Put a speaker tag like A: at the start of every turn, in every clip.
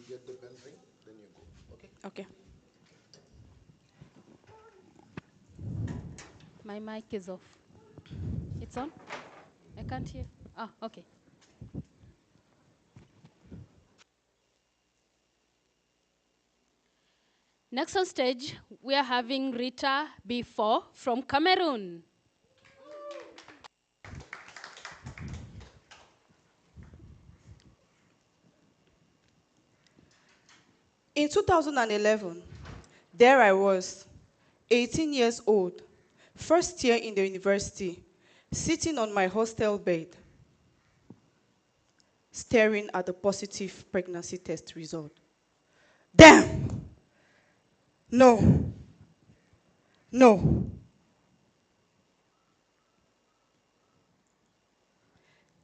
A: get the country, then you go. Okay?
B: Okay. My mic is off. It's on? I can't hear. Ah, okay. Next on stage, we are having Rita B4 from Cameroon.
C: In 2011, there I was, 18 years old, first year in the university, sitting on my hostel bed, staring at the positive pregnancy test result. Damn! No. No.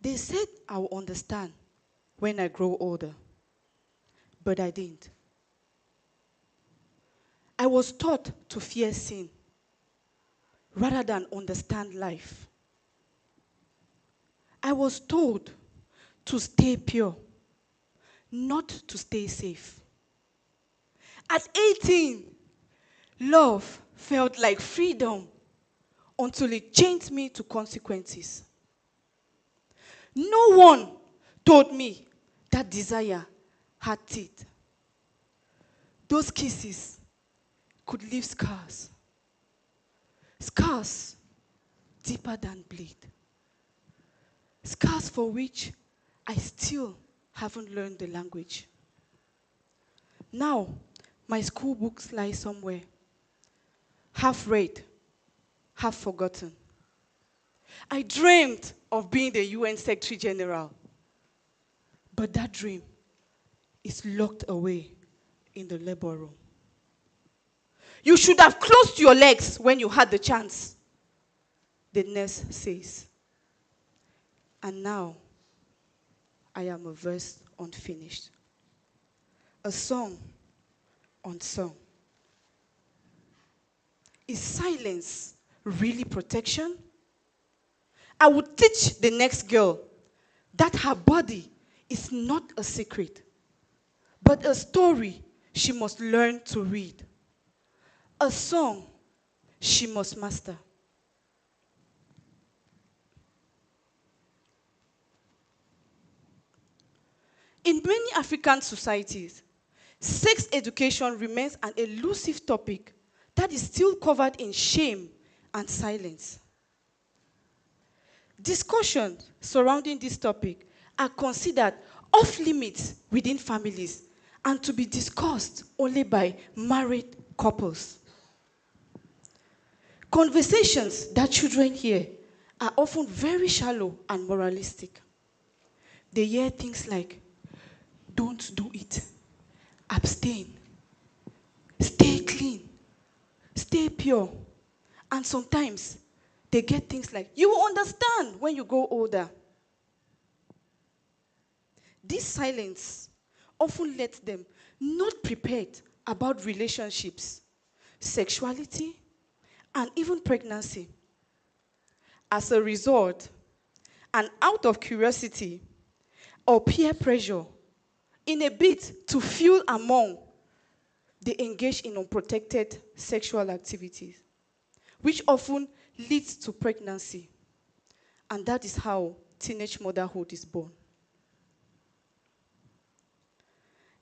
C: They said I will understand when I grow older, but I didn't. I was taught to fear sin rather than understand life. I was told to stay pure, not to stay safe. At 18, love felt like freedom until it chained me to consequences. No one told me that desire had teeth. Those kisses could leave scars. Scars deeper than bleed. Scars for which I still haven't learned the language. Now, my school books lie somewhere, half read, half forgotten. I dreamed of being the UN Secretary General, but that dream is locked away in the labor room. You should have closed your legs when you had the chance, the nurse says. And now, I am a verse unfinished. A song unsung. Is silence really protection? I would teach the next girl that her body is not a secret, but a story she must learn to read. A song she must master. In many African societies, sex education remains an elusive topic that is still covered in shame and silence. Discussions surrounding this topic are considered off limits within families and to be discussed only by married couples. Conversations that children hear are often very shallow and moralistic. They hear things like, don't do it, abstain, stay clean, stay pure. And sometimes they get things like, you will understand when you grow older. This silence often lets them not prepared about relationships, sexuality, and even pregnancy. As a result, and out of curiosity or peer pressure, in a bid to feel among, they engage in unprotected sexual activities, which often leads to pregnancy. And that is how teenage motherhood is born.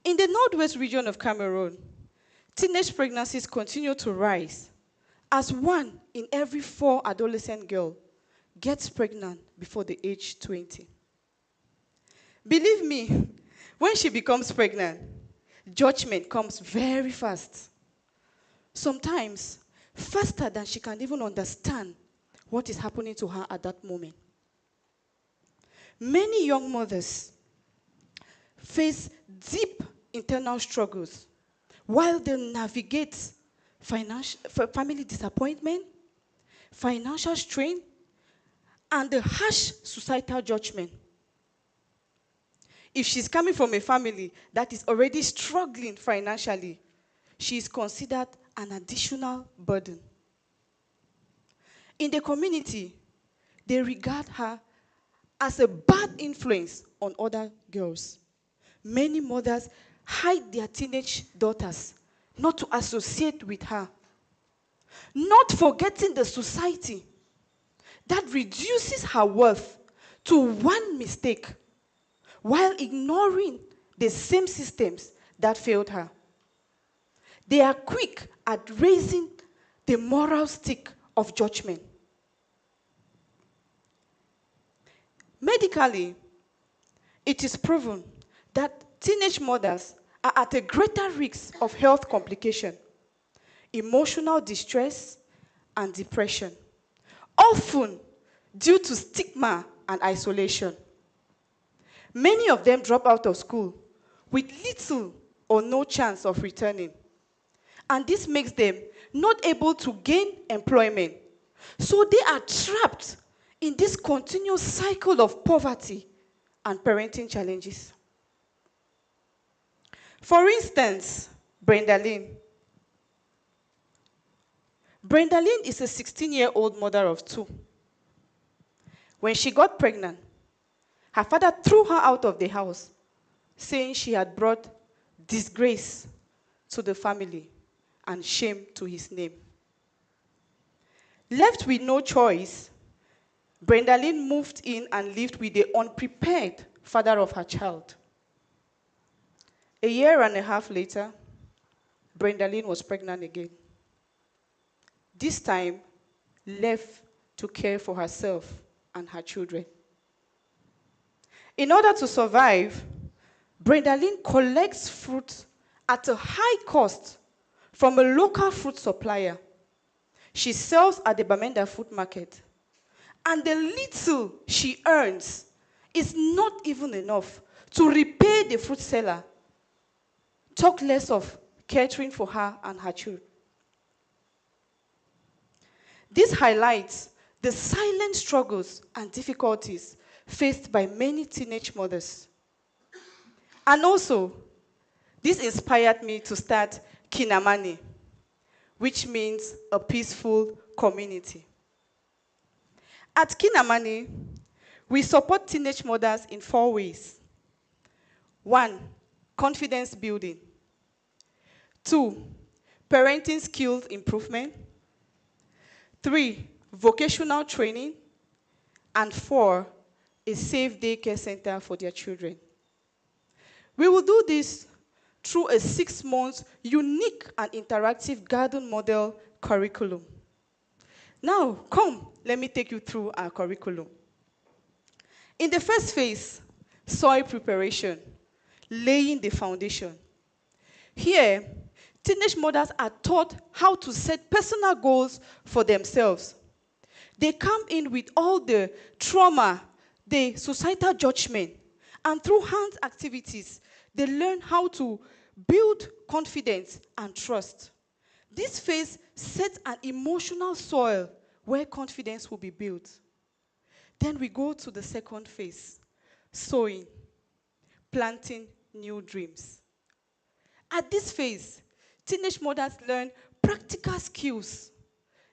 C: In the northwest region of Cameroon, teenage pregnancies continue to rise as 1 in every 4 adolescent girls gets pregnant before the age 20. Believe me, when she becomes pregnant, judgment comes very fast. Sometimes faster than she can even understand what is happening to her at that moment. Many young mothers face deep internal struggles while they navigate family disappointment, financial strain, and the harsh societal judgment. If she's coming from a family that is already struggling financially, she is considered an additional burden. In the community, they regard her as a bad influence on other girls. Many mothers hide their teenage daughters, not to associate with her, not forgetting the society that reduces her worth to one mistake while ignoring the same systems that failed her. They are quick at raising the moral stick of judgment. Medically, it is proven that teenage mothers are at a greater risk of health complication, emotional distress, and depression, often due to stigma and isolation. Many of them drop out of school with little or no chance of returning. And this makes them not able to gain employment. So they are trapped in this continuous cycle of poverty and parenting challenges. For instance, Brenda Lynn. Brenda Lynn is a 16-year-old mother of 2. When she got pregnant, her father threw her out of the house, saying she had brought disgrace to the family and shame to his name. Left with no choice, Brenda Lynn moved in and lived with the unprepared father of her child. A year and a half later, Brenda Lynn was pregnant again. This time, left to care for herself and her children. In order to survive, Brenda Lynn collects fruit at a high cost from a local fruit supplier. She sells at the Bamenda Fruit Market. And the little she earns is not even enough to repay the fruit seller. Talk less of catering for her and her children. This highlights the silent struggles and difficulties faced by many teenage mothers. And also, this inspired me to start Kinamani, which means a peaceful community. At Kinamani, we support teenage mothers in 4 ways. 1, confidence building. 2, parenting skills improvement. 3, vocational training. And 4, a safe daycare center for their children. We will do this through a 6-month unique and interactive garden model curriculum. Now, come, let me take you through our curriculum. In the first phase, soil preparation, laying the foundation. Here, teenage mothers are taught how to set personal goals for themselves. They come in with all the trauma, the societal judgment, and through hands activities, they learn how to build confidence and trust. This phase sets an emotional soil where confidence will be built. Then we go to the second phase, sowing, planting new dreams. At this phase, teenage mothers learn practical skills.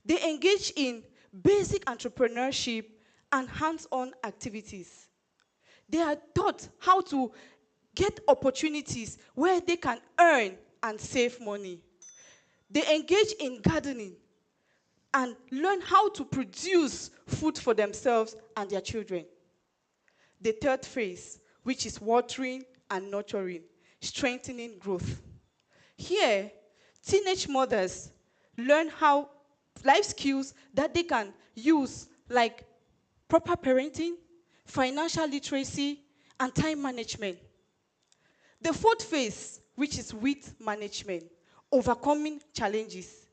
C: They engage in basic entrepreneurship and hands-on activities. They are taught how to get opportunities where they can earn and save money. They engage in gardening and learn how to produce food for themselves and their children. The third phase, which is watering and nurturing, strengthening growth. Here, teenage mothers learn how life skills that they can use, like proper parenting, financial literacy, and time management. The fourth phase, which is with management, overcoming challenges.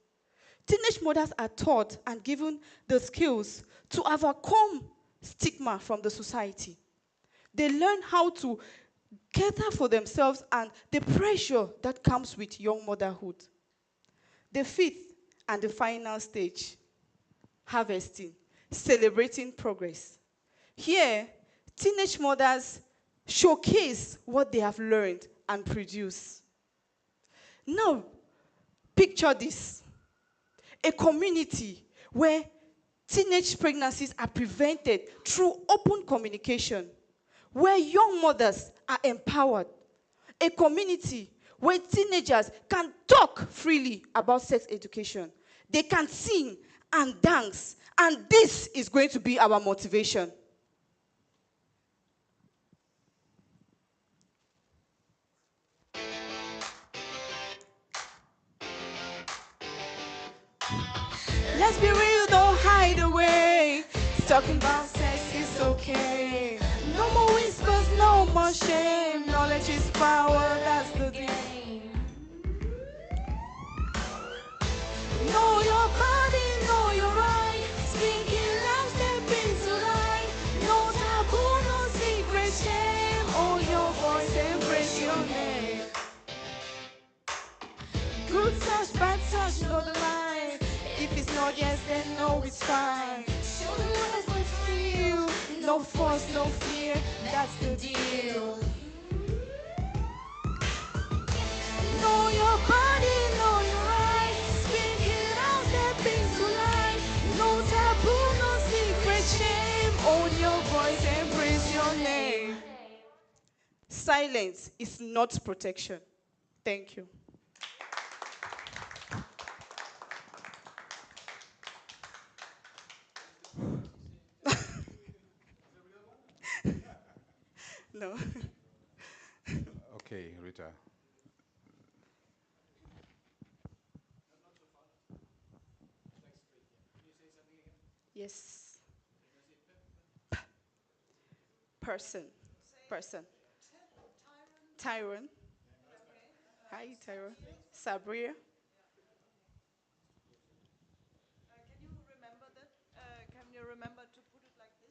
C: Teenage mothers are taught and given the skills to overcome stigma from the society. They learn how to cater for themselves and the pressure that comes with young motherhood. The fifth and the final stage, harvesting, celebrating progress. Here, teenage mothers showcase what they have learned and produce. Now, picture this. A community where teenage pregnancies are prevented through open communication, where young mothers are empowered. A community where teenagers can talk freely about sex education. They can sing and dance, and this is going to be our motivation. Let's be real, don't hide away. Talking about sex is okay. No more whispers, no more shame. Knowledge is power, that's the game. Know your body, know your right. Speak it loud, step into light. No taboo, no secret shame. Own your voice, embrace your name. Good touch, bad touch, know the line. If it's not yes, then no, it's fine. Show them what it's going to feel. No force, no fear, that's the deal. Know your body, know your right. Speak it out, step into life. No taboo, no secret shame. Own your voice, embrace your name. Silence is not protection. Thank you. No.
D: Okay, Rita.
C: Yes. Person. Person. Tyrone. Hi, Tyrone. Sabria.
E: Can you remember to put it like this?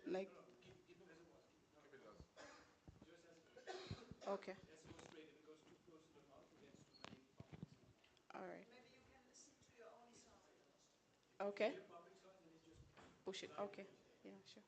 C: Like, okay. All right. Okay. Push it. Okay. Yeah, sure.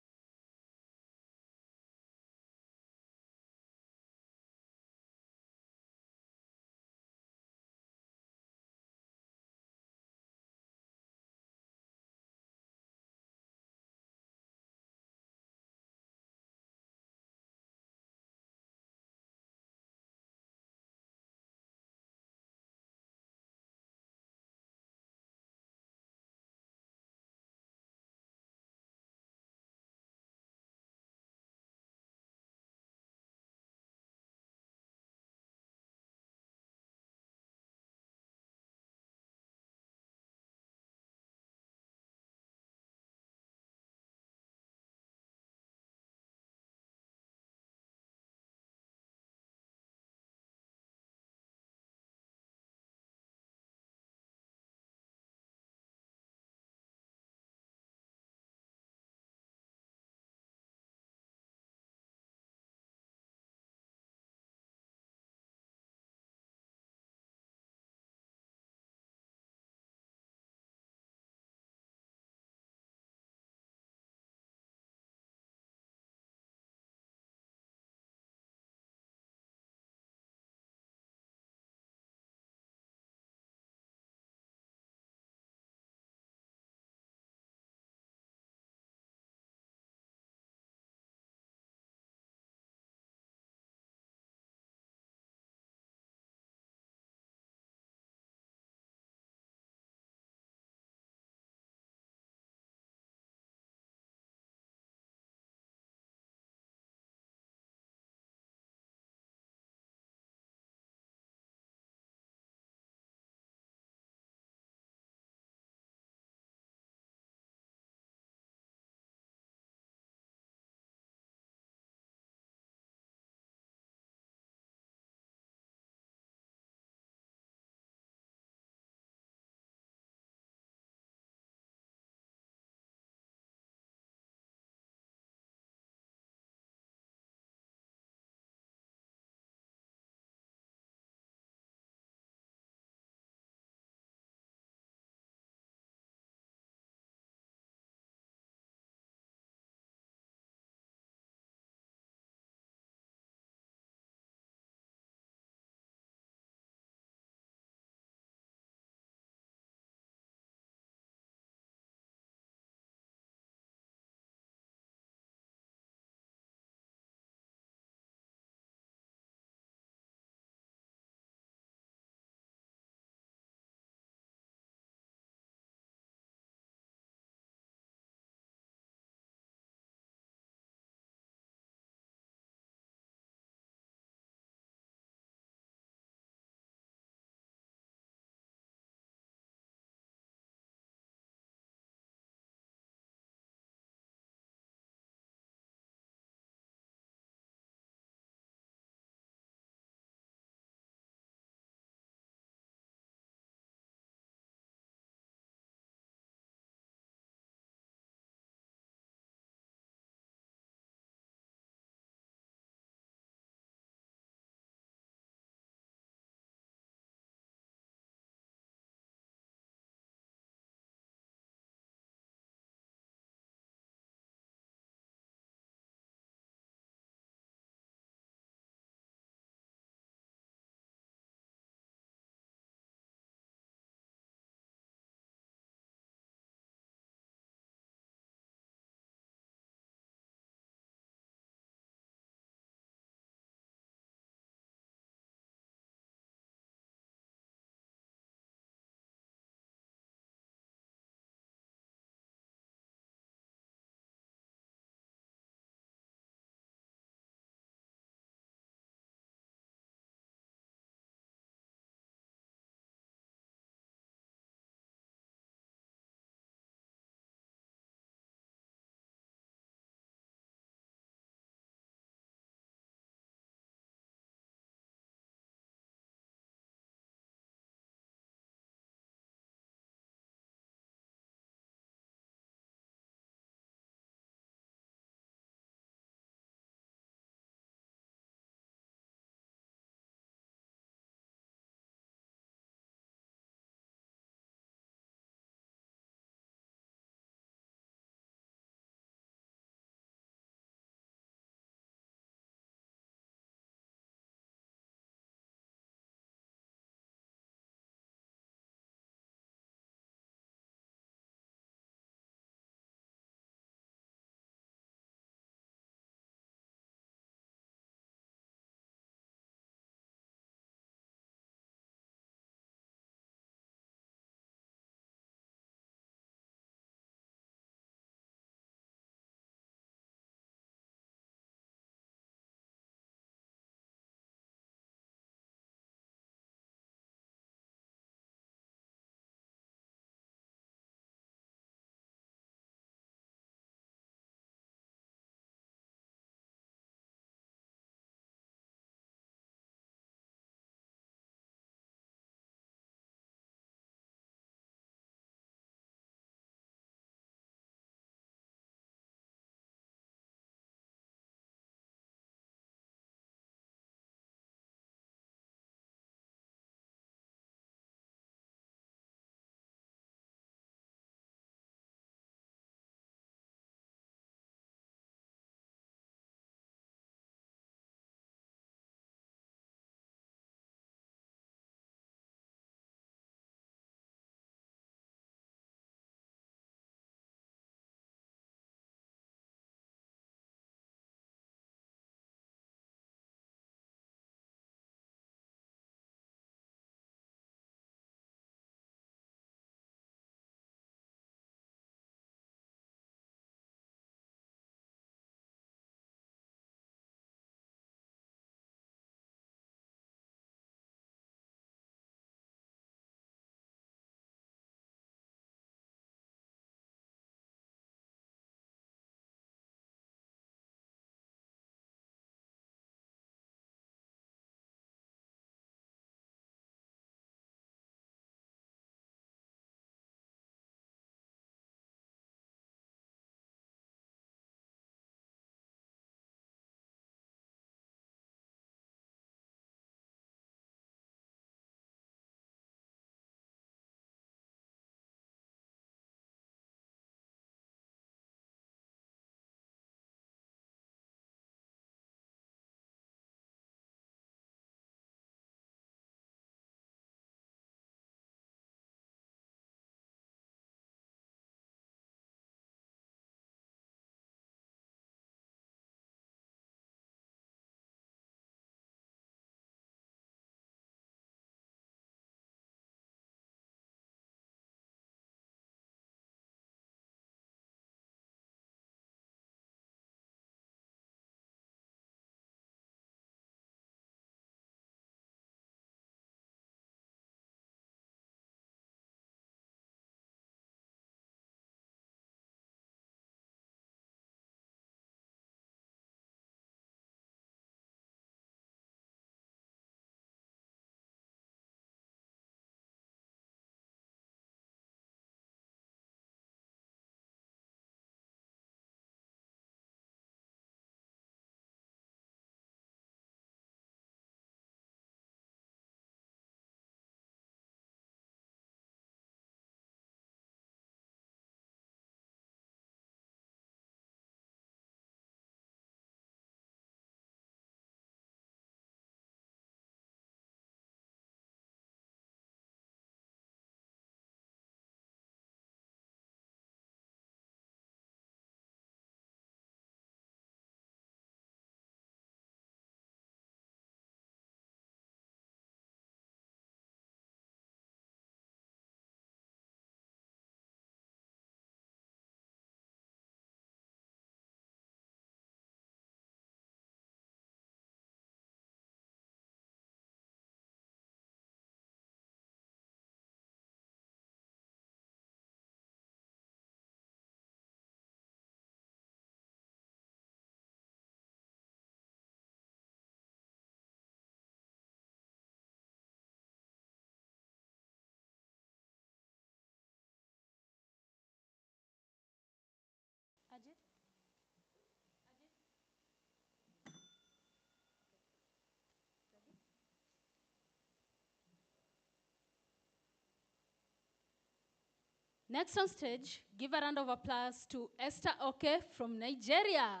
B: Next on stage, give a round of applause to Esther Oke from Nigeria.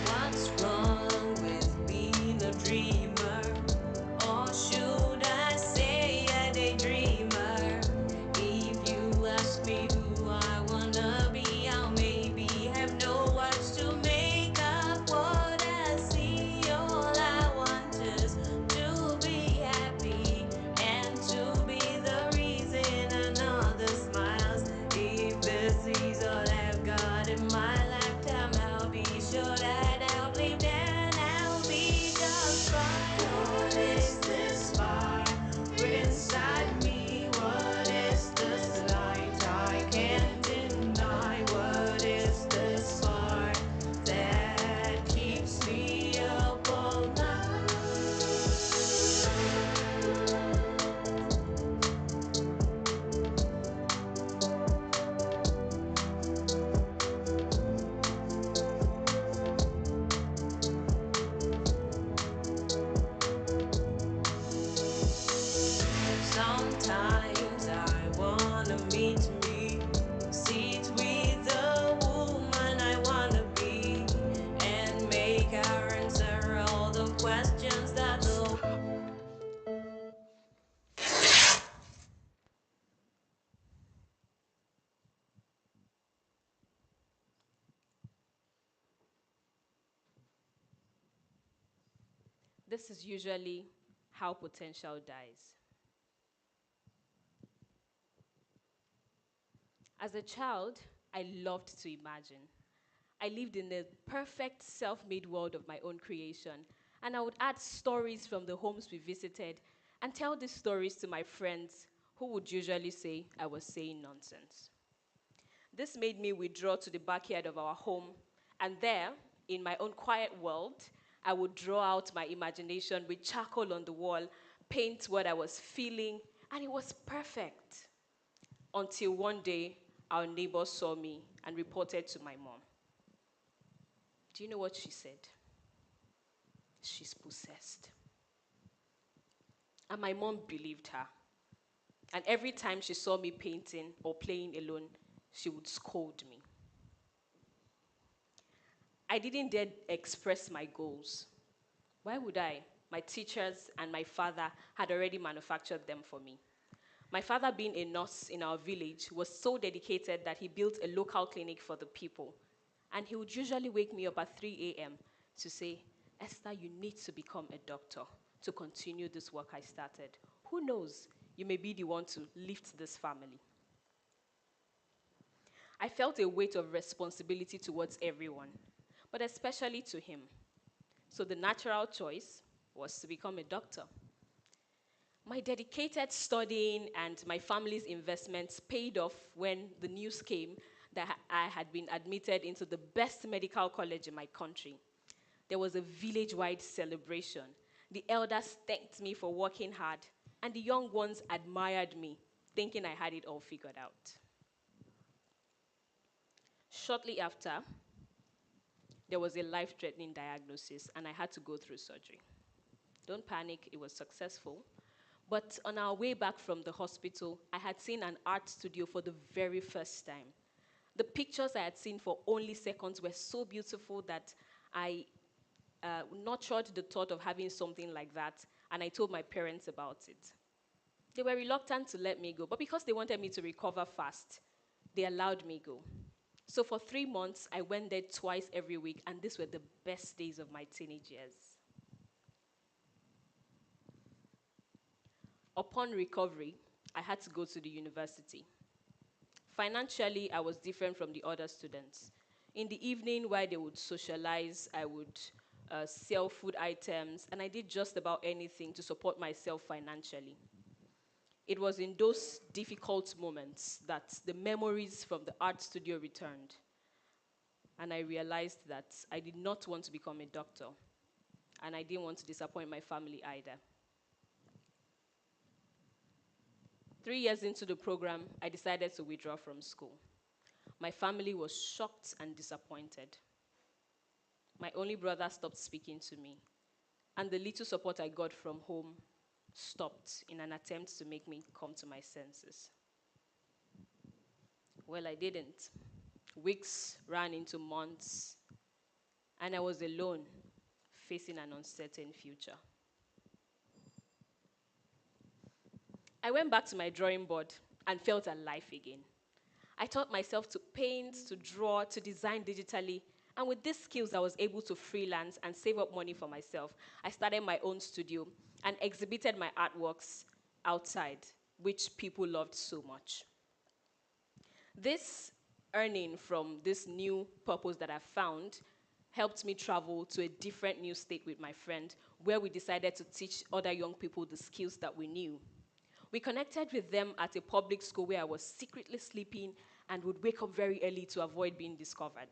D: What's wrong with being a dreamer? Or should I say a daydreamer? If you ask me who I wanna be, I'll maybe have no words to make up what I see. All I want is to be happy and to be the reason another smiles. If this is all I've got in my lifetime, I'll be sure that I'll live and I'll be just fine. What is this fire inside me? What is this light I can't deny? What is this spark that keeps me up all night? Sometimes I wanna meet me, sit with the woman I wanna be, and make her answer all the questions that the
F: This is usually how potential dies. As a child, I loved to imagine. I lived in the perfect self-made world of my own creation, and I would add stories from the homes we visited and tell these stories to my friends who would usually say I was saying nonsense. This made me withdraw to the backyard of our home, and there, in my own quiet world, I would draw out my imagination with charcoal on the wall, paint what I was feeling, and it was perfect. Until one day, our neighbor saw me and reported to my mom. Do you know what she said? She's possessed. And my mom believed her. And every time she saw me painting or playing alone, she would scold me. I didn't dare express my goals. Why would I? My teachers and my father had already manufactured them for me. My father, being a nurse in our village, was so dedicated that he built a local clinic for the people. And he would usually wake me up at 3 a.m. to say, Esther, you need to become a doctor to continue this work I started. Who knows? You may be the one to lift this family. I felt a weight of responsibility towards everyone, but especially to him. So the natural choice was to become a doctor. My dedicated studying and my family's investments paid off when the news came that I had been admitted into the best medical college in my country. There was a village-wide celebration. The elders thanked me for working hard, and the young ones admired me, thinking I had it all figured out. Shortly after, there was a life-threatening diagnosis, and I had to go through surgery. Don't panic, it was successful. But on our way back from the hospital, I had seen an art studio for the very first time. The pictures I had seen for only seconds were so beautiful that I nurtured the thought of having something like that, and I told my parents about it. They were reluctant to let me go, but because they wanted me to recover fast, they allowed me go. So for 3 months, I went there twice every week, and these were the best days of my teenage years. Upon recovery, I had to go to the university. Financially, I was different from the other students. In the evening, while they would socialize, I would sell food items, and I did just about anything to support myself financially. It was in those difficult moments that the memories from the art studio returned. And I realized that I did not want to become a doctor. And I didn't want to disappoint my family either. 3 years into the program, I decided to withdraw from school. My family was shocked and disappointed. My only brother stopped speaking to me, and the little support I got from home stopped in an attempt to make me come to my senses. Well, I didn't. Weeks ran into months, and I was alone, facing an uncertain future. I went back to my drawing board and felt alive again. I taught myself to paint, to draw, to design digitally, and with these skills, I was able to freelance and save up money for myself. I started my own studio and exhibited my artworks outside, which people loved so much. This earning from this new purpose that I found helped me travel to a different new state with my friend, where we decided to teach other young people the skills that we knew. We connected with them at a public school where I was secretly sleeping and would wake up very early to avoid being discovered.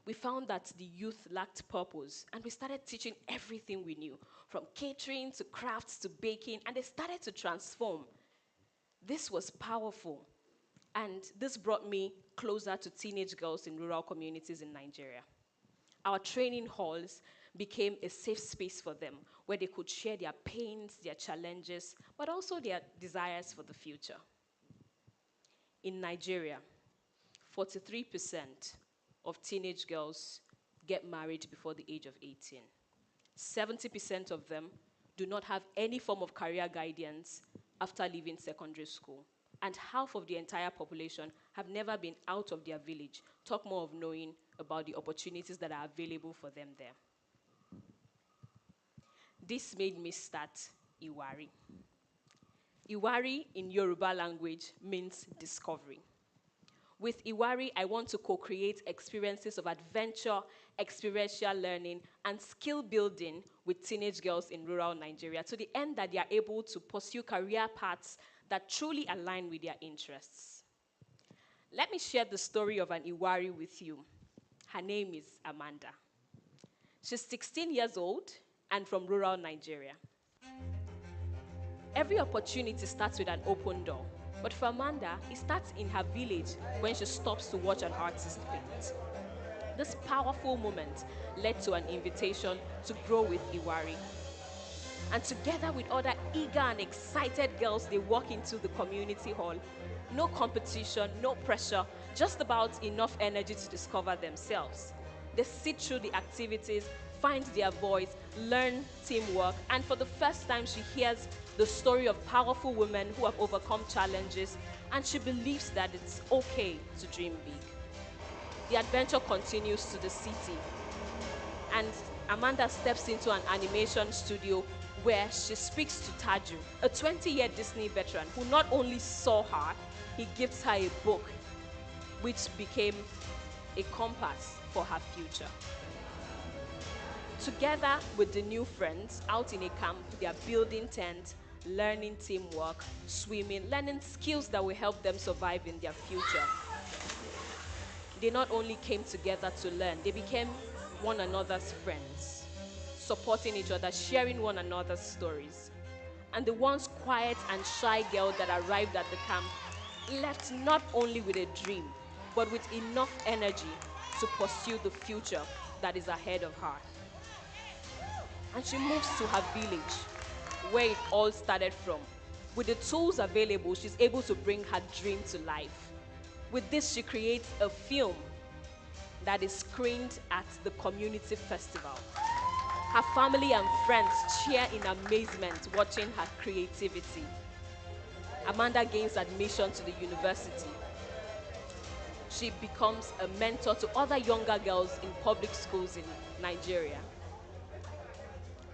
F: We found that the youth lacked purpose, and we started teaching everything we knew, from catering to crafts to baking, and they started to transform. This was powerful, and this brought me closer to teenage girls in rural communities in Nigeria. Our training halls became a safe space for them, where they could share their pains, their challenges, but also their desires for the future. In Nigeria, 43% of teenage girls get married before the age of 18. 70% of them do not have any form of career guidance after leaving secondary school. And half of the entire population have never been out of their village, talk more of knowing about the opportunities that are available for them there. This made me start Iwari. Iwari in Yoruba language means discovery. With Iwari, I want to co-create experiences of adventure, experiential learning, and skill building with teenage girls in rural Nigeria, to the end that they are able to pursue career paths that truly align with their interests. Let me share the story of an Iwari with you. Her name is Amanda. She's 16 years old and from rural Nigeria. Every opportunity starts with an open door. But for Amanda, it starts in her village when she stops to watch an artist paint. This powerful moment led to an invitation to grow with Iwari. And together with other eager and excited girls, they walk into the community hall. No competition, no pressure, just about enough energy to discover themselves. They sit through the activities, find their voice, learn teamwork, and for the first time she hears the story of powerful women who have overcome challenges, and she believes that it's okay to dream big. The adventure continues to the city, and Amanda steps into an animation studio where she speaks to Taju, a 20-year Disney veteran who not only saw her, he gives her a book, which became a compass for her future. Together with the new friends out in a camp, they are building tents, learning teamwork, swimming, learning skills that will help them survive in their future. They not only came together to learn, they became one another's friends, supporting each other, sharing one another's stories. And the once quiet and shy girl that arrived at the camp left not only with a dream, but with enough energy to pursue the future that is ahead of her. And she moves to her village, where it all started from. With the tools available, she's able to bring her dream to life. With this, she creates a film that is screened at the community festival. Her family and friends cheer in amazement watching her creativity. Amanda gains admission to the university. She becomes a mentor to other younger girls in public schools in Nigeria.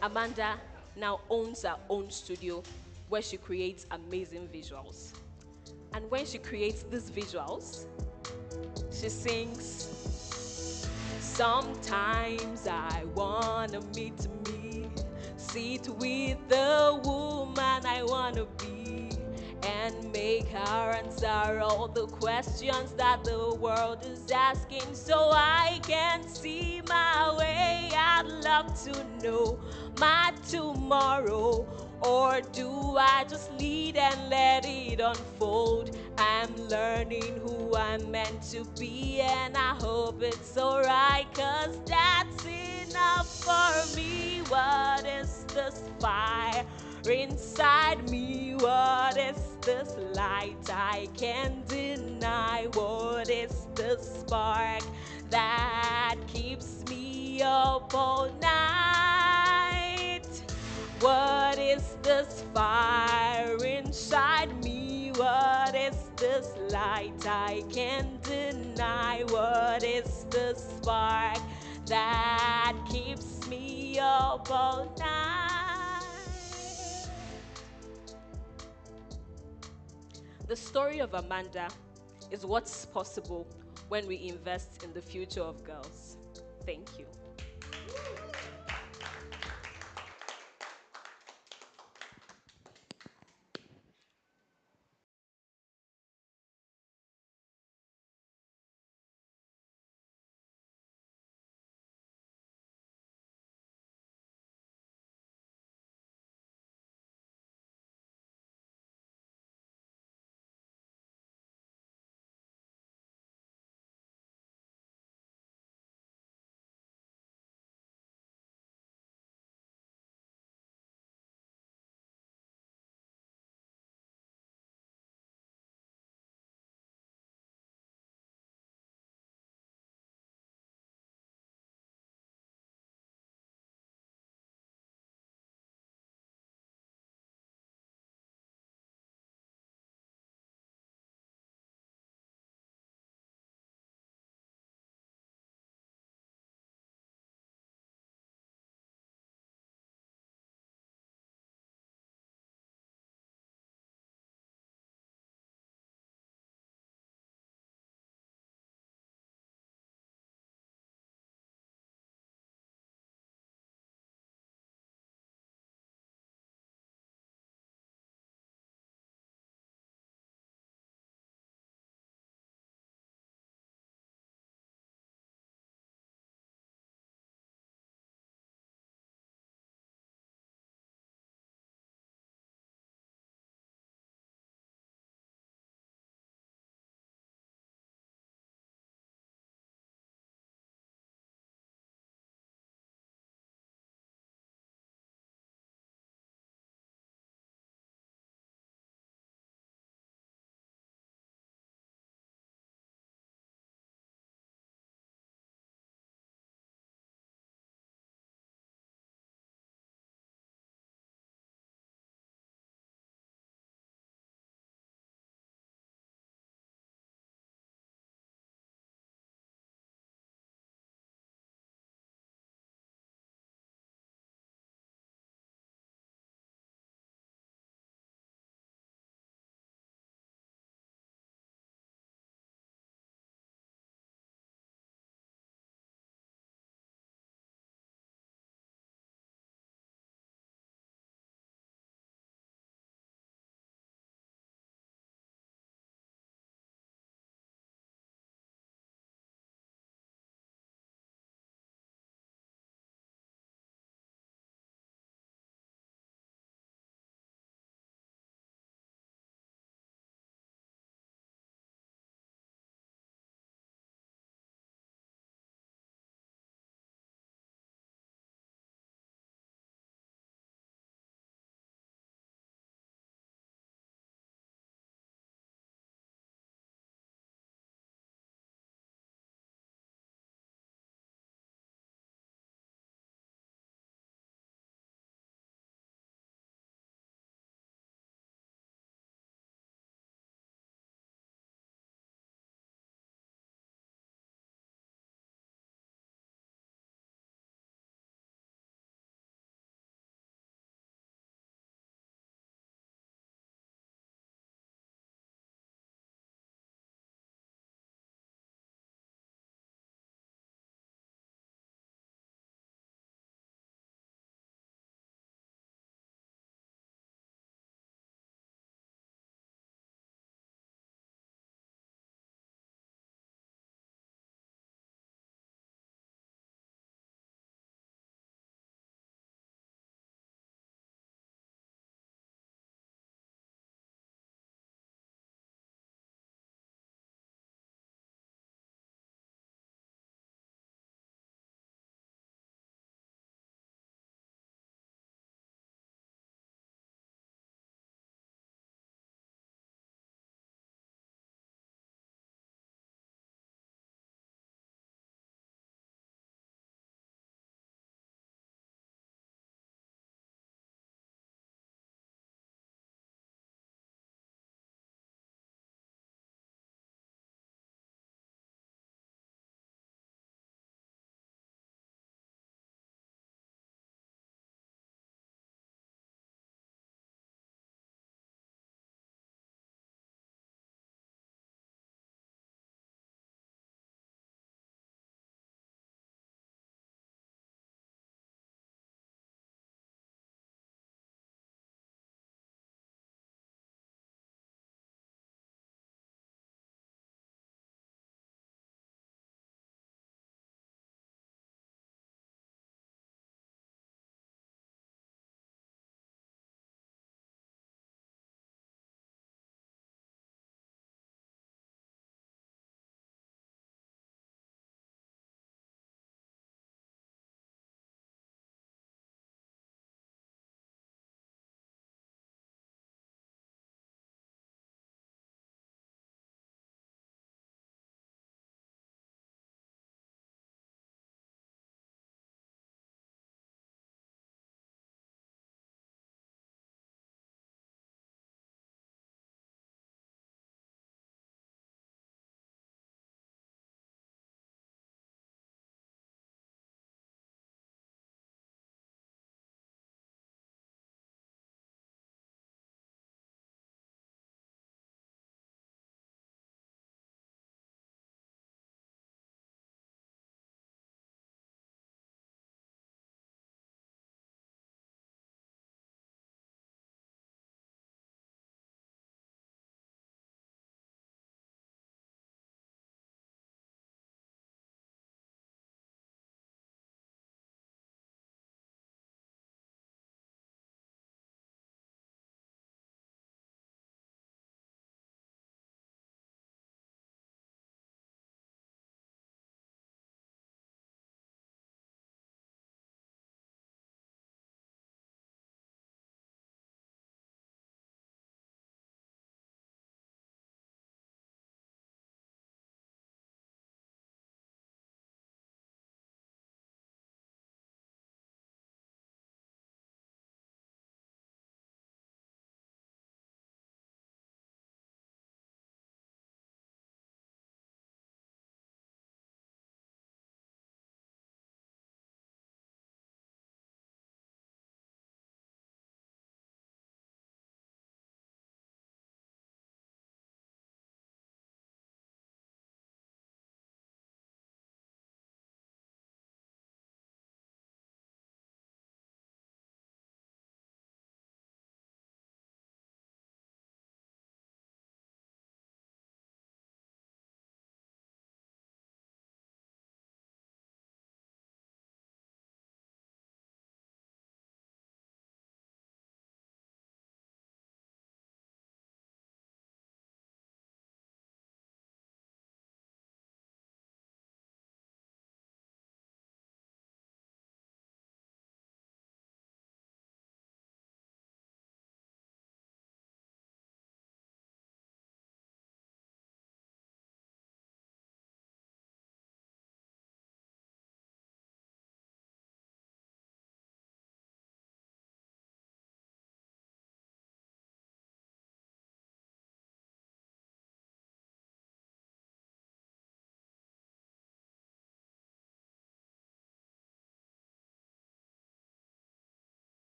F: Amanda now owns her own studio where she creates amazing visuals. And when she creates these visuals, she sings, "Sometimes I wanna meet me, sit with the woman I wanna be. and make her answer all the questions that the world is asking, so I can see my way. I'd love to know my tomorrow, or do I just lead and let it unfold? I'm learning who I'm meant to be, and I hope it's alright, 'cause that's enough for me. What is this fire inside me? What is this light I can't deny? What is the spark that keeps me up all night? What is this fire inside me? What is this light I can't deny? What is the spark that keeps me up all night? The story of Amanda is what's possible when we invest in the future of girls. Thank you.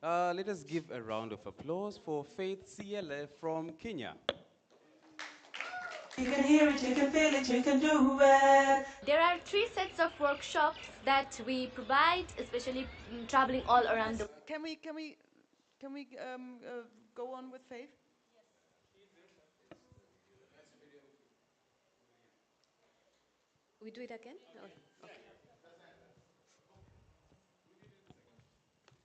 G: Let us give a round of applause for Faith CLF from Kenya.
H: You can hear it, you can feel it, you can do it.
I: There are 3 sets of workshops that we provide, especially traveling all around the.
E: Can we go on with Faith?
F: We do it again? No. Okay.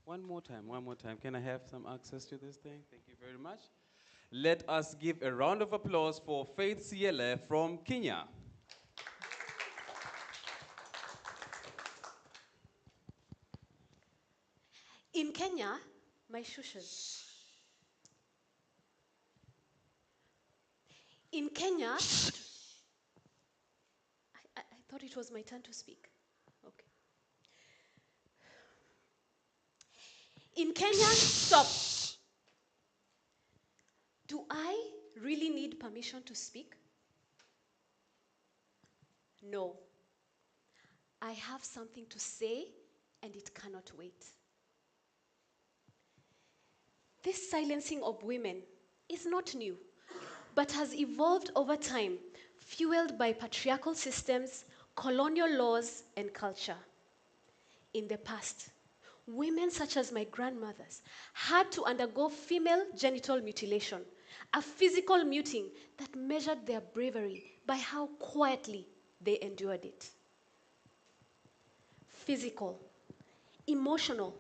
G: One more time, one more time. Can I have some access to this thing? Thank you very much. Let us give a round of applause for Faith CLF from Kenya.
F: In Kenya, my shushas. In Kenya, I thought it was my turn to speak. Okay. In Kenya, stop. Do I really need permission to speak? No. I have something to say, and it cannot wait. This silencing of women is not new, but has evolved over time, fueled by patriarchal systems, colonial laws, and culture. In the past, women such as my grandmothers had to undergo female genital mutilation, a physical muting that measured their bravery by how quietly they endured it. Physical, emotional,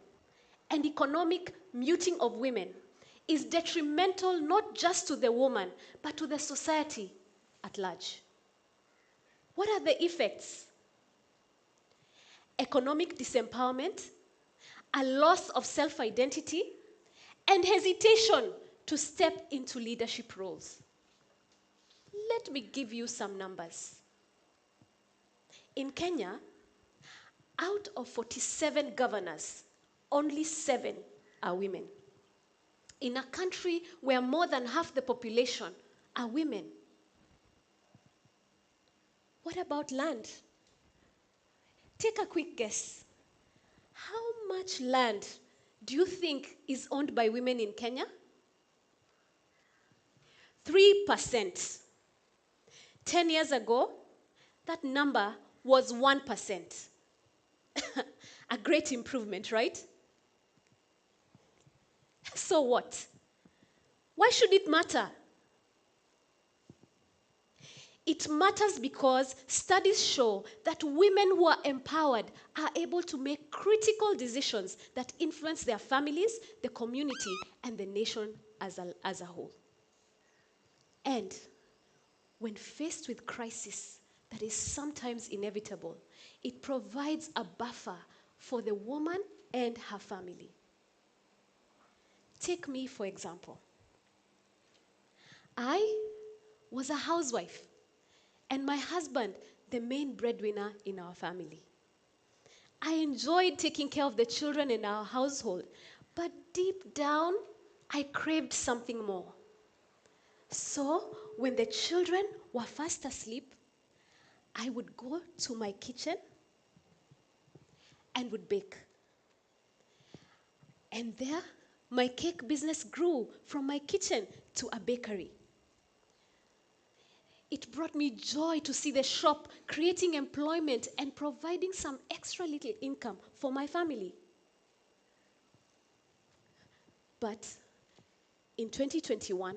F: and economic muting of women is detrimental not just to the woman, but to the society at large. What are the effects? Economic disempowerment, a loss of self-identity, and hesitation to step into leadership roles. Let me give you some numbers. In Kenya, out of 47 governors, only 7 are women. In a country where more than half the population are women. What about land? Take a quick guess. How much land do you think is owned by women in Kenya? 3%. 10 years ago, that number was 1%. A great improvement, right? So what? Why should it matter? It matters because studies show that women who are empowered are able to make critical decisions that influence their families, the community, and the nation as a whole. And when faced with crisis that is sometimes inevitable, it provides a buffer for the woman and her family. Take me, for example. I was a housewife, and my husband, the main breadwinner in our family. I enjoyed taking care of the children in our household, but deep down, I craved something more. So, when the children were fast asleep, I would go to my kitchen and would bake. And there, my cake business grew from my kitchen to a bakery. It brought me joy to see the shop creating employment and providing some extra little income for my family. But in 2021,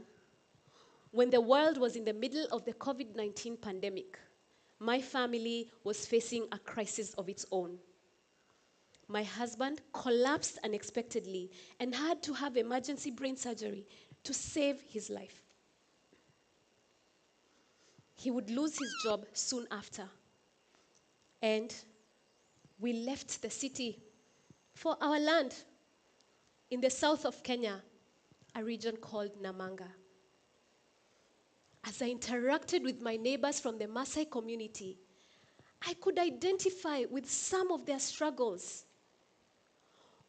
F: when the world was in the middle of the COVID-19 pandemic, my family was facing a crisis of its own. My husband collapsed unexpectedly and had to have emergency brain surgery to save his life. He would lose his job soon after. And we left the city for our land in the south of Kenya, a region called Namanga. As I interacted with my neighbors from the Maasai community, I could identify with some of their struggles.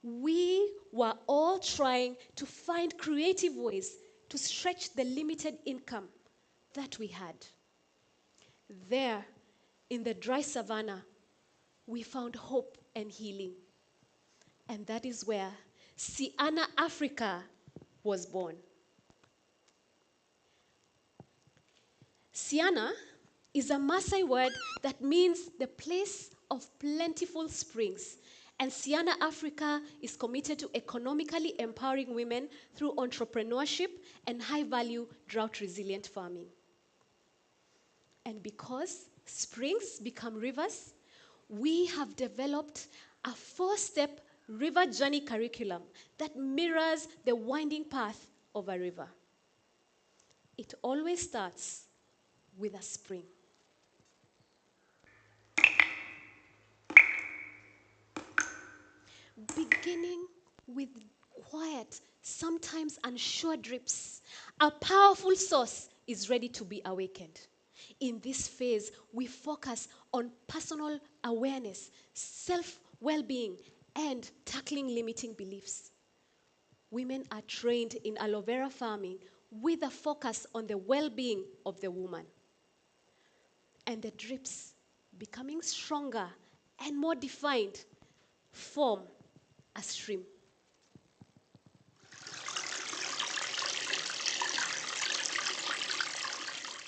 F: We were all trying to find creative ways to stretch the limited income that we had. There, in the dry savannah, we found hope and healing. And that is where Siana Africa was born. Siana is a Maasai word that means the place of plentiful springs. And Siana Africa is committed to economically empowering women through entrepreneurship and high-value, drought-resilient farming. And because springs become rivers, we have developed a 4-step river journey curriculum that mirrors the winding path of a river. It always starts with a spring. Beginning with quiet, sometimes unsure drips, a powerful source is ready to be awakened. In this phase, we focus on personal awareness, self-well-being, and tackling limiting beliefs. Women are trained in aloe vera farming with a focus on the well-being of the woman. And the drips, becoming stronger and more defined, form a stream.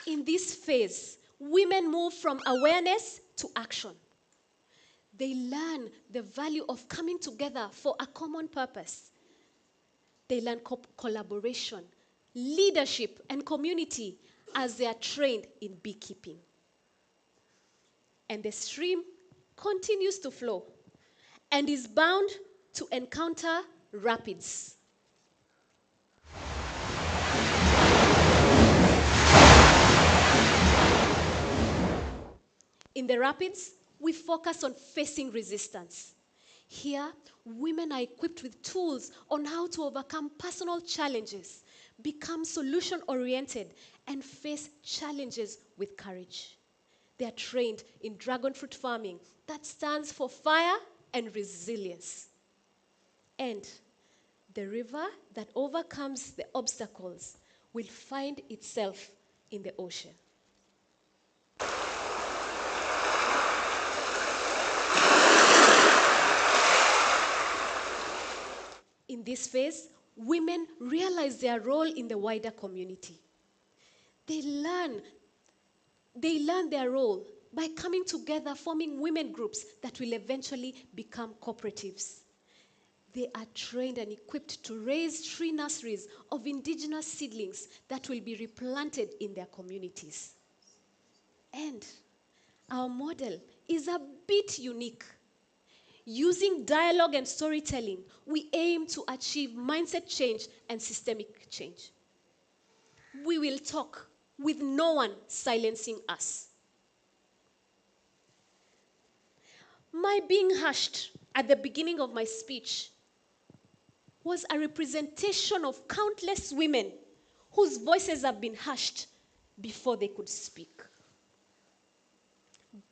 F: In this phase, women move from awareness to action. They learn the value of coming together for a common purpose. They learn collaboration, leadership, and community as they are trained in beekeeping. And the stream continues to flow and is bound to encounter rapids. In the rapids, we focus on facing resistance. Here, women are equipped with tools on how to overcome personal challenges, become solution-oriented, and face challenges with courage. They are trained in dragon fruit farming that stands for fire and resilience. And the river that overcomes the obstacles will find itself in the ocean. In this phase, women realize their role in the wider community. They learn their role by coming together, forming women groups that will eventually become cooperatives. They are trained and equipped to raise tree nurseries of indigenous seedlings that will be replanted in their communities. And our model is a bit unique. Using dialogue and storytelling, we aim to achieve mindset change and systemic change. We will talk with no one silencing us. My being hushed at the beginning of my speech was a representation of countless women whose voices have been hushed before they could speak.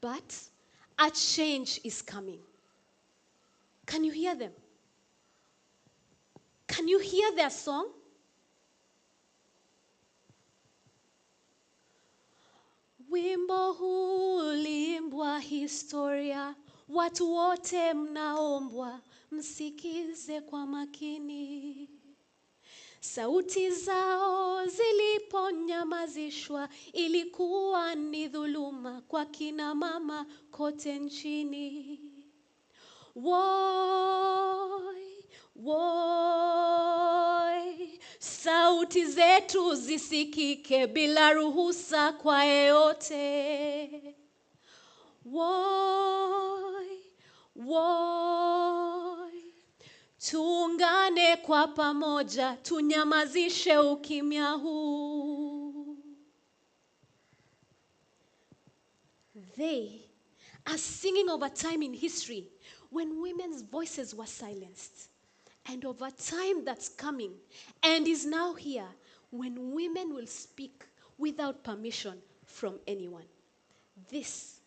F: But a change is coming. Can you hear them? Can you hear their song? Wimbo hulimbwa historia, watu wote mnaombwa, msikize kwa makini. Sauti zao ziliponyamazishwa, ilikuwa ni dhuluma kwa kina mama kote nchini. Woi, woi, sauti zetu zisikike bila ruhusa kwa yeyote. Woi, woi, tuungane kwa pamoja, tunyamazishe ukimya huu. They are singing of a time in history when women's voices were silenced, and of a time that's coming and is now here when women will speak without permission from anyone. This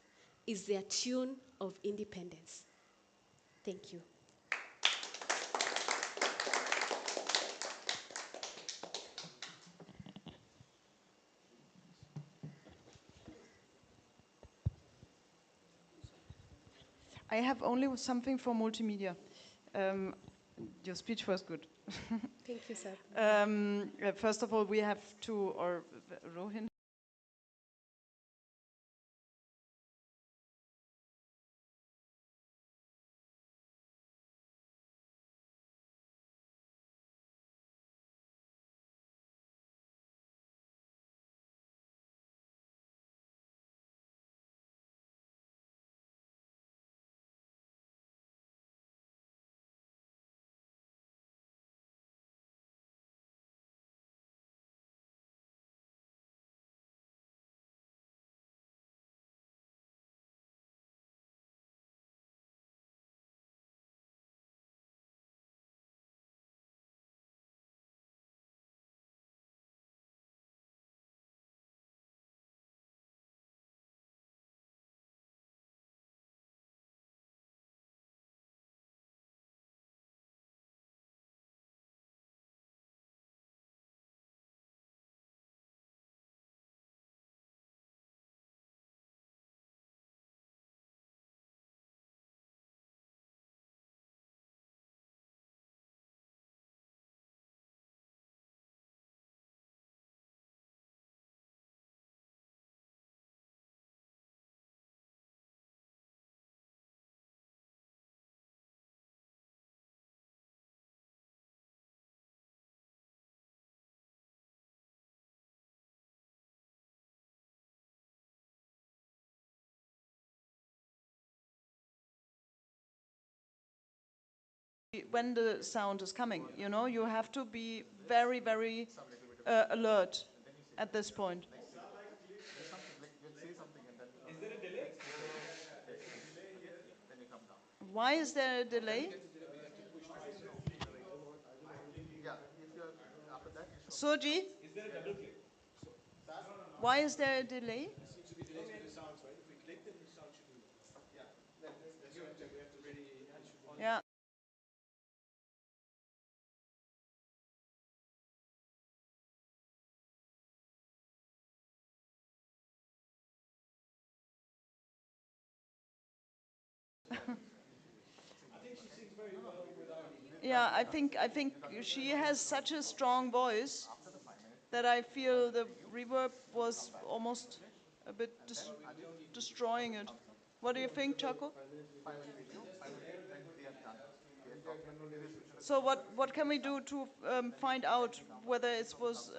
F: is their tune of independence. Thank you.
E: I have only something for multimedia. Your speech was good.
I: Thank you, sir.
E: First of all, we have to, or Rohin. When the sound is coming, you know, you have to be very, very alert at this point. Why is there a delay? Soji? Why is there a delay? Yeah. Yeah, I think she has such a strong voice that I feel the reverb was almost a bit destroying it. What do you think, Chaco? So what can we do to find out whether it was?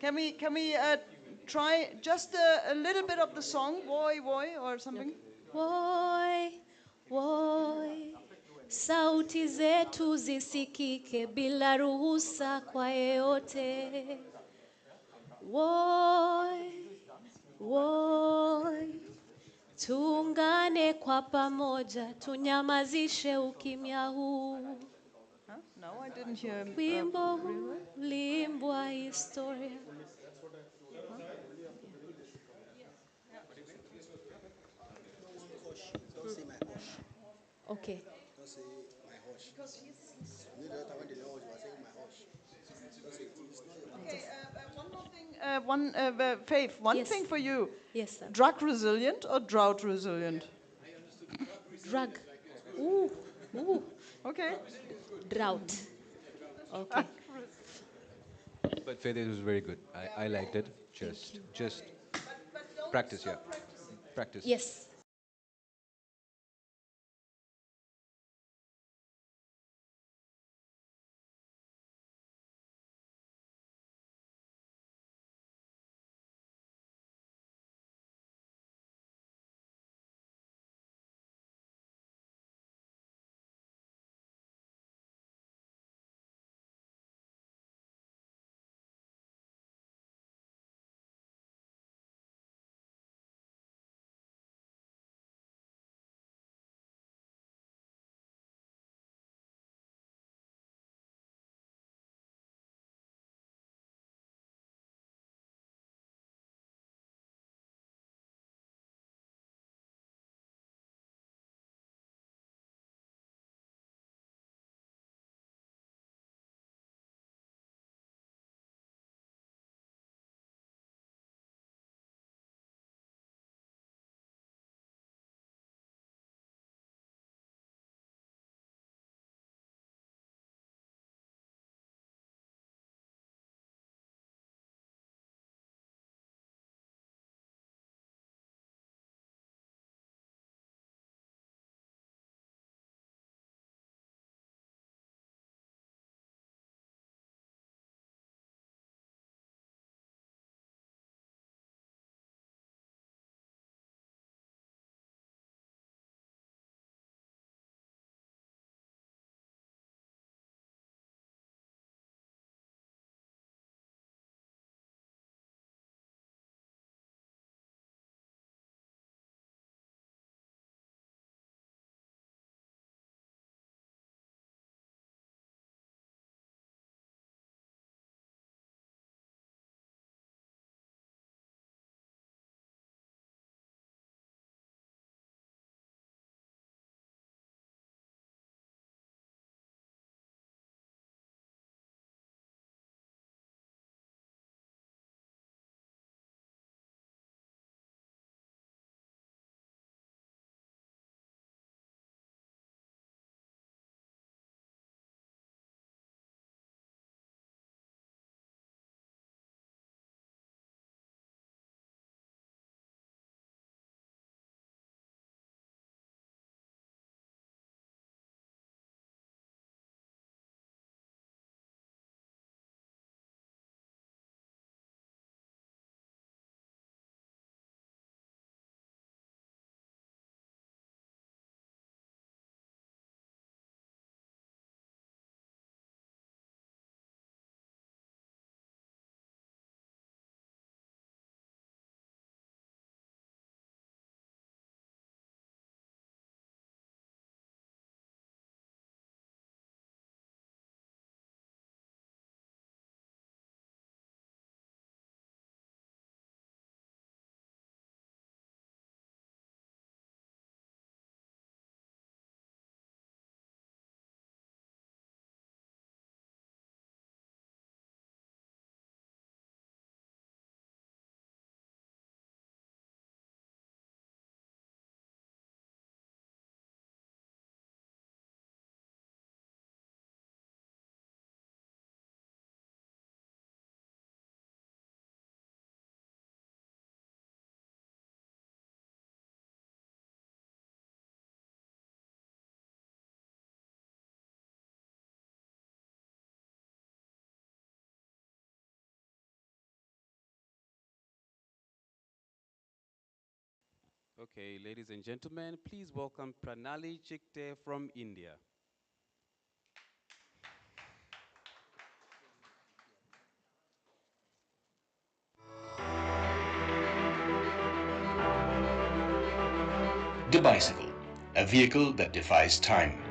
E: Can we try just a little bit of the song, "Voy Voy" or something?
F: Woi, woi, sauti zetu zisikike bila ruhusa kwa yeyote. Woi, woi, tuungane kwa pamoja, tunyamazishe ukimya huu.
E: Huh? No, I didn't hear.
F: Wimbo huu uliimbwa historia.
A: Don't say my hush.
F: Okay.
A: Don't say my hush. You know the other time when they know you are saying my hush. Don't say it. It's not your part.
E: Okay, one more thing. Faith, one
F: Yes.
E: thing for you.
F: Yes, sir.
E: Drug resilient or drought resilient?
F: Drug. Ooh, ooh.
E: Okay.
F: Drought. Okay.
J: But Faith, it was very good. I liked it. Just practice, yeah. Practice.
F: Yes.
G: Okay, ladies and gentlemen, please welcome Pranali Chikte from India.
K: The bicycle, a vehicle that defies time.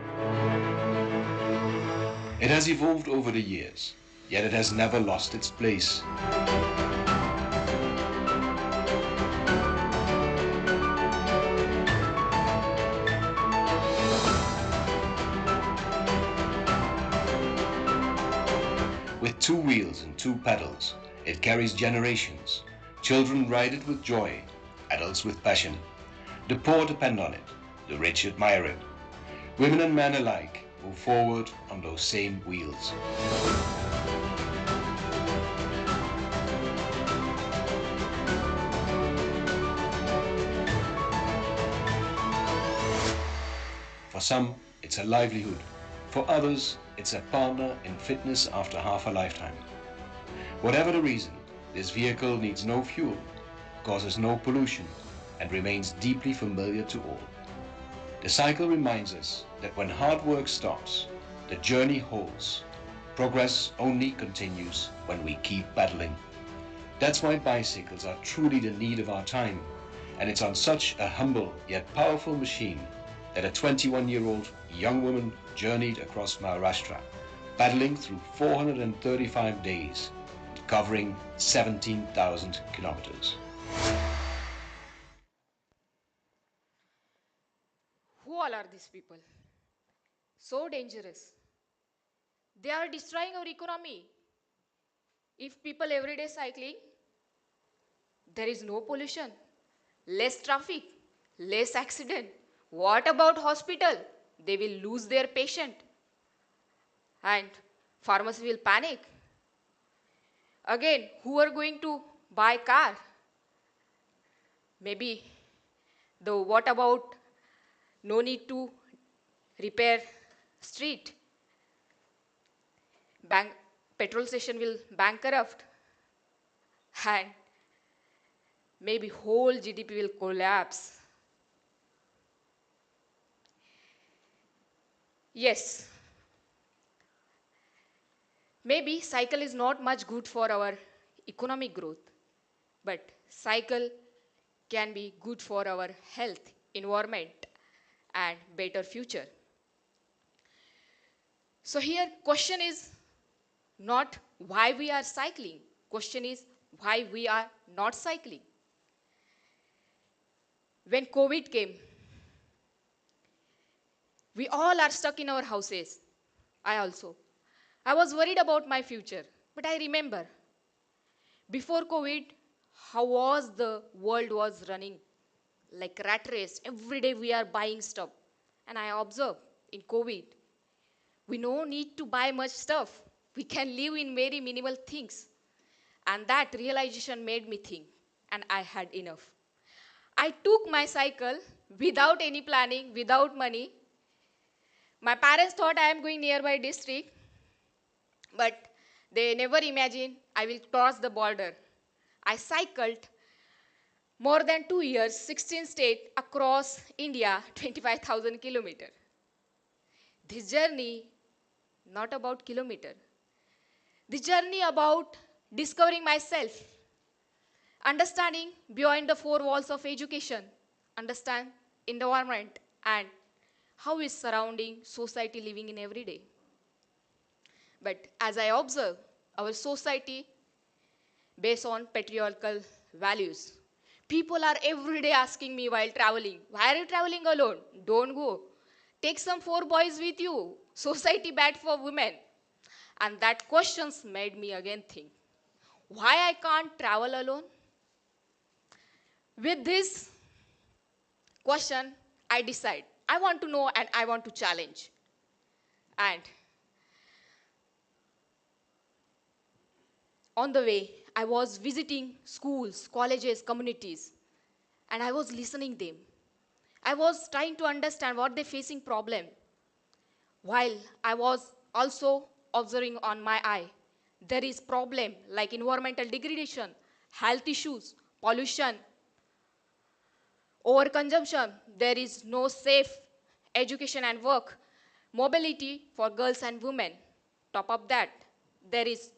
K: It has evolved over the years, yet it has never lost its place. With two wheels and two pedals, it carries generations. Children ride it with joy, adults with passion. The poor depend on it, the rich admire it. Women and men alike move forward on those same wheels. For some, it's a livelihood. For others, it's a partner in fitness after half a lifetime. Whatever the reason, this vehicle needs no fuel, causes no pollution, and remains deeply familiar to all. The cycle reminds us that when hard work stops, the journey holds. Progress only continues when we keep pedaling. That's why bicycles are truly the need of our time, and it's on such a humble yet powerful machine that a 21-year-old young woman journeyed across Maharashtra, paddling through 435 days, covering 17,000 kilometers.
L: Who all are these people? So dangerous. They are destroying our economy. If people every day cycling, there is no pollution, less traffic, less accident. What about hospital? They will lose their patient. And pharmacy will panic. Again, who are going to buy car? Maybe what about no need to repair street? Bank, petrol station will bankrupt. And maybe whole GDP will collapse. Yes, maybe cycle is not much good for our economic growth, but cycle can be good for our health, environment, and better future. So here question is not why we are cycling, question is why we are not cycling. When COVID came, we all are stuck in our houses. I also. I was worried about my future, but I remember before COVID, how was the world was running like rat race. Every day we are buying stuff. And I observe in COVID, we no need to buy much stuff. We can live in very minimal things. And that realization made me think, and I had enough. I took my cycle without any planning, without money. My parents thought I am going nearby district, but they never imagined I will cross the border. I cycled more than 2 years, 16 states across India, 25,000 kilometers. This journey, not about kilometer. This journey about discovering myself, understanding beyond the four walls of education, understand environment, and how is surrounding society living in every day. But as I observe, our society based on patriarchal values. People are every day asking me while traveling, why are you traveling alone? Don't go. Take some 4 boys with you. Society bad for women. And that questions made me again think, why I can't travel alone? With this question, I decide, I want to know and I want to challenge. And on the way, I was visiting schools, colleges, communities, and I was listening them. I was trying to understand what they're facing problem, while I was also observing on my eye. There is problem like environmental degradation, health issues, pollution, Overconsumption, there is no safe education and work. Mobility for girls and women. Top of that, there is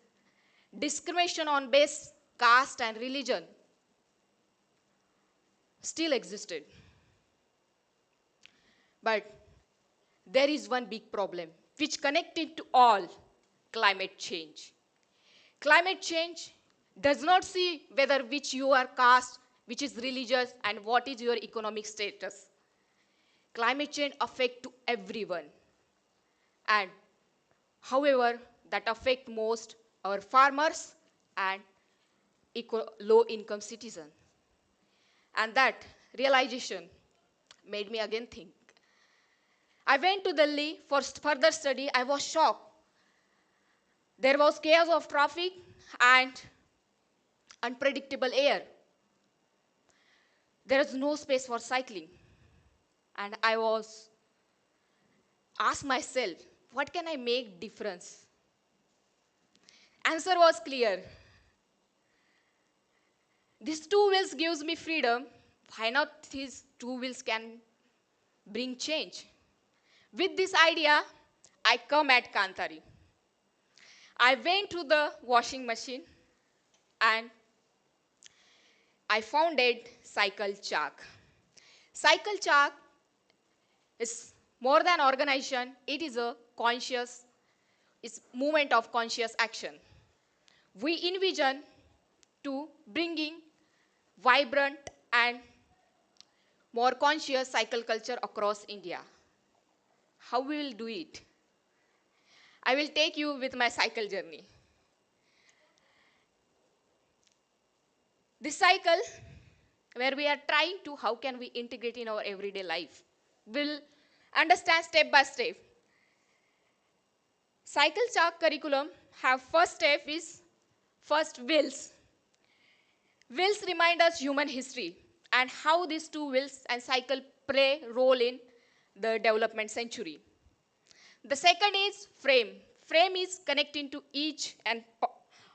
L: discrimination on base, caste and religion still existed. But there is one big problem which connected to all: climate change. Climate change does not see whether which you are caste, which is religious, and what is your economic status. Climate change affects to everyone. And however, that affect most our farmers and low-income citizens. And that realization made me again think. I went to Delhi for further study. I was shocked. There was chaos of traffic and unpredictable air. There is no space for cycling. And I was asked myself, what can I make difference? Answer was clear. These two wheels gives me freedom. Why not these two wheels can bring change? With this idea, I come at Kanthari. I went to the washing machine and I founded Cycle Chak. Cycle Chak is more than organization. It is a conscious, it's movement of conscious action. We envision to bringing vibrant and more conscious cycle culture across India. How we will do it? I will take you with my cycle journey. This cycle, where we are trying to how can we integrate in our everyday life, will understand step by step. Cycle Chak curriculum have first step is first wheels. Wheels remind us human history and how these two wheels and cycle play role in the development century. The second is frame. Frame is connecting to each and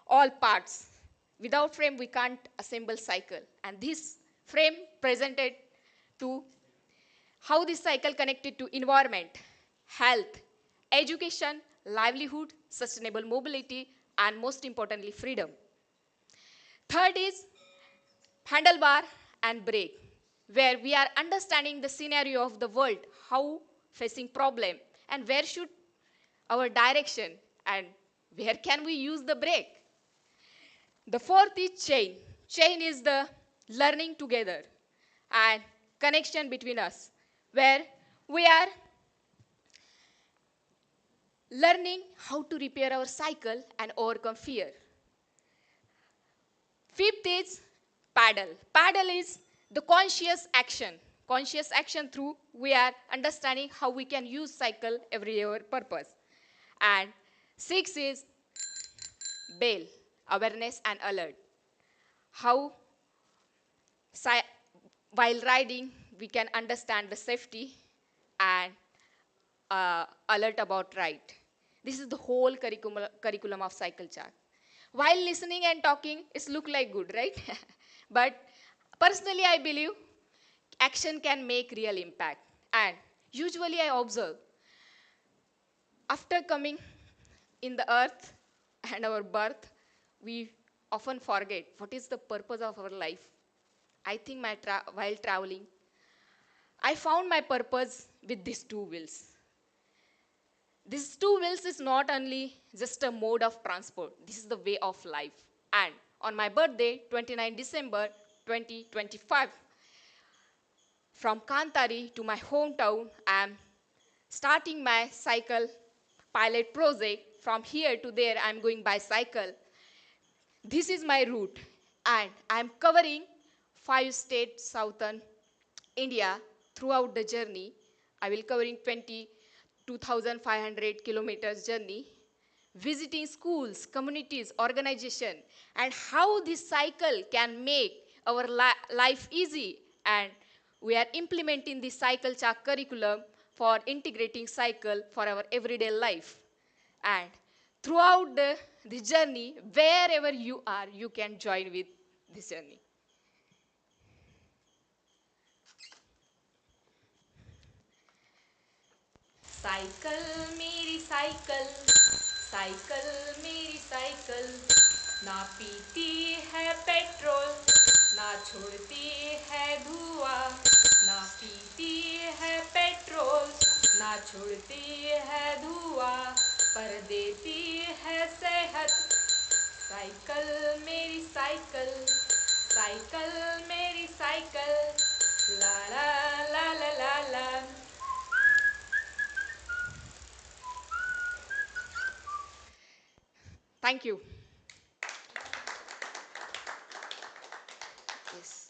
L: all parts. Without frame, we can't assemble cycle. And this frame presented to how this cycle connected to environment, health, education, livelihood, sustainable mobility, and most importantly, freedom. Third is handlebar and brake, where we are understanding the scenario of the world, how facing problem, and where should our direction, and where can we use the brake. The fourth is chain. Chain is the learning together and connection between us, where we are learning how to repair our cycle and overcome fear. Fifth is paddle. Paddle is the conscious action. Conscious action through we are understanding how we can use cycle every purpose. And six is bail, awareness and alert. How while riding we can understand the safety and alert about ride. This is the whole curriculum of Cycle Chak. While listening and talking, it look like good, right? But personally, I believe action can make real impact. And usually I observe, after coming in the earth and our birth, we often forget what is the purpose of our life. I think while traveling, I found my purpose with these two wheels. These two wheels is not only just a mode of transport, this is the way of life. And on my birthday, 29 December 2025, from Kanthari to my hometown, I am starting my cycle pilot project. From here to there, I am going by cycle. This is my route, and I am covering 5 states, southern India. Throughout the journey, I will covering 22,500 kilometers journey, visiting schools, communities, organization, and how this cycle can make our life easy. And we are implementing the Cycle Chak curriculum for integrating cycle for our everyday life. And throughout the journey, wherever you are, you can join with this journey. Cycle मेरी cycle, cycle मेरी cycle, ना पीती है petrol, ना छोड़ती है धुआं, ना पीती है पेट्रोल, ना छोड़ती है धुआं, पर देती है सेहत। साइकिल मेरी साइकिल, साइकिल मेरी साइकिल, ला ला ला ला ला ला। Thank you. Yes.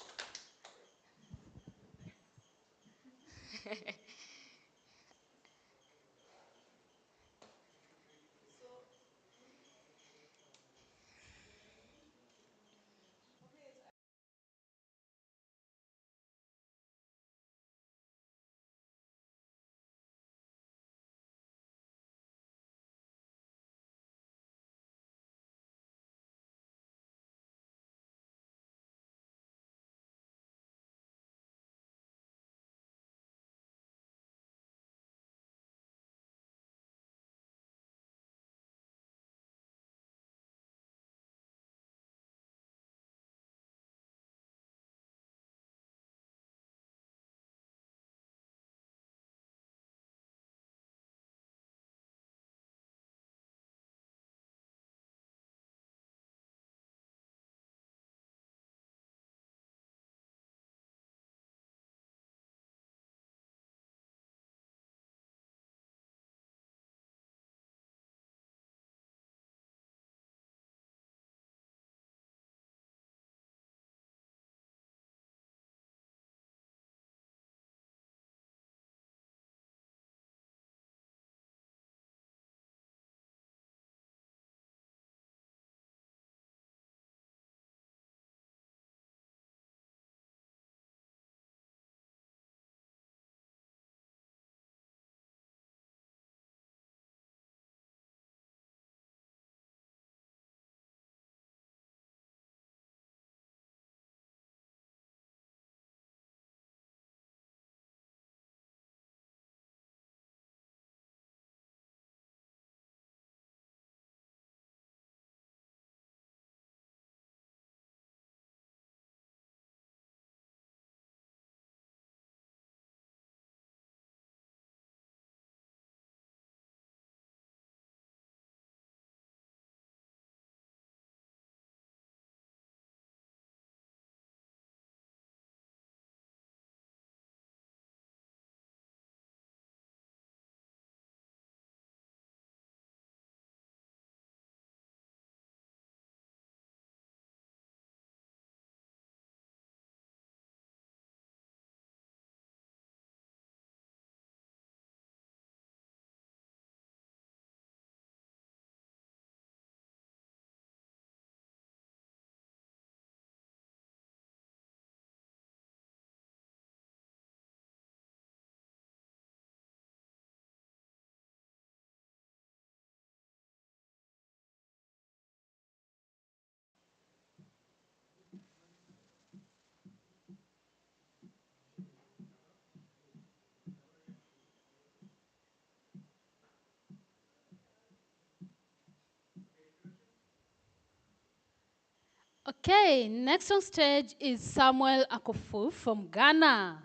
B: Okay, next on stage is Samuel Akofu from Ghana.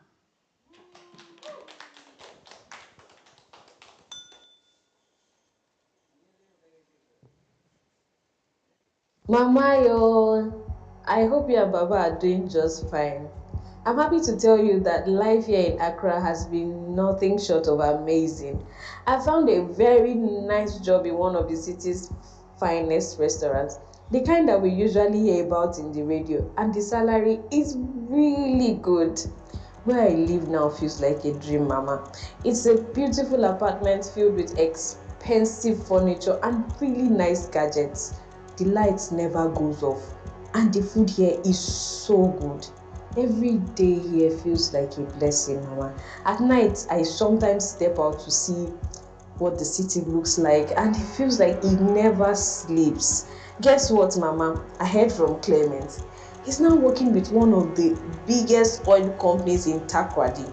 M: Mama, yo, I hope you and Baba are doing just fine. I'm happy to tell you that life here in Accra has been nothing short of amazing. I found a very nice job in one of the city's finest restaurants, the kind that we usually hear about in the radio, and the salary is really good. Where I live now feels like a dream, Mama. It's a beautiful apartment filled with expensive furniture and really nice gadgets. The lights never goes off, and the food here is so good. Every day here feels like a blessing, Mama. At night, I sometimes step out to see what the city looks like, and it feels like it never sleeps. Guess what, Mama? I heard from Clement. He's now working with one of the biggest oil companies in Takoradi.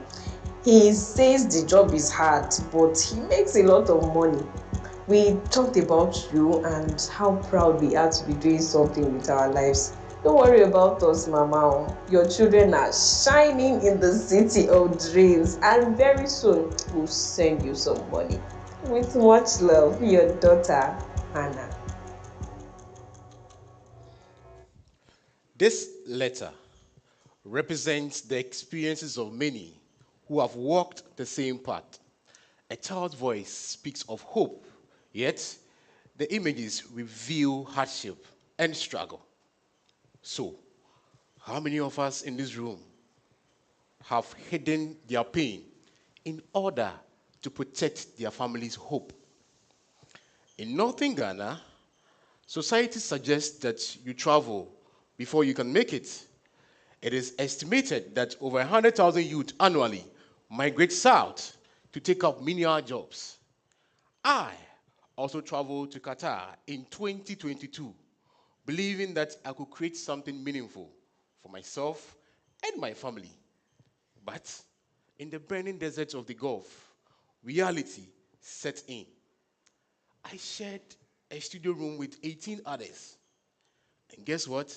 M: He says the job is hard, but he makes a lot of money. We talked about you and how proud we are to be doing something with our lives. Don't worry about us, Mama. Your children are shining in the city of dreams, and very soon we'll send you some money. With much love, your daughter, Hannah.
N: This letter represents the experiences of many who have walked the same path. A child's voice speaks of hope, yet the images reveal hardship and struggle. So, how many of us in this room have hidden their pain in order to protect their family's hope? In northern Ghana, society suggests that you travel before you can make it. It is estimated that over 100,000 youth annually migrate south to take up menial jobs. I also traveled to Qatar in 2022, believing that I could create something meaningful for myself and my family. But in the burning deserts of the Gulf, reality set in. I shared a studio room with 18 others. And guess what?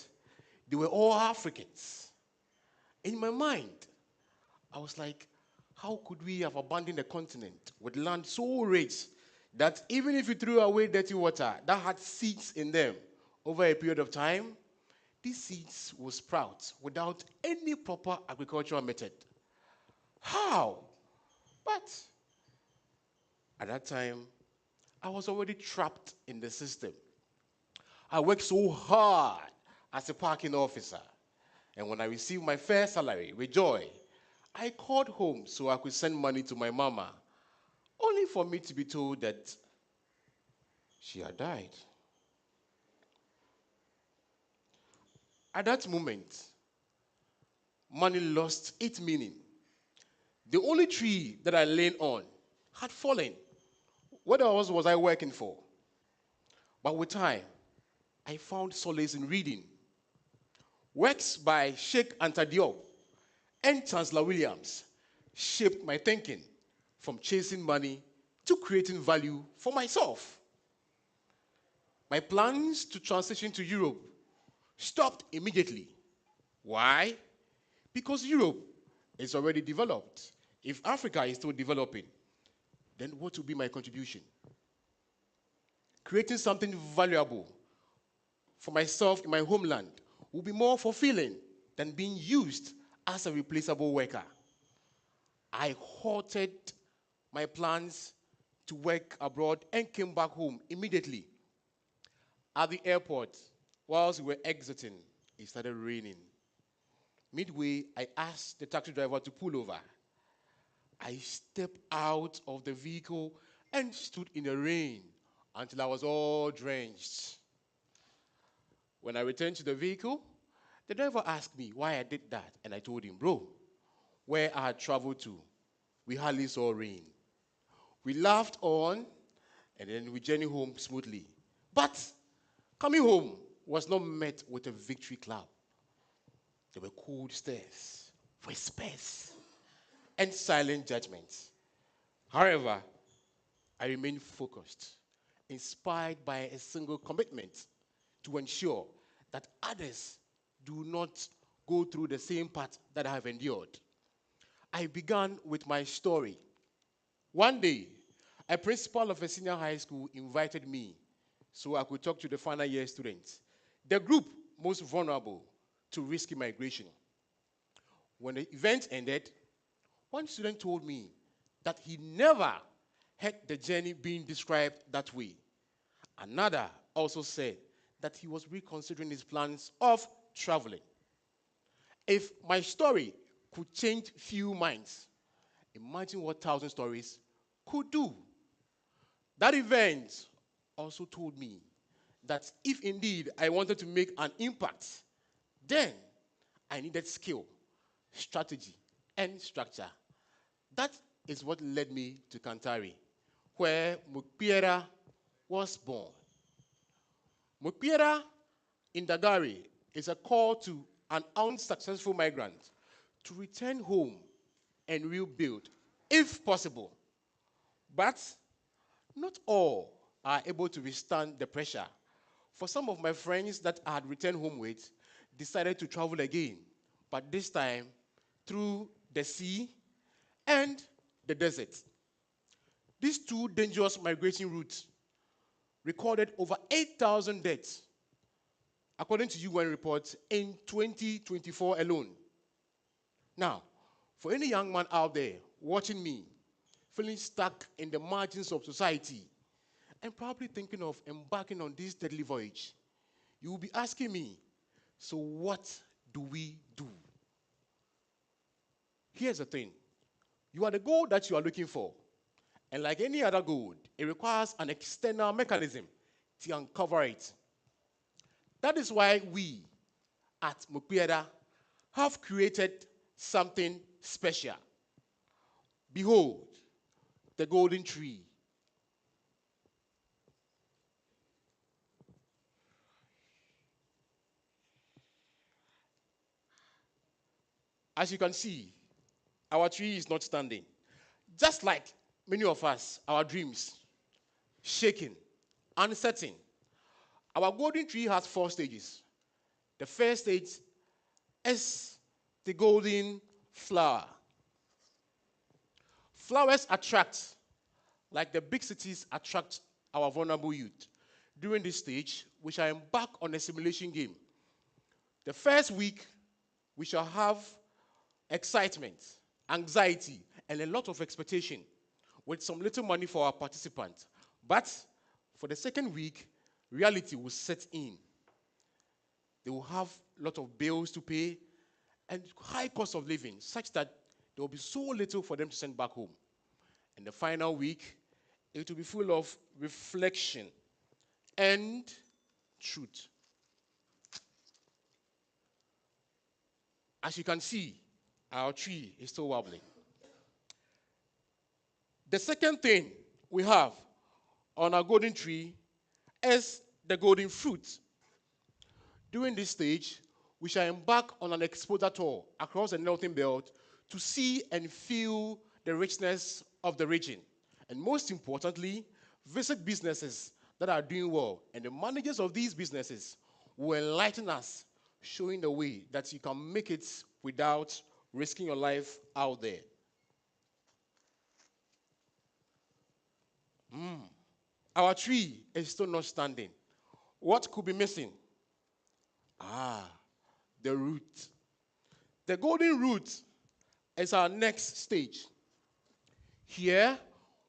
N: They were all Africans. In my mind, I was like, how could we have abandoned a continent with land so rich that even if you threw away dirty water that had seeds in them over a period of time, these seeds will sprout without any proper agricultural method? How? But at that time, I was already trapped in the system. I worked so hard as a parking officer. And when I received my first salary with joy, I called home so I could send money to my mama, only for me to be told that she had died. At that moment, money lost its meaning. The only tree that I leaned on had fallen. What else was I working for? But with time, I found solace in reading. Works by Sheikh Anta Diop and Chancellor Williams shaped my thinking from chasing money to creating value for myself. My plans to transition to Europe stopped immediately. Why? Because Europe is already developed. If Africa is still developing, then what will be my contribution? Creating something valuable for myself in my homeland will be more fulfilling than being used as a replaceable worker. I halted my plans to work abroad and came back home immediately. At the airport, whilst we were exiting, it started raining. Midway, I asked the taxi driver to pull over. I stepped out of the vehicle and stood in the rain until I was all drenched. When I returned to the vehicle, the driver asked me why I did that, and I told him, bro, where I had traveled to, we hardly saw rain. We laughed on, and then we journeyed home smoothly. But coming home was not met with a victory clap. There were cold stares, whispers, and silent judgments. However, I remained focused, inspired by a single commitment to ensure that others do not go through the same path that I have endured. I began with my story. One day, a principal of a senior high school invited me so I could talk to the final year students, the group most vulnerable to risky migration. When the event ended, one student told me that he never had the journey being described that way. Another also said that he was reconsidering his plans of traveling. If my story could change few minds, imagine what 1,000 stories could do. That event also told me that if indeed I wanted to make an impact, then I needed skill, strategy, and structure. That is what led me to Kanthari, where Mukpiera was born. Mukpiera in Dagari is a call to an unsuccessful migrant to return home and rebuild, if possible. But not all are able to withstand the pressure. For some of my friends that I had returned home with, decided to travel again, but this time through the sea and the desert. These two dangerous migration routes recorded over 8,000 deaths, according to UN reports, in 2024 alone. Now, for any young man out there watching me, feeling stuck in the margins of society, and probably thinking of embarking on this deadly voyage, you will be asking me, so what do we do? Here's the thing. You are the goal that you are looking for. And like any other goal, it requires an external mechanism to uncover it. That is why we at Mukpieda have created something special. Behold, the golden tree. As you can see, our tree is not standing. Just like many of us, our dreams, shaking, uncertain. Our golden tree has 4 stages. The first stage is the golden flower. Flowers attract, like the big cities attract our vulnerable youth. During this stage, we shall embark on a simulation game. The first week, we shall have excitement, anxiety, and a lot of expectation, with some little money for our participants. But for the second week, reality will set in. They will have a lot of bills to pay and high cost of living, such that there will be so little for them to send back home. And the final week, it will be full of reflection and truth. As you can see, our tree is still wobbling. The second thing we have on our golden tree is the golden fruit. During this stage, we shall embark on an exposure tour across the Northern Belt to see and feel the richness of the region. And most importantly, visit businesses that are doing well. And the managers of these businesses will enlighten us, showing the way that you can make it without risking your life out there. Our tree is still not standing. What could be missing? The root. The golden root is our next stage. Here,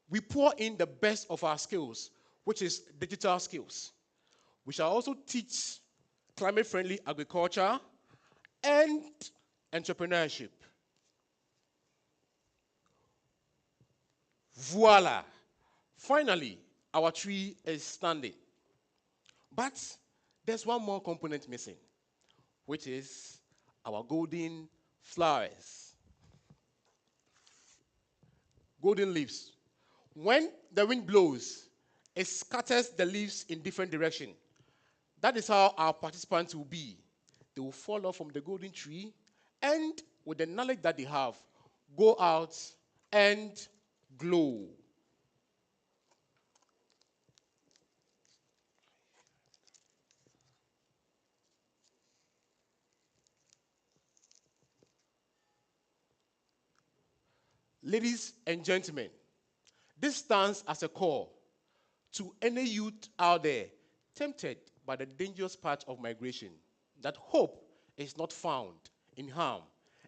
N: we pour in the best of our skills, which is digital skills. We shall also teach climate-friendly agriculture and entrepreneurship. Voila! Finally, our tree is standing. But there's one more component missing, which is our golden flowers. Golden leaves. When the wind blows, it scatters the leaves in different directions. That is how our participants will be. They will fall off from the golden tree and, with the knowledge that they have, go out and glow. Ladies and gentlemen, this stands as a call to any youth out there tempted by the dangerous path of migration, that hope is not found in harm,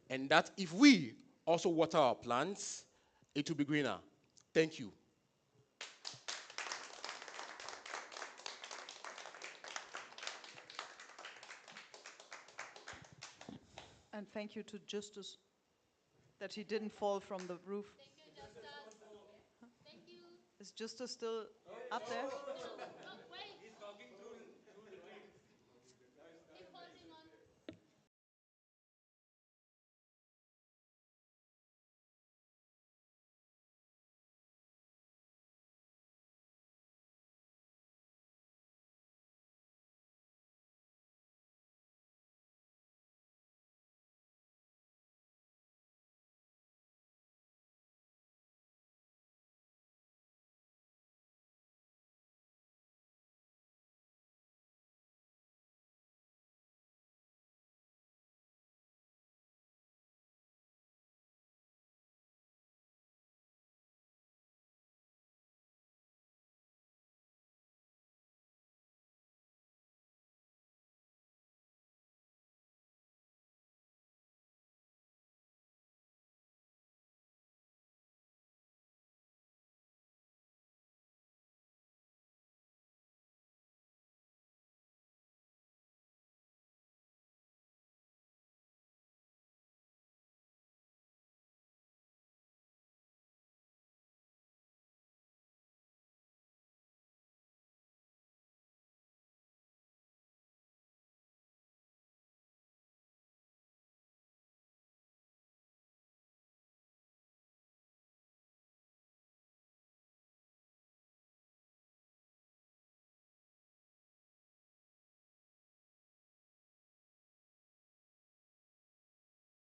N: and that if we also water our plants, it will be greener. Thank you.
E: And thank you to Justus that he didn't fall from the roof.
I: Thank you.
E: Is Justus still up there?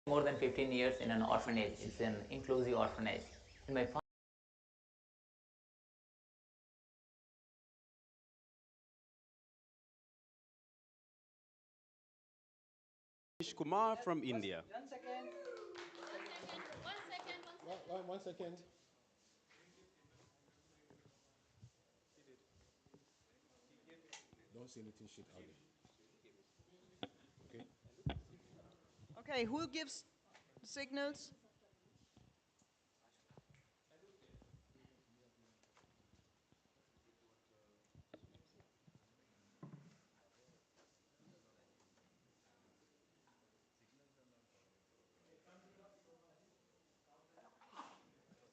O: more than 15 years in an orphanage. It's an inclusive orphanage. And my
G: Manish Kumar from India.
N: One second. Don't say anything shit out there. Okay?
E: Okay, who gives signals?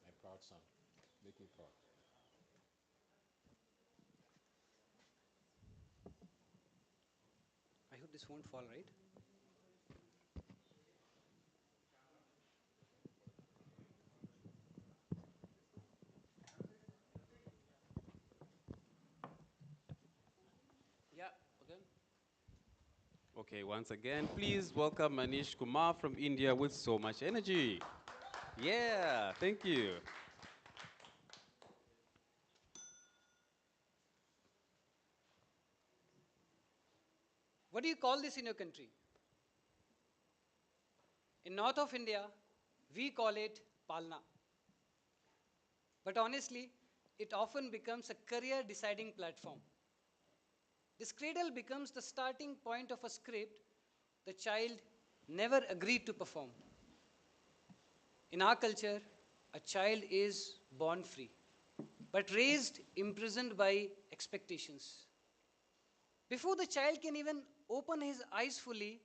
N: My proud son. Make me proud.
P: I hope this won't fall, right?
G: Yeah, again. Okay, once again, please welcome Manish Kumar from India with so much energy. Yeah, thank you.
P: What do you call this in your country? In north of India, we call it palna. But honestly, it often becomes a career deciding platform. This cradle becomes the starting point of a script the child never agreed to perform. In our culture, a child is born free, but raised imprisoned by expectations. Before the child can even open his eyes fully,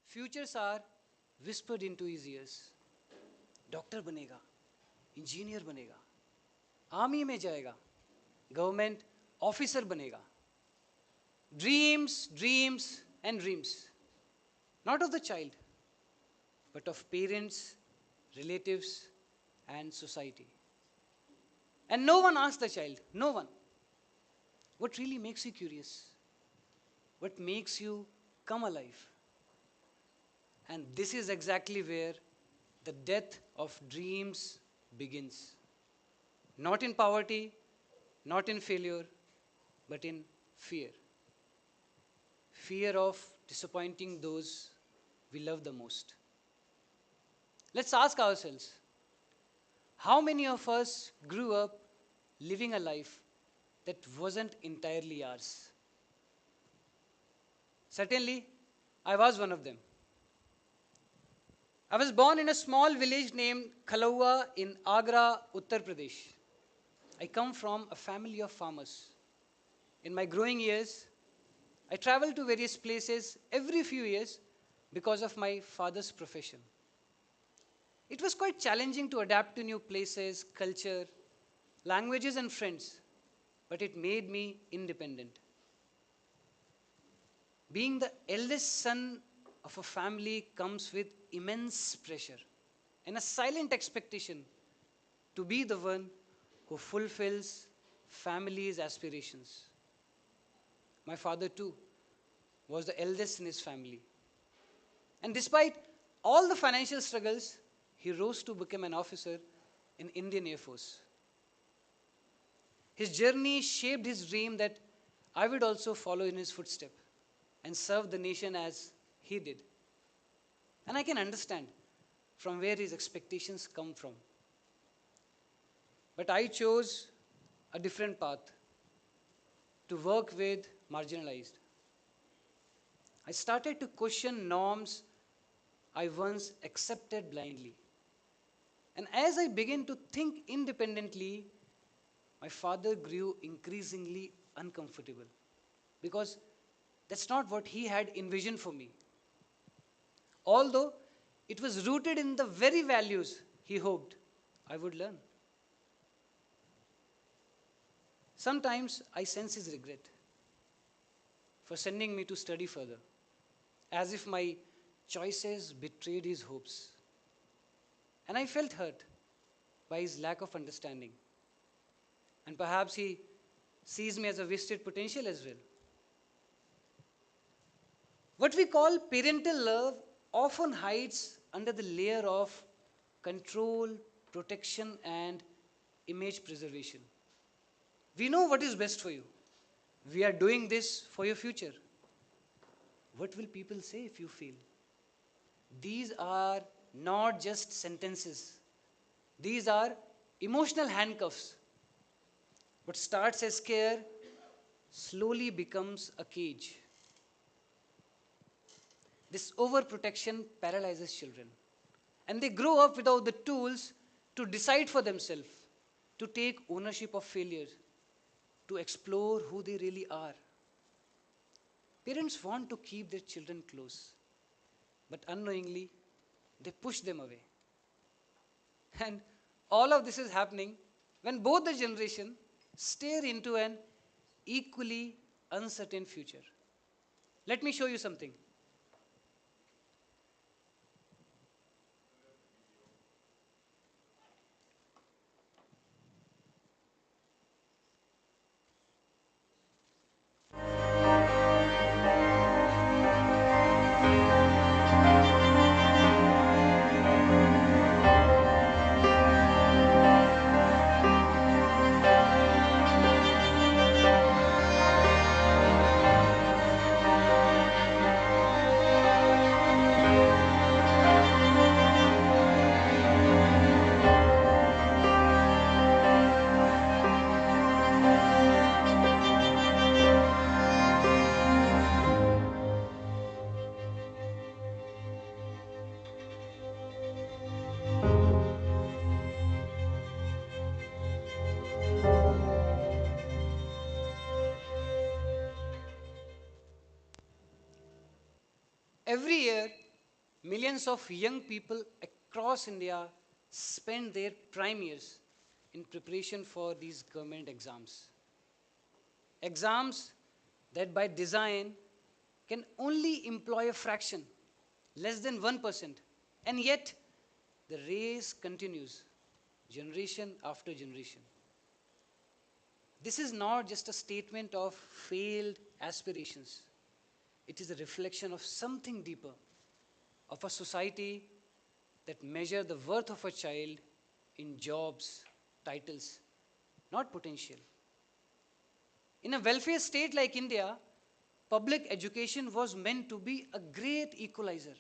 P: futures are whispered into his ears. Doctor banega, engineer banega, army mein jayega, government officer banega. Dreams, dreams, and dreams. Not of the child, but of parents, relatives, and society. And no one asks the child, no one, what really makes you curious? What makes you come alive? And this is exactly where the death of dreams begins. Not in poverty, not in failure, but in fear. Fear of disappointing those we love the most. Let's ask ourselves, how many of us grew up living a life that wasn't entirely ours? Certainly, I was one of them. I was born in a small village named Khalaua in Agra, Uttar Pradesh. I come from a family of farmers. In my growing years, I traveled to various places every few years because of my father's profession. It was quite challenging to adapt to new places, culture, languages, and friends, but it made me independent. Being the eldest son of a family comes with immense pressure and a silent expectation to be the one who fulfills family's aspirations. My father, too, was the eldest in his family. And despite all the financial struggles, he rose to become an officer in Indian Air Force. His journey shaped his dream that I would also follow in his footsteps and serve the nation as he did. And I can understand from where his expectations come from. But I chose a different path to work with marginalized. I started to question norms I once accepted blindly. And as I began to think independently, my father grew increasingly uncomfortable because that's not what he had envisioned for me. Although it was rooted in the very values he hoped I would learn. Sometimes I sense his regret for sending me to study further, as if my choices betrayed his hopes. And I felt hurt by his lack of understanding. And perhaps he sees me as a wasted potential as well. What we call parental love often hides under the layer of control, protection, and image preservation. We know what is best for you. We are doing this for your future. What will people say if you fail? These are not just sentences. These are emotional handcuffs. What starts as care slowly becomes a cage. This overprotection paralyzes children. And they grow up without the tools to decide for themselves, to take ownership of failure, to explore who they really are. Parents want to keep their children close, but unknowingly, they push them away. And all of this is happening when both the generations stare into an equally uncertain future. Let me show you something. Every year, millions of young people across India spend their prime years in preparation for these government exams. Exams that by design can only employ a fraction, less than 1%. And yet, the race continues, generation after generation. This is not just a statement of failed aspirations. It is a reflection of something deeper, of a society that measures the worth of a child in jobs, titles, not potential. In a welfare state like India, public education was meant to be a great equalizer.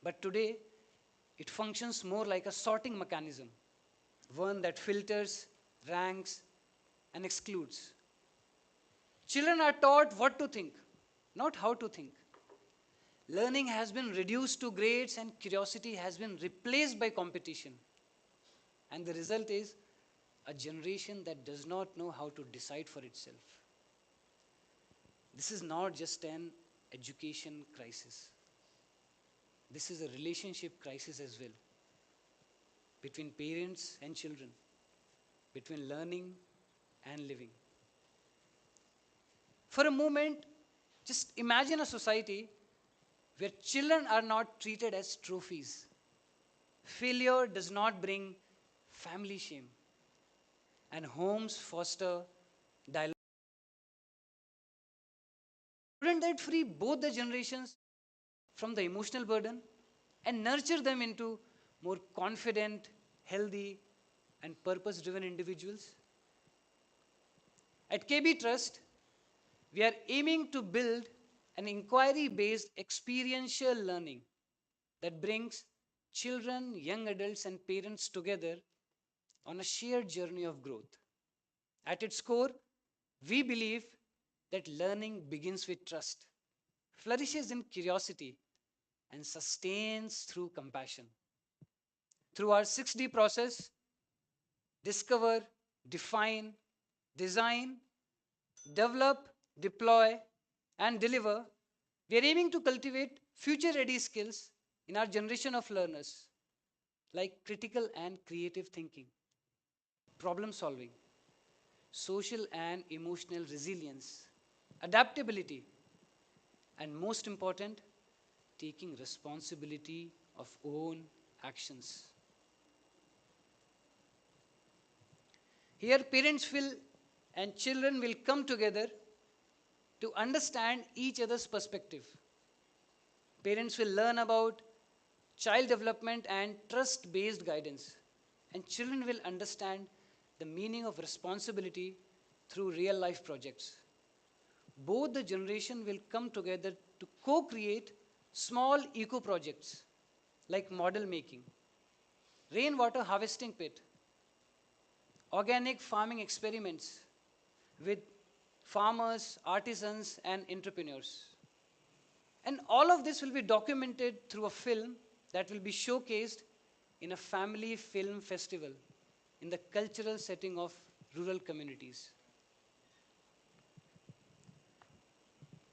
P: But today, it functions more like a sorting mechanism, one that filters, ranks, and excludes. Children are taught what to think, not how to think. Learning has been reduced to grades and curiosity has been replaced by competition. And the result is a generation that does not know how to decide for itself. This is not just an education crisis. This is a relationship crisis as well, between parents and children, between learning and living. For a moment, just imagine a society where children are not treated as trophies. Failure does not bring family shame, and homes foster dialogue. Wouldn't that free both the generations from the emotional burden and nurture them into more confident, healthy, and purpose-driven individuals? At KB Trust, we are aiming to build an inquiry-based experiential learning that brings children, young adults, and parents together on a shared journey of growth. At its core, we believe that learning begins with trust, flourishes in curiosity, and sustains through compassion. Through our 6D process, discover, define, design, develop, deploy, and deliver, we are aiming to cultivate future-ready skills in our generation of learners, like critical and creative thinking, problem solving, social and emotional resilience, adaptability, and most important, taking responsibility of own actions. Here, parents will and children will come together to understand each other's perspective. Parents will learn about child development and trust-based guidance. And children will understand the meaning of responsibility through real-life projects. Both the generation will come together to co-create small eco-projects like model making, rainwater harvesting pit, organic farming experiments with farmers, artisans, and entrepreneurs. And all of this will be documented through a film that will be showcased in a family film festival in the cultural setting of rural communities.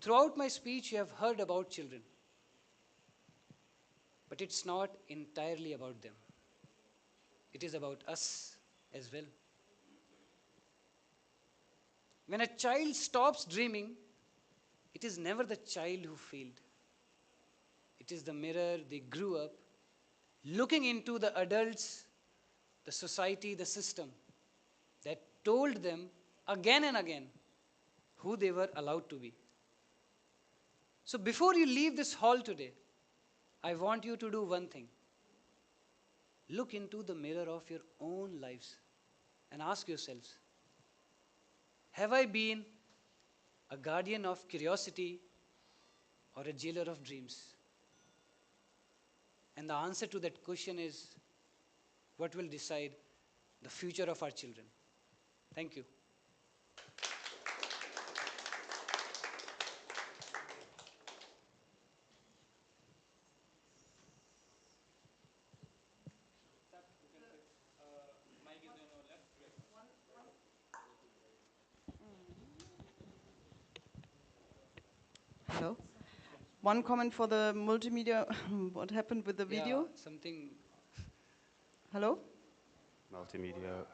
P: Throughout my speech, you have heard about children, but it's not entirely about them. It is about us as well. When a child stops dreaming, it is never the child who failed. It is the mirror they grew up looking into, the adults, the society, the system that told them again and again who they were allowed to be. So before you leave this hall today, I want you to do one thing. Look into the mirror of your own lives and ask yourselves, have I been a guardian of curiosity or a jailer of dreams? And the answer to that question is what will decide the future of our children. Thank you.
E: Hello. One comment for the multimedia. What happened with the video?
P: Yeah, something.
E: Hello?
Q: Multimedia.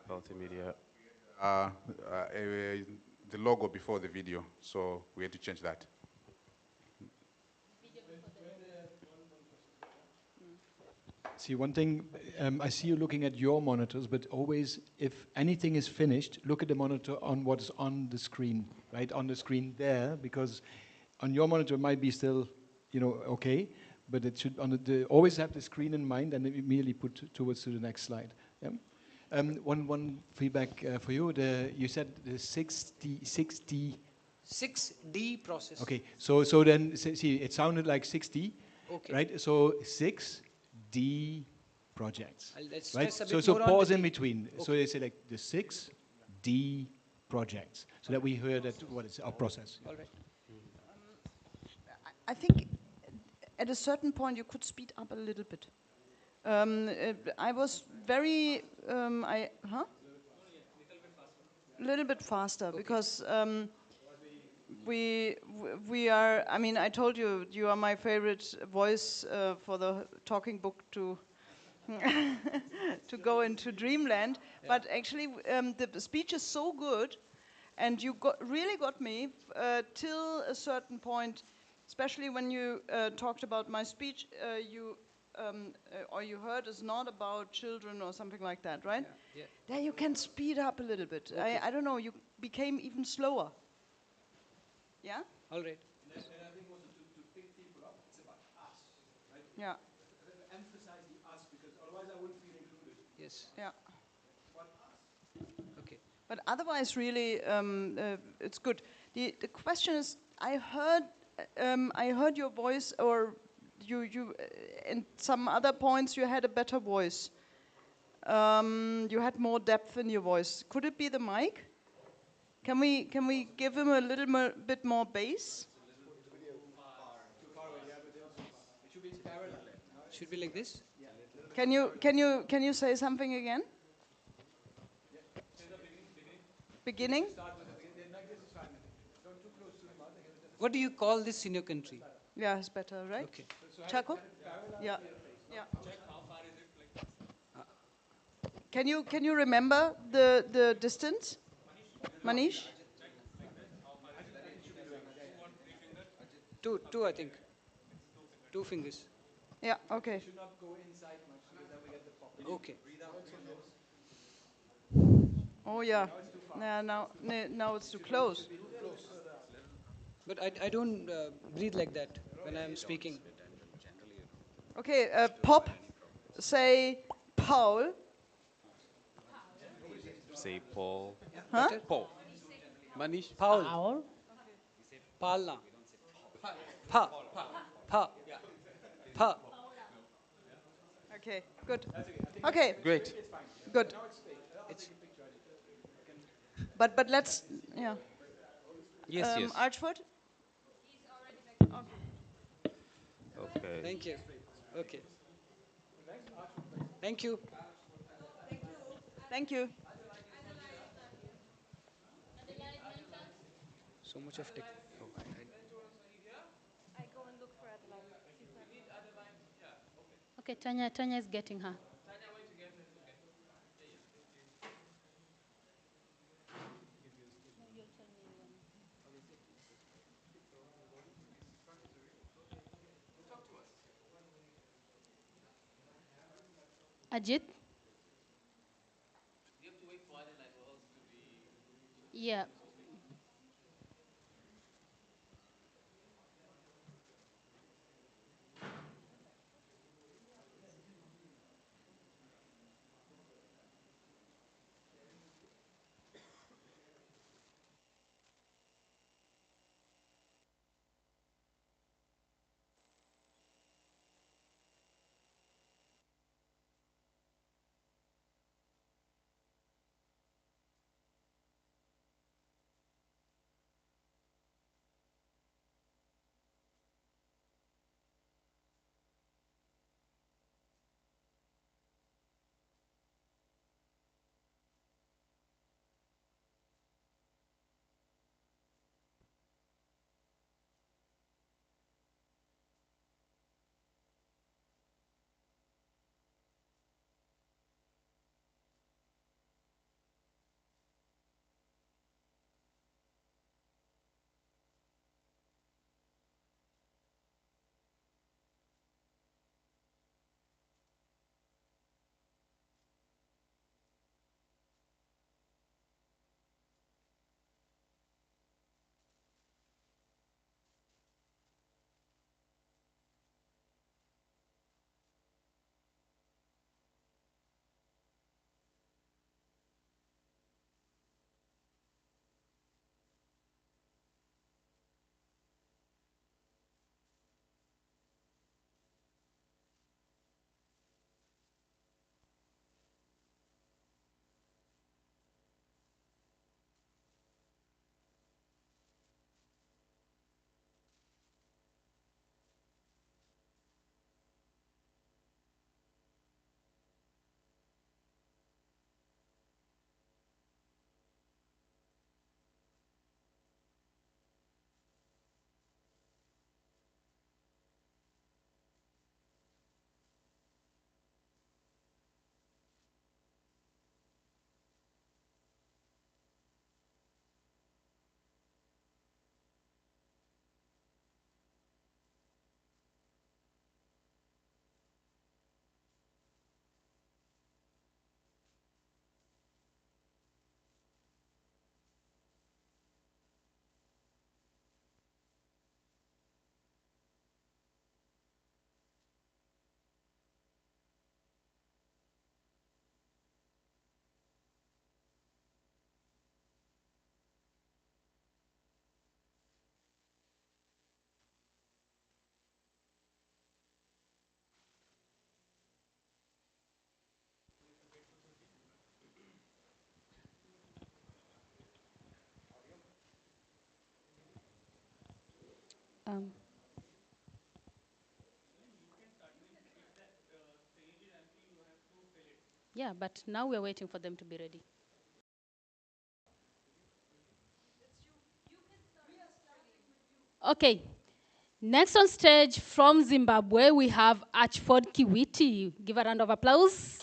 Q: The logo before the video, so we had to change that.
R: See, one thing, I see you looking at your monitors, but always, if anything is finished, look at the monitor on what is on the screen, right? On the screen there, because on your monitor it might be still, okay, but it should always have the screen in mind and immediately put towards to the next slide. Yeah? One feedback for you. You said the 6D
P: process.
R: Okay, so then see, it sounded like 6D,
P: Okay.
R: right? So 6D projects,
P: Let's
R: right?
P: stress a bit
R: So
P: more on
R: pause
P: the
R: in
P: D.
R: between. So
P: Okay.
R: they say like the 6D projects, so that we hear that what is our process.
P: All right.
E: I think at a certain point you could speed up a little bit. I was very, a little bit faster because we are. I mean, I told you you are my favorite voice for the talking book to to go into dreamland.
P: Yeah.
E: But actually, the speech is so good, and you really got me till a certain point. Especially when you talked about my speech, or you heard is not about children or something like that, right?
P: Yeah.
E: There you can speed up a little bit.
P: Okay.
E: I don't know, you became even slower. Yeah?
P: All right.
R: And I think also to pick people up, it's about us, right?
E: Yeah.
R: Emphasize the us, because otherwise I wouldn't feel included.
P: Yes.
E: Yeah.
R: It's about us.
P: Okay.
E: But otherwise, really, it's good. The question is, I heard your voice, or you in some other points you had a better voice. You had more depth in your voice. Could it be the mic? Can we give him a little bit more bass?
R: It should be parallel.
P: Should be like this.
E: Can you say something again? Beginning?
P: What do you call this in your country?
E: Yeah, it's better, right?
P: Okay.
E: Chaco? Yeah. Yeah. Can you remember the distance? Manish?
P: Two, I think. 2 fingers.
E: Yeah, okay.
R: Should not go inside much, because then we get the pop.
P: Okay.
E: Oh yeah. Yeah, now it's too close.
P: But I don't breathe like that when I am speaking.
E: Okay, Pop, say Paul.
G: Say Paul.
E: Huh?
G: Paul. Manish.
P: Paul. Palna. Pa. Pa. Pa.
E: Okay, good. Okay.
G: Great.
E: Good. But let's, yeah.
G: Yes, yes.
E: Archford?
G: Okay.
P: Thank you. Okay. Thank you.
E: Thank you.
P: So much of tech. Oh,
E: I go and look for Adeline.
B: Okay, Tanya is getting her. Ajit? Yeah. Um, yeah, but now we're waiting for them to be ready. Okay. Next on stage from Zimbabwe, we have Archford Kiwiti. Give a round of applause.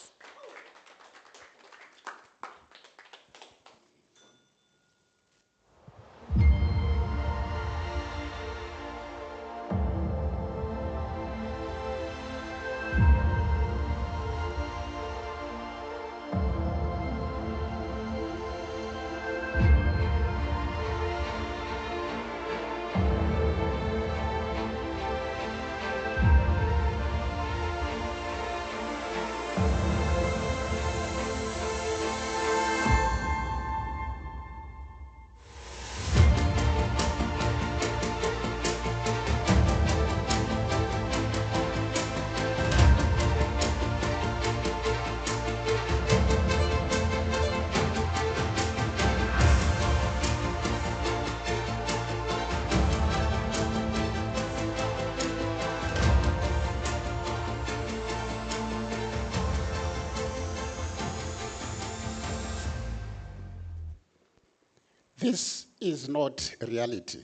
S: This is not reality.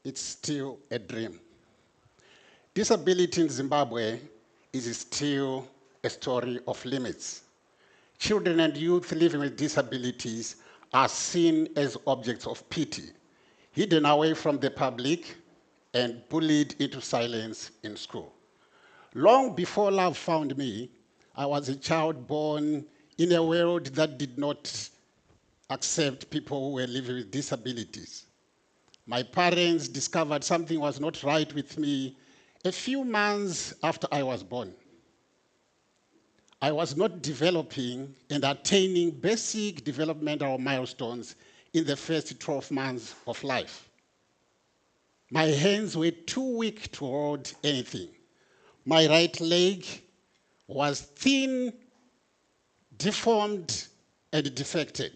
S: It's still a dream. Disability in Zimbabwe is still a story of limits. Children and youth living with disabilities are seen as objects of pity, hidden away from the public and bullied into silence in school. Long before love found me, I was a child born in a world that did not accept people who were living with disabilities. My parents discovered something was not right with me a few months after I was born. I was not developing and attaining basic developmental milestones in the first 12 months of life. My hands were too weak to hold anything. My right leg was thin, deformed, and defected.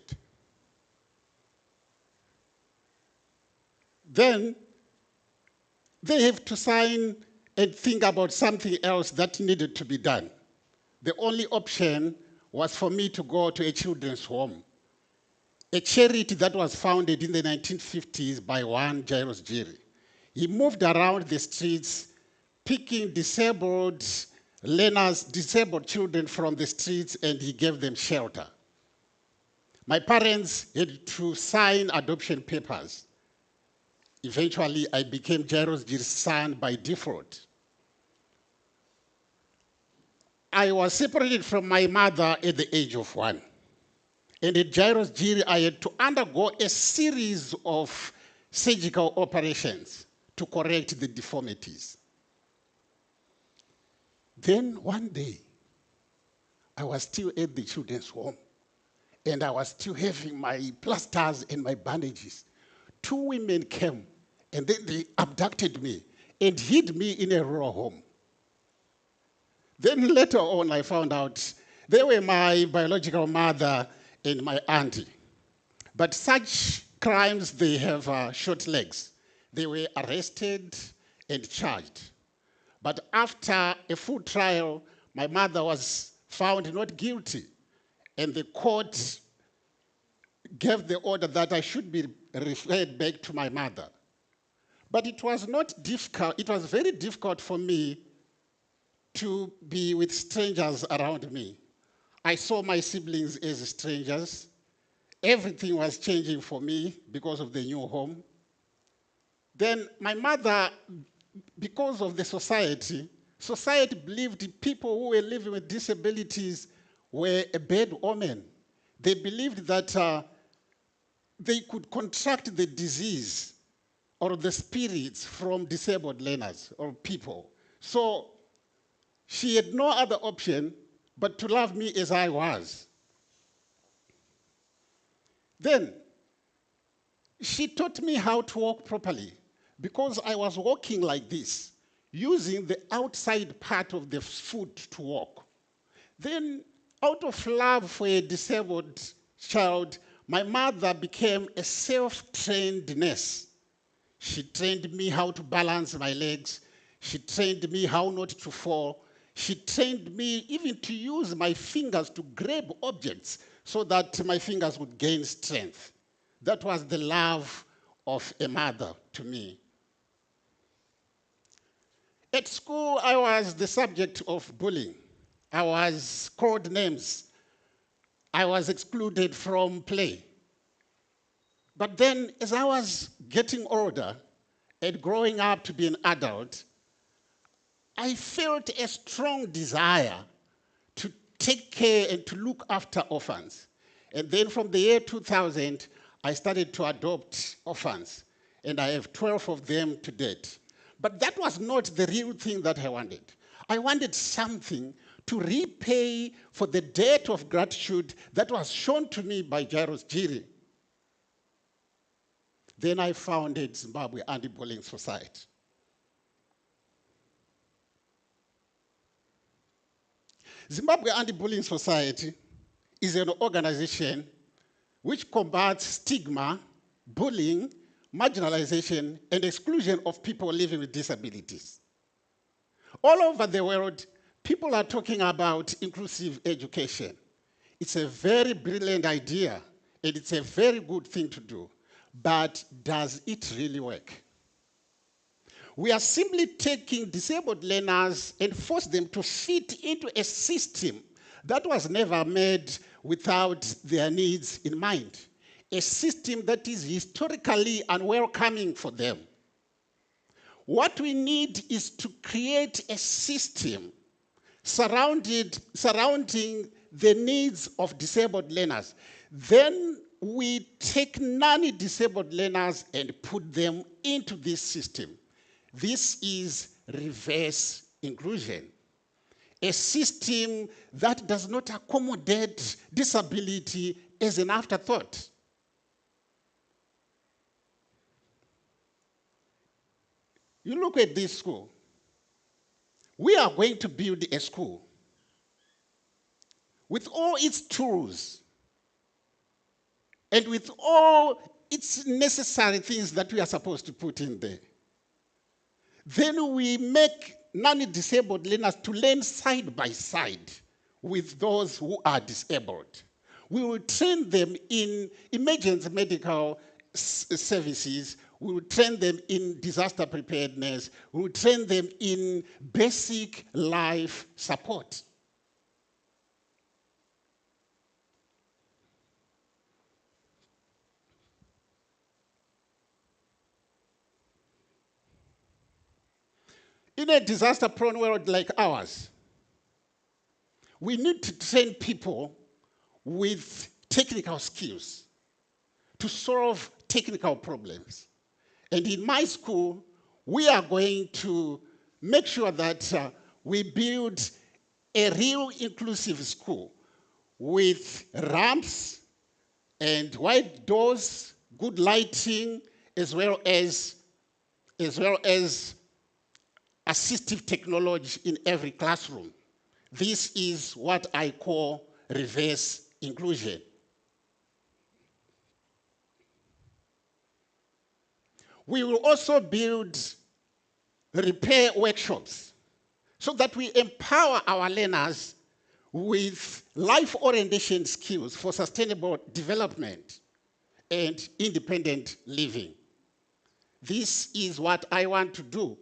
S: Then they have to sign and think about something else that needed to be done. The only option was for me to go to a children's home, a charity that was founded in the 1950s by one Jairus Giri. He moved around the streets, picking disabled learners, disabled children from the streets, and he gave them shelter. My parents had to sign adoption papers. Eventually, I became Jairus Giri's son by default. I was separated from my mother at the age of 1. And at Jairus Giri, I had to undergo a series of surgical operations to correct the deformities. Then one day, I was still at the children's home, and I was still having my plasters and my bandages. 2 women came, and then they abducted me and hid me in a rural home. Then later on, I found out they were my biological mother and my auntie. But such crimes, they have short legs. They were arrested and charged. But after a full trial, my mother was found not guilty, and the court gave the order that I should be referred back to my mother. But it was not difficult. It was very difficult for me to be with strangers around me. I saw my siblings as strangers. Everything was changing for me because of the new home. Then my mother, because of the society believed people who were living with disabilities were a bad omen. They believed that they could contract the disease or the spirits from disabled learners or people. So she had no other option but to love me as I was. Then she taught me how to walk properly because I was walking like this, using the outside part of the foot to walk. Then, out of love for a disabled child, my mother became a self-trained nurse. She trained me how to balance my legs. She trained me how not to fall. She trained me even to use my fingers to grab objects so that my fingers would gain strength. That was the love of a mother to me. At school, I was the subject of bullying. I was called names. I was excluded from play. But then, as I was getting older and growing up to be an adult, I felt a strong desire to take care and to look after orphans. And then from the year 2000, I started to adopt orphans. And I have 12 of them to date. But that was not the real thing that I wanted. I wanted something to repay for the debt of gratitude that was shown to me by Jairus Giri. Then I founded Zimbabwe Anti-Bullying Society. Zimbabwe Anti-Bullying Society is an organization which combats stigma, bullying, marginalization, and exclusion of people living with disabilities. All over the world, people are talking about inclusive education. It's a very brilliant idea, and it's a very good thing to do. But does it really work? We are simply taking disabled learners and force them to fit into a system that was never made without their needs in mind. A system that is historically unwelcoming for them. What we need is to create a system surrounding the needs of disabled learners. Then we take non-disabled learners and put them into this system. This is reverse inclusion. A system that does not accommodate disability as an afterthought. You look at this school. We are going to build a school with all its tools and with all its necessary things that we are supposed to put in there. Then we make non-disabled learners to learn side by side with those who are disabled. We will train them in emergency medical services. We will train them in disaster preparedness. We will train them in basic life support. In a disaster-prone world like ours, we need to train people with technical skills to solve technical problems. And in my school, we are going to make sure that we build a real inclusive school with ramps and wide doors, good lighting, as well as assistive technology in every classroom. This is what I call reverse inclusion. We will also build repair workshops so that we empower our learners with life orientation skills for sustainable development and independent living. This is what I want to do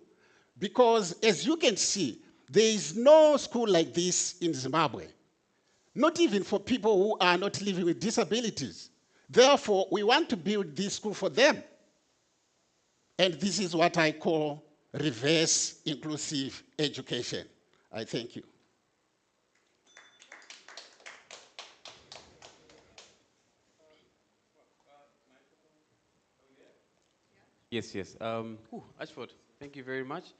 S: because, as you can see, there is no school like this in Zimbabwe, not even for people who are not living with disabilities. Therefore, we want to build this school for them. And this is what I call reverse inclusive education. I thank you.
G: Yes, yes. Ashford, thank you very much.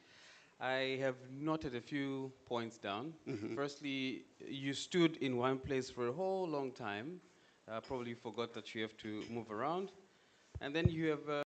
G: I have noted a few points down. Firstly, you stood in one place for a whole long time. Probably forgot that you have to move around. And then you have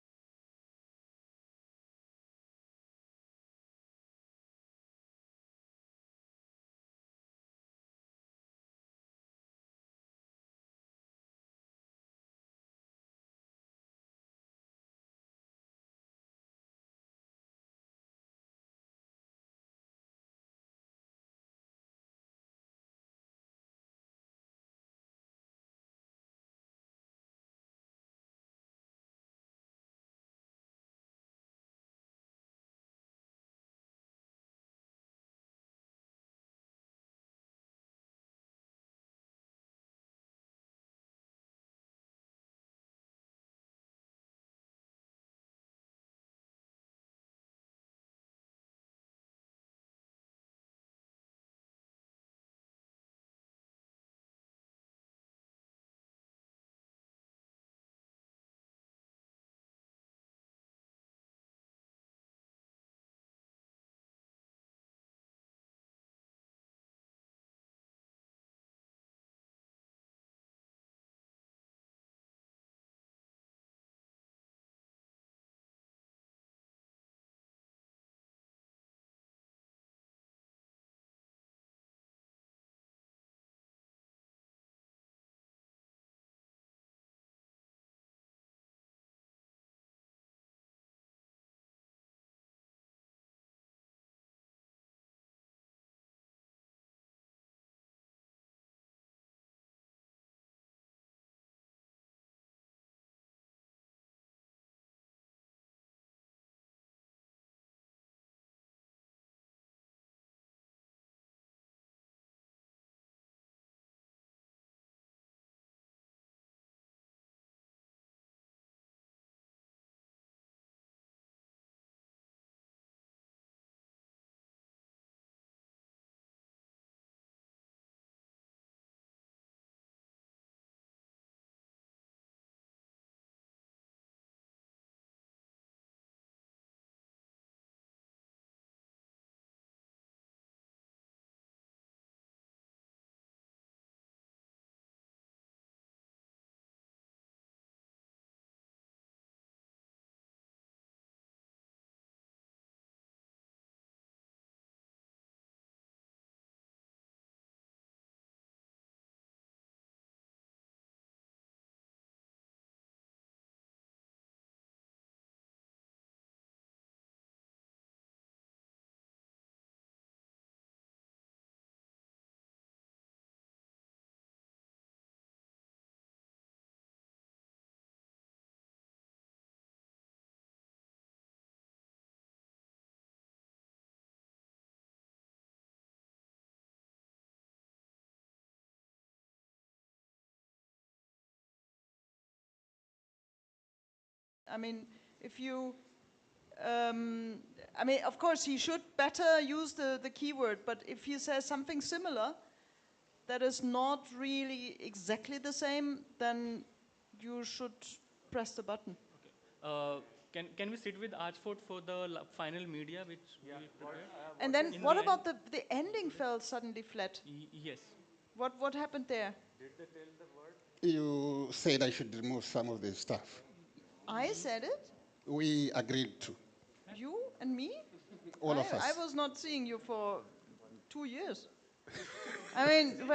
E: I mean, if you, I mean, of course, he should better use the keyword, but if he says something similar that is not really exactly the same, then you should press the button.
T: Can we sit with Archford for the final media which we prepared?
E: And then
T: In
E: what
T: the
E: about the ending fell suddenly flat?
T: Yes.
E: What happened there?
T: Did they tell the word?
S: You said I should remove some of the stuff.
E: I said it?
S: We agreed to.
E: You and me?
S: All of us.
E: I was not seeing you for 2 years. I mean,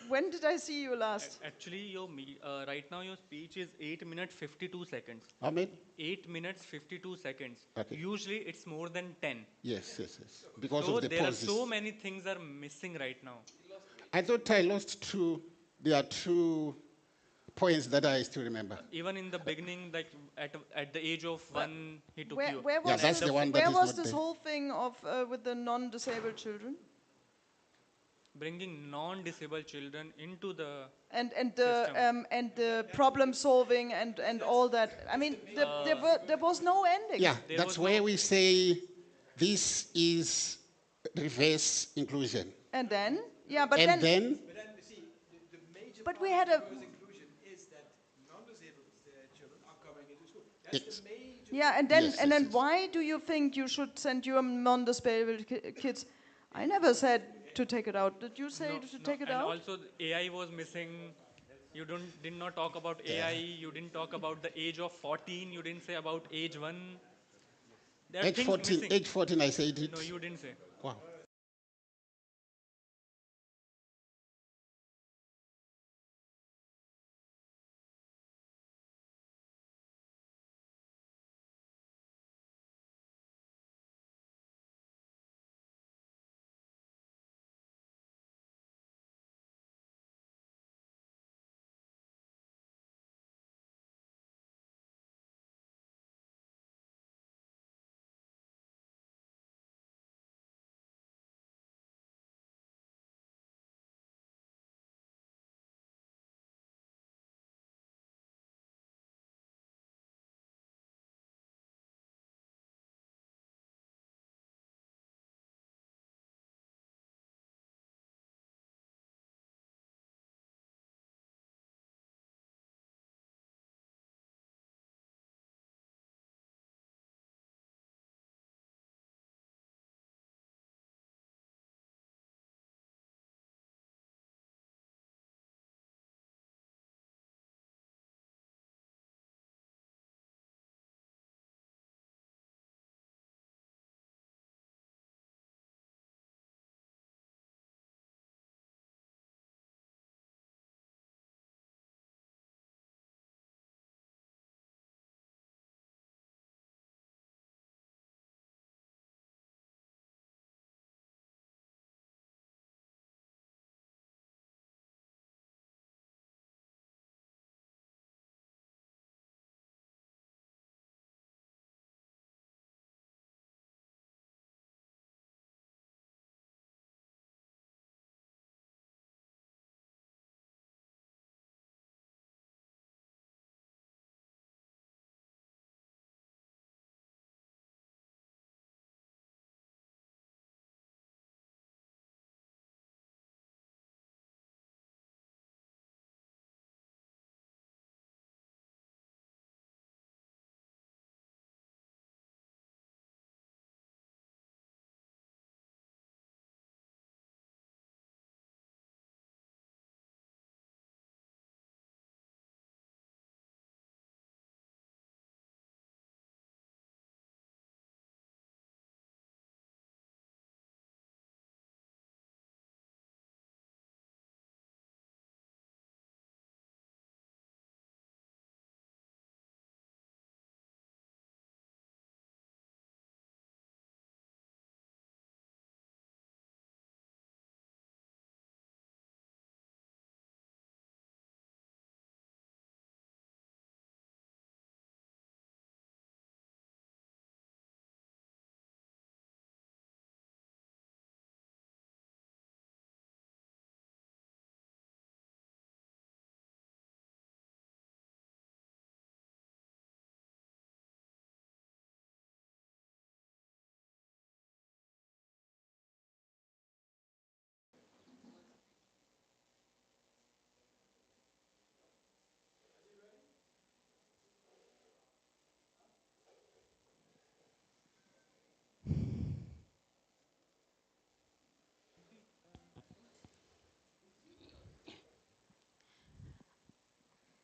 E: when did I see you last?
T: Actually, right now your speech is 8 minutes 52 seconds.
S: How many?
T: 8 minutes 52 seconds.
S: Okay.
T: Usually it's more than 10.
S: Yes. Because
T: so
S: of the
T: there
S: pauses.
T: are so many things are missing right now.
S: I thought I lost two. There are 2 points that I still remember.
T: Even in the beginning, like at the age of 1, he took you.
E: Where was
S: Yeah, that's
E: this,
S: the one that
E: where
S: is
E: was
S: not
E: this
S: there.
E: whole thing of with the non-disabled children?
T: Bringing non-disabled children into the
E: And
T: system.
E: the problem solving and all that. I mean, there was no ending.
S: Yeah, that's where we say this is reverse inclusion.
E: And then, yeah, but
S: And
E: then
A: But then, you see, the major
E: But
A: part
E: we had
A: of
E: a-
A: reverse inclusion is that non-disabled children are coming into school. That's the major.
E: yeah, and then why do you think you should send your non-disabled kids? I never said to take it out. Did you say to take it
T: and
E: out?
T: also the AI was missing. You did not talk about AI. You didn't talk about the age of 14. You didn't say about age 1. There are
S: Age
T: things
S: 14,
T: missing.
S: age 14 I said it.
T: No, you didn't say.
S: Wow.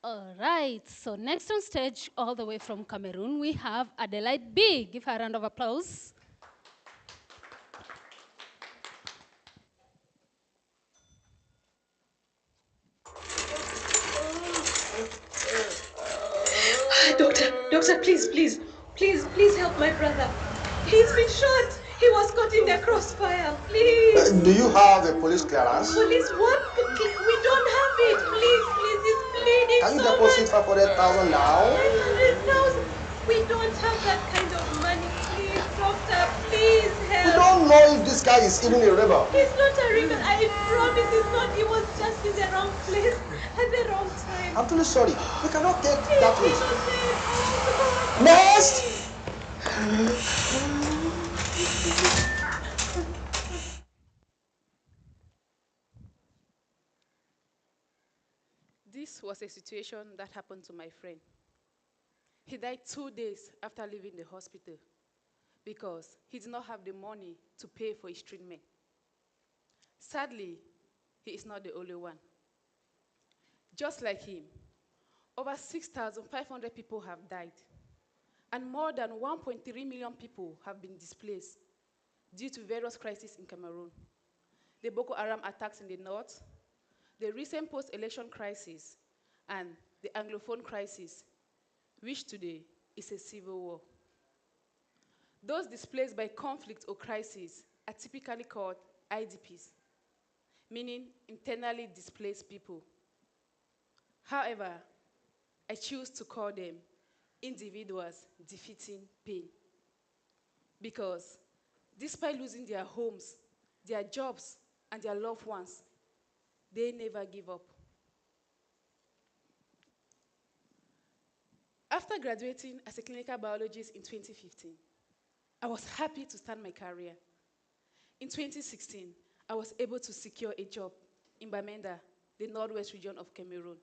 B: All right, so next on stage, all the way from Cameroon, we have Adelaide B. Give her a round of applause.
M: Doctor, please help my brother. He's been shot. He was caught in the crossfire. Please.
A: Do you have a police clearance?
M: Police, what? We don't have it. Please, he's bleeding
A: Can you
M: so
A: deposit
M: much.
A: 500,000 now?
M: 500,000. We don't have that kind of money. Please, doctor, please
A: We
M: help.
A: don't know if this guy is even a rebel.
M: He's not a rebel. I promise he's not. He was just in the wrong place at the wrong time.
A: I'm truly sorry. We cannot take that risk.
M: Oh,
A: Next!
C: This was a situation that happened to my friend. He died 2 days after leaving the hospital because he did not have the money to pay for his treatment. Sadly, he is not the only one. Just like him, over 6,500 people have died, and more than 1.3 million people have been displaced due to various crises in Cameroon. The Boko Haram attacks in the north, the recent post-election crisis, and the Anglophone crisis, which today is a civil war. Those displaced by conflict or crisis are typically called IDPs, meaning internally displaced people. However, I choose to call them individuals defeating pain, because despite losing their homes, their jobs, and their loved ones, they never give up. After graduating as a clinical biologist in 2015, I was happy to start my career. In 2016, I was able to secure a job in Bamenda, the northwest region of Cameroon.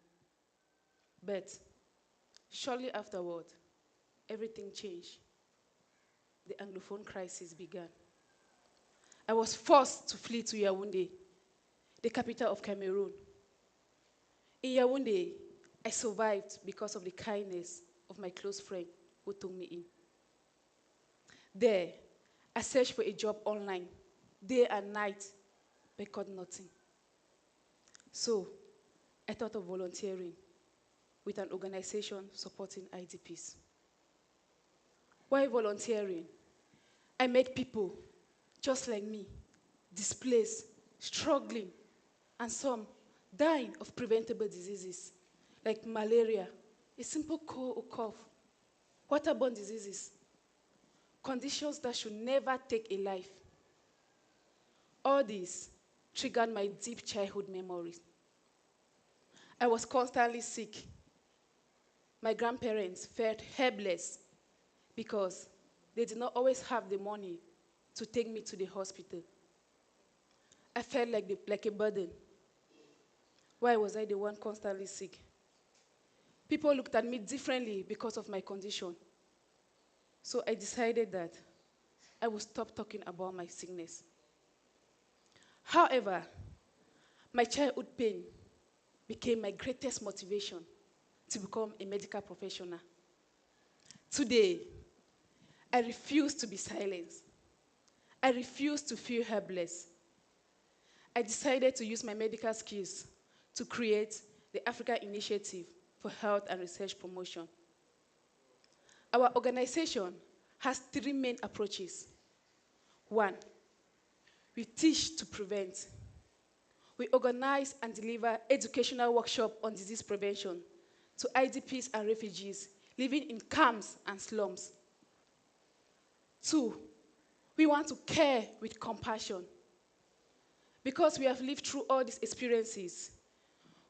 C: But shortly afterward, everything changed. The Anglophone crisis began. I was forced to flee to Yaoundé, the capital of Cameroon. In Yaoundé, I survived because of the kindness of my close friend who took me in. There, I searched for a job online, day and night, but got nothing. So, I thought of volunteering with an organization supporting IDPs. While volunteering, I met people just like me, displaced, struggling, and some dying of preventable diseases like malaria, a simple cold or cough, waterborne diseases, conditions that should never take a life. All this triggered my deep childhood memories. I was constantly sick. My grandparents felt helpless because they did not always have the money to take me to the hospital. I felt like a burden. Why was I the one constantly sick? People looked at me differently because of my condition. So I decided that I would stop talking about my sickness. However, my childhood pain became my greatest motivation to become a medical professional. Today, I refuse to be silenced. I refuse to feel helpless. I decided to use my medical skills to create the Africa Initiative for Health and Research Promotion. Our organization has 3 main approaches. 1, we teach to prevent. We organize and deliver educational workshops on disease prevention to IDPs and refugees living in camps and slums. 2, we want to care with compassion. Because we have lived through all these experiences,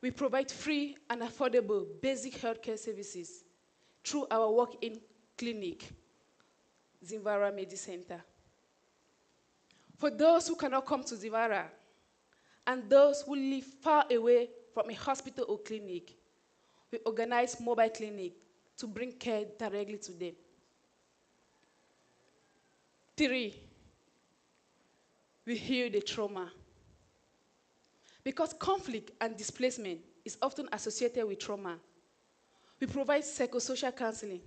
C: we provide free and affordable basic healthcare services through our walk-in clinic, Zimvara Medicenter. For those who cannot come to Zimvara and those who live far away from a hospital or clinic, we organize mobile clinics to bring care directly to them. 3, we heal the trauma. Because conflict and displacement is often associated with trauma, We provide psychosocial counseling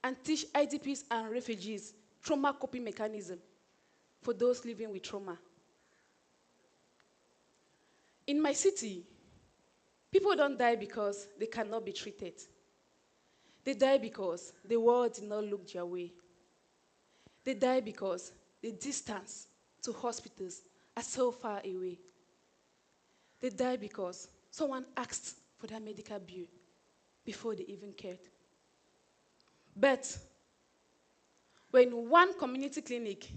C: and teach IDPs and refugees trauma coping mechanism for those living with trauma. In my city, people don't die because they cannot be treated. They die because the world did not look their way. They die because the distance to hospitals are so far away. They die because someone asked for their medical bill before they even cared. But when one community clinic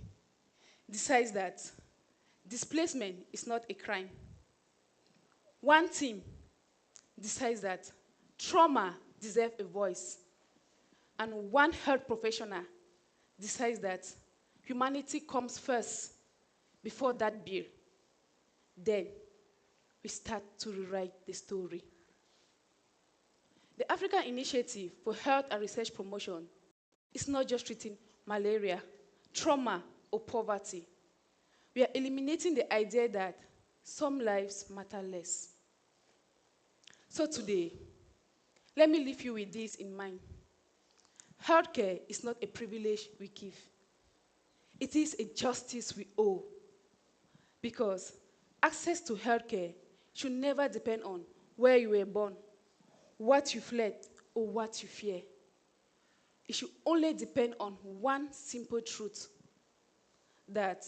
C: decides that displacement is not a crime, one team decides that trauma deserves a voice, and one health professional decides that humanity comes first before that bill, then we start to rewrite the story. The African Initiative for Health and Research Promotion is not just treating malaria, trauma, or poverty. We are eliminating the idea that some lives matter less. So today, let me leave you with this in mind. Healthcare is not a privilege we give. It is a justice we owe. Because access to healthcare should never depend on where you were born, what you fled, or what you fear. It should only depend on one simple truth, that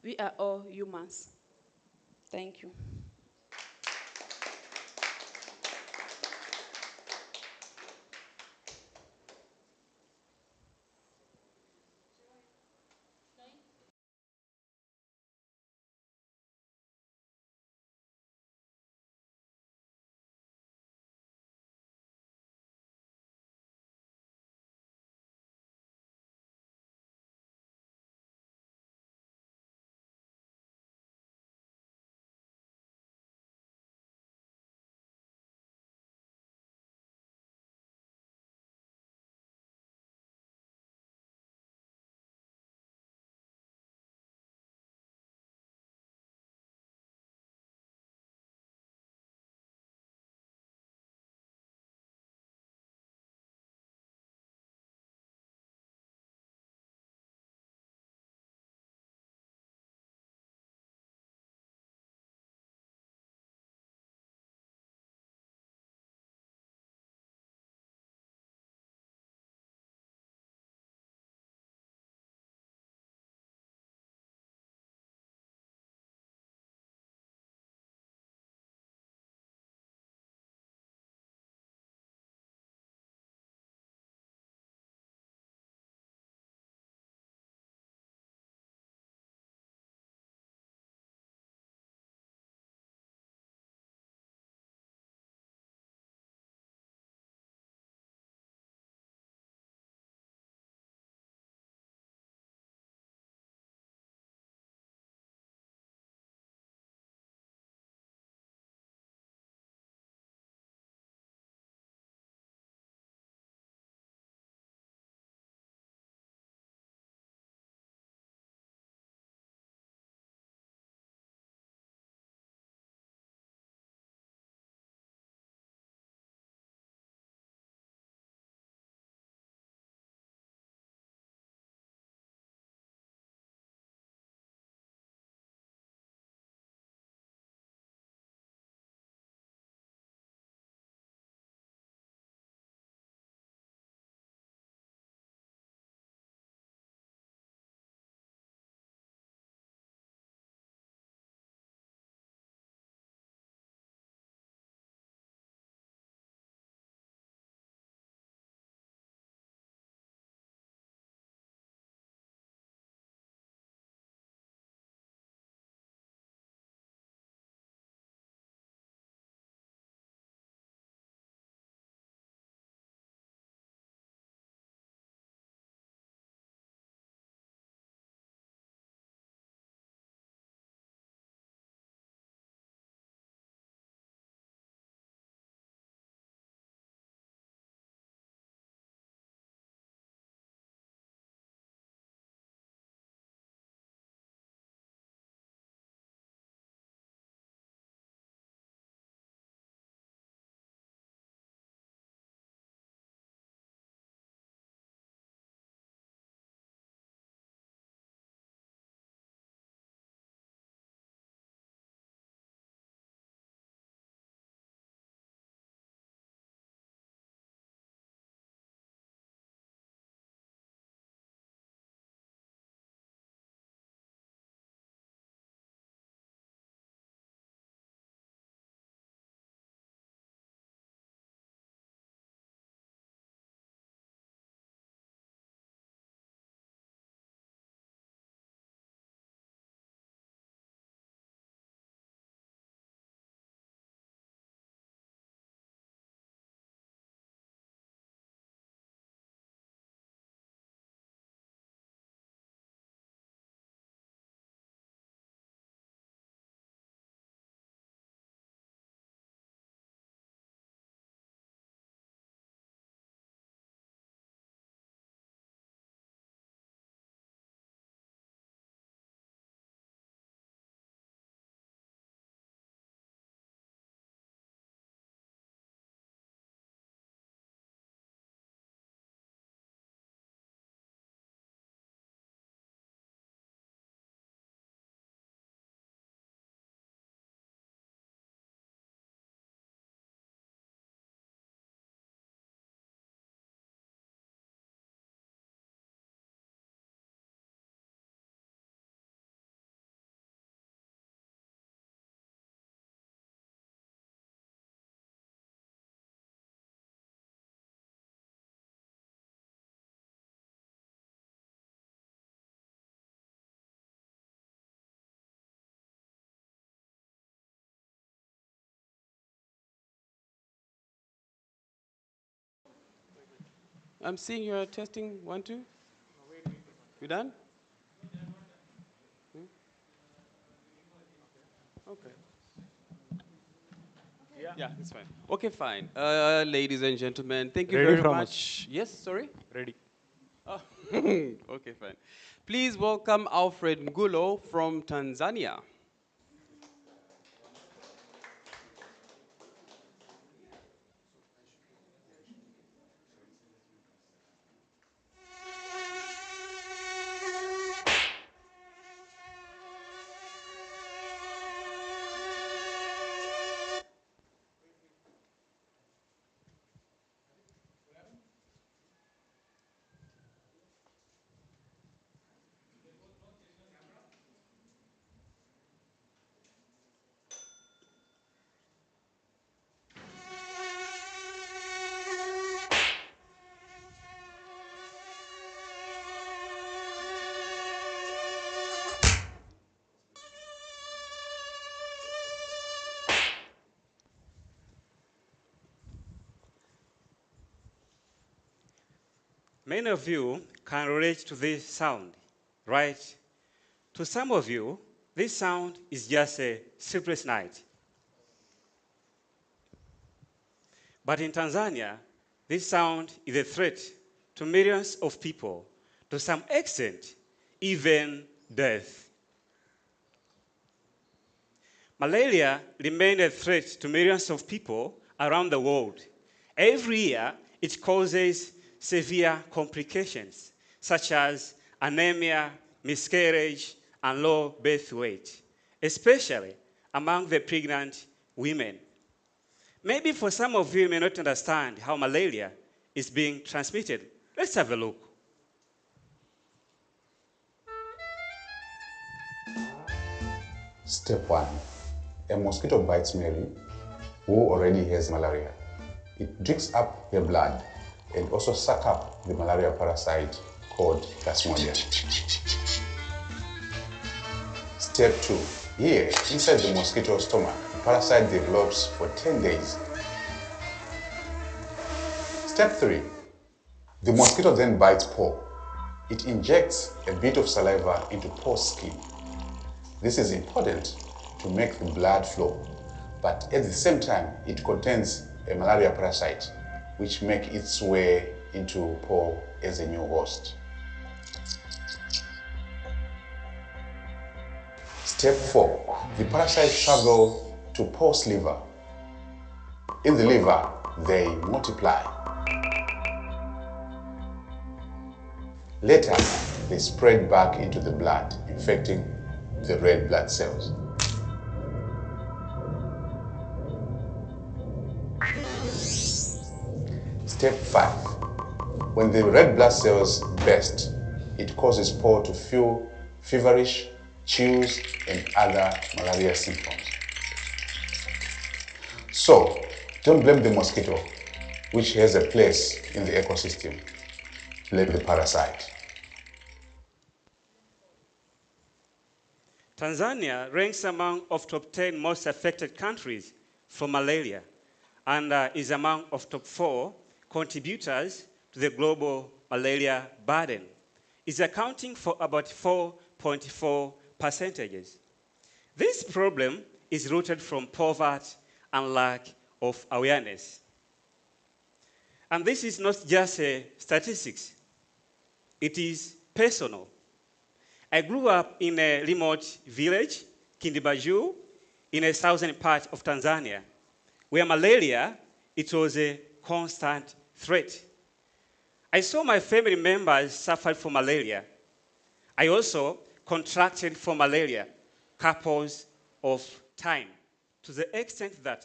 C: we are all humans. Thank you.
G: I'm seeing you're testing 1, 2. You done? Okay. Yeah, it's fine. Okay, fine. Ladies and gentlemen, thank you
T: Ready
G: very
T: from
G: much. Yes, sorry?
T: Ready.
G: Oh, okay, fine. Please welcome Alfred Ngulo from Tanzania.
U: Many of you can relate to this sound, right? To some of you, this sound is just a sleepless night. But in Tanzania, this sound is a threat to millions of people, to some extent, even death. Malaria remains a threat to millions of people around the world. Every year, it causes severe complications, such as anemia, miscarriage, and low birth weight, especially among the pregnant women. Maybe for some of you may not understand how malaria is being transmitted. Let's have a look.
Q: Step 1. A mosquito bites Mary, who already has malaria. It drinks up her blood and also sucks up the malaria parasite called Plasmodium. Step 2. Here, inside the mosquito's stomach, the parasite develops for 10 days. Step 3. The mosquito then bites paw. It injects a bit of saliva into paw's skin. This is important to make the blood flow, but at the same time, it contains a malaria parasite, which makes its way into paw as a new host. Step 4. The parasites travel to paw's liver. In the liver, they multiply. Later, they spread back into the blood, infecting the red blood cells. Step 5. When the red blood cells burst, it causes paw to feel feverish, chills, and other malaria symptoms. So, don't blame the mosquito, which has a place in the ecosystem. Blame the parasite.
U: Tanzania ranks among of top 10 most affected countries for malaria and is among of top 4 contributors to the global malaria burden. It's accounting for about 4.4%. This problem is rooted from poverty and lack of awareness. And this is not just a statistics, it is personal. I grew up in a remote village, Kindibaju, in a southern part of Tanzania, where malaria, it was a constant threat. I saw my family members suffer from malaria. I also contracted for malaria couples of time, to the extent that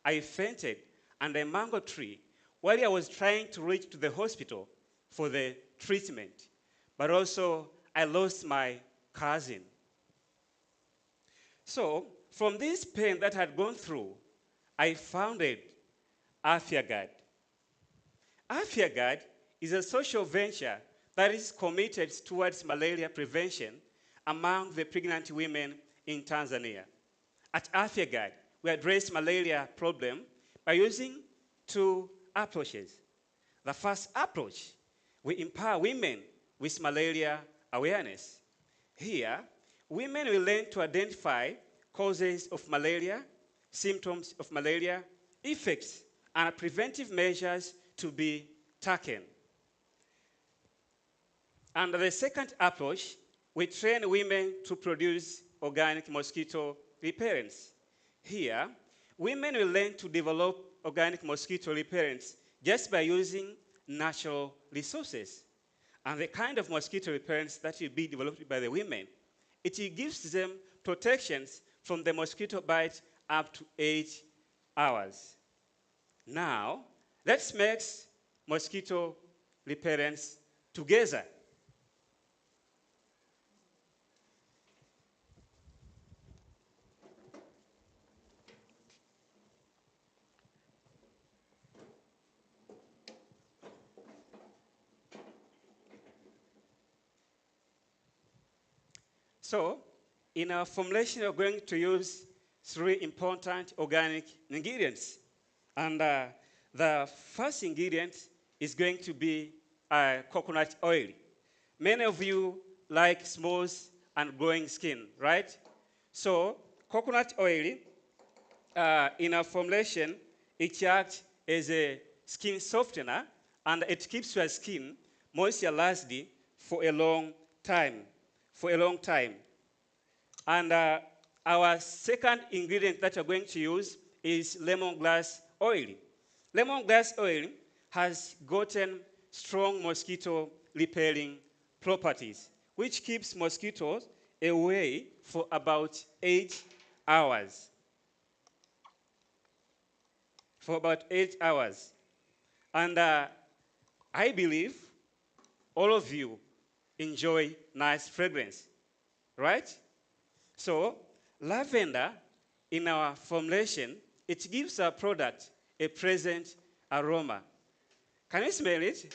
U: I fainted under a mango tree while I was trying to reach to the hospital for the treatment. But also, I lost my cousin. So, from this pain that I had gone through, I founded AfyaGuard. AfyaGuard is a social venture that is committed towards malaria prevention among the pregnant women in Tanzania. At AfyaGuard, we address malaria problem by using two approaches. The first approach we empower women with malaria awareness. Here, women will learn to identify causes of malaria, symptoms of malaria, effects, and preventive measures to be taken. And the second approach, we train women to produce organic mosquito repellents. Here, women will learn to develop organic mosquito repellents just by using natural resources. And the kind of mosquito repellents that will be developed by the women, it gives them protections from the mosquito bite up to 8 hours. Now, let's mix mosquito repellents together. So, in our formulation, we're going to use 3 important organic ingredients. And the first ingredient is going to be coconut oil. Many of you like smooth and glowing skin, right? So, coconut oil, in our formulation, it acts as a skin softener, and it keeps your skin moisturized for a long time. And our second ingredient that we're going to use is lemongrass oil. Lemongrass oil has gotten strong mosquito repelling properties, which keeps mosquitoes away for about 8 hours. And I believe all of you enjoy nice fragrance, right? So, lavender in our formulation, it gives our product a pleasant aroma. Can you smell it?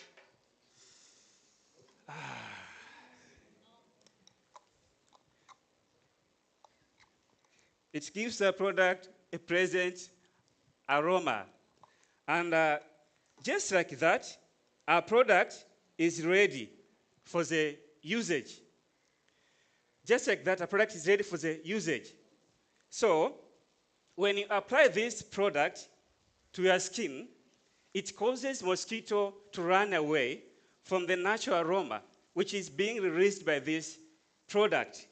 U: It gives the product a pleasant aroma. And just like that, our product is ready for the usage. Just like that, our product is ready for the usage. So, when you apply this product to your skin, it causes mosquito to run away from the natural aroma, which is being released by this product.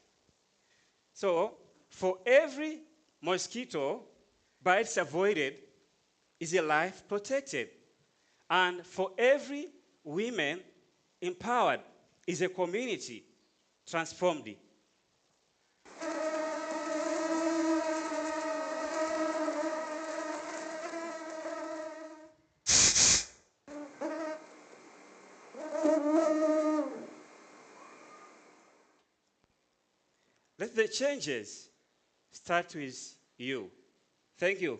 U: So, for every mosquito bites avoided is a life protected. And for every woman empowered is a community transformed. Let the changes start with you. Thank you.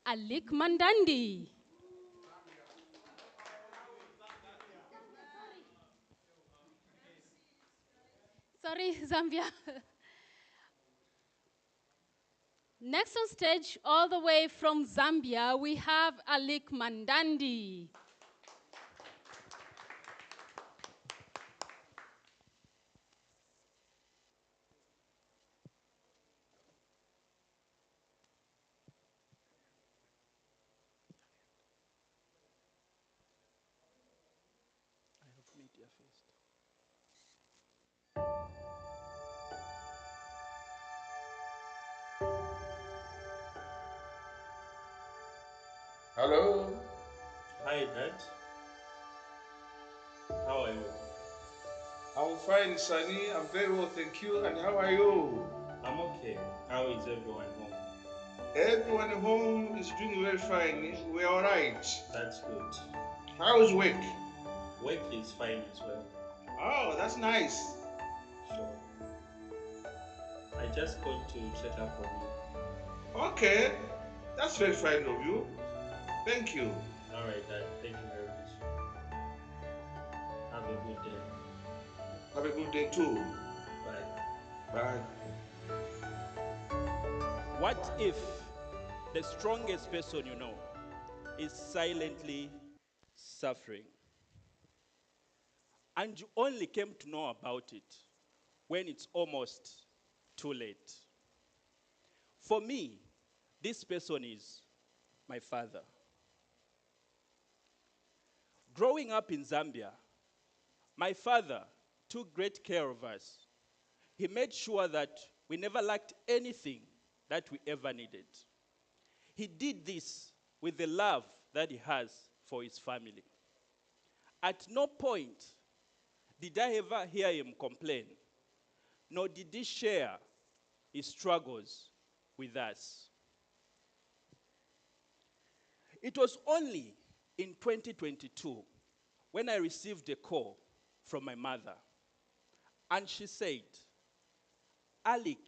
B: Alik Mandandi. Sorry, Zambia. Next on stage, all the way from Zambia, we have Alik Mandandi.
D: Hello.
V: Hi, Dad. How are you?
D: I'm fine, Sunny. I'm very well, thank you. And how are you?
V: I'm okay. How is everyone home?
D: Everyone at home is doing very fine. We're all right.
V: That's good.
D: How's work?
V: Work is fine as well.
D: Oh, that's nice.
V: Sure. I just called to check up on you.
D: Okay. That's very fine of you. Thank you.
V: All right, Dad. Thank you very much. Have a good day.
D: Have a good day too.
V: Bye.
D: Bye.
W: What if the strongest person you know is silently suffering? And you only came to know about it when it's almost too late. For me, this person is my father. Growing up in Zambia, my father took great care of us. He made sure that we never lacked anything that we ever needed. He did this with the love that he has for his family. At no point did I ever hear him complain, nor did he share his struggles with us. It was only in 2022 when I received a call from my mother, and she said, "Alik,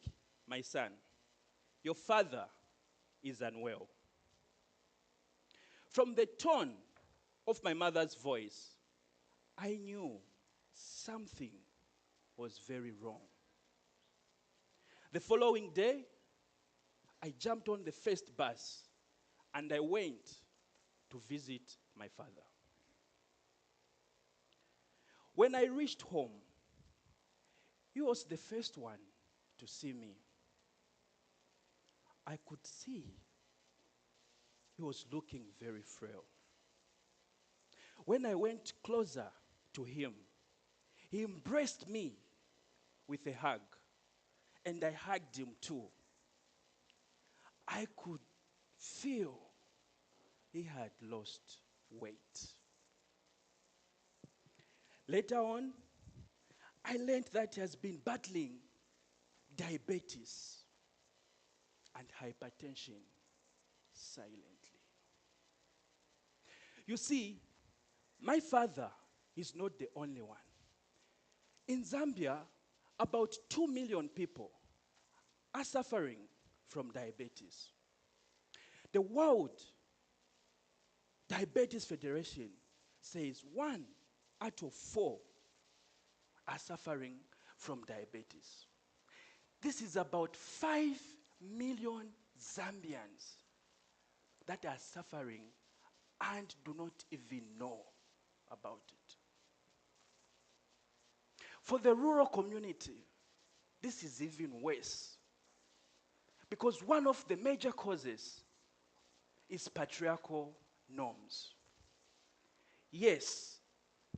W: my son, your father is unwell." From the tone of my mother's voice, I knew something was very wrong. The following day, I jumped on the first bus and I went to visit my father. When I reached home, he was the first one to see me. I could see he was looking very frail. When I went closer to him, he embraced me with a hug, and I hugged him too. I could feel he had lost weight. Later on, I learned that he has been battling diabetes and hypertension silently. You see, my father is not the only one. In Zambia, about 2 million people are suffering from diabetes. The World Diabetes Federation says 1 out of 4 are suffering from diabetes. This is about 5 million Zambians that are suffering and do not even know about it. For the rural community, this is even worse, because one of the major causes is patriarchal norms. Yes,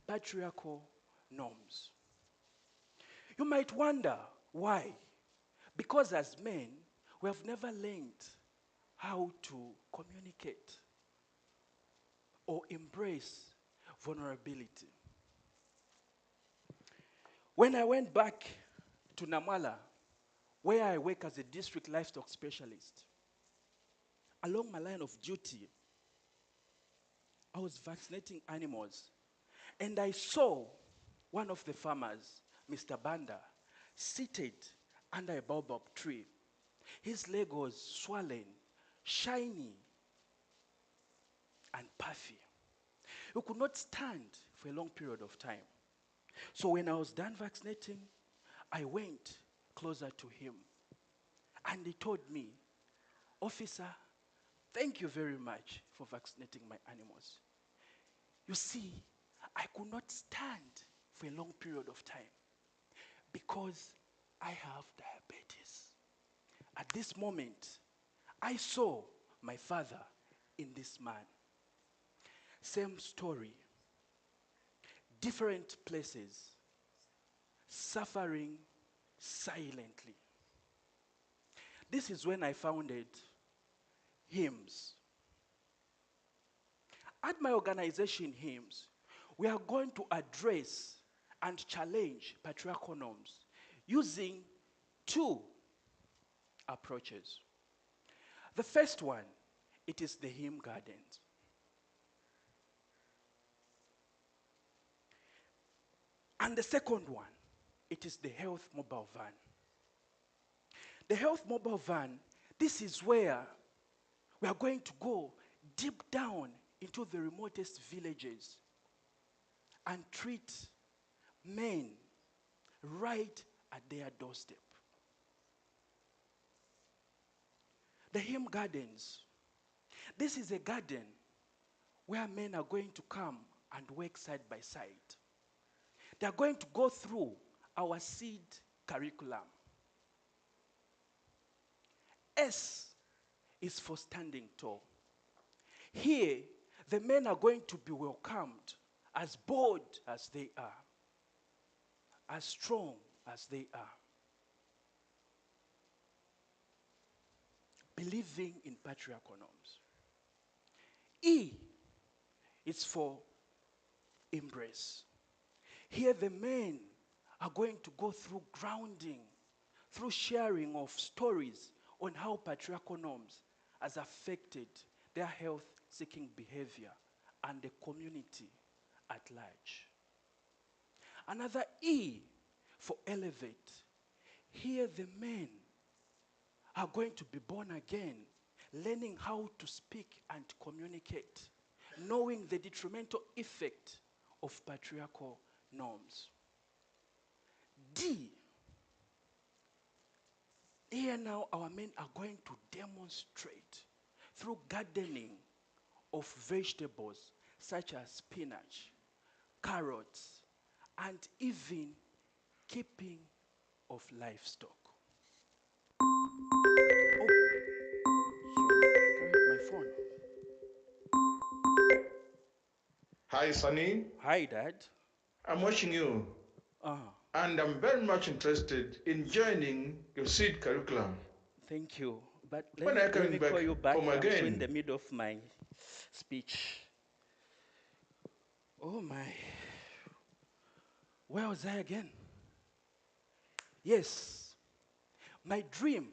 W: patriarchal norms. You might wonder why. Because as men, we have never learned how to communicate or embrace vulnerability. When I went back to Namala, where I work as a district livestock specialist, along my line of duty, I was vaccinating animals, and I saw one of the farmers, Mr. Banda, seated under a baobab tree. His leg was swollen, shiny, and puffy. He could not stand for a long period of time. So when I was done vaccinating, I went closer to him. And he told me, "Officer, thank you very much for vaccinating my animals. You see, I could not stand for a long period of time because I have diabetes." At this moment, I saw my father in this man. Same story, different places, suffering silently. This is when I founded HYMNS. At my organization, HYMNS, we are going to address and challenge patriarchal norms using two approaches. The first one, it is the hymn gardens. And the second one, it is the health mobile van. The health mobile van, this is where we are going to go deep down into the remotest villages and treat men right at their doorstep. The hymn gardens, this is a garden where men are going to come and work side by side. They are going to go through our seed curriculum. S is for standing tall. Here, the men are going to be welcomed as bold as they are, as strong as they are, believing in patriarchal norms. E is for embrace. Here, the men are going to go through grounding, through sharing of stories on how patriarchal norms has affected their health-seeking behavior and the community at large. Another E for elevate. Here the men are going to be born again, learning how to speak and communicate, knowing the detrimental effect of patriarchal norms. D. Here now our men are going to demonstrate through gardening of vegetables such as spinach, carrots, and even keeping of livestock. Oh, sorry, my phone.
D: Hi, Sonny.
W: Hi, Dad.
D: I'm watching you. And I'm very much interested in joining your seed curriculum.
W: Thank you. But
D: When are you
W: let
D: coming
W: me
D: back
W: call you back.
D: home
W: I'm still in
D: again?
W: the middle of my speech. Oh my. Where was I again? Yes. My dream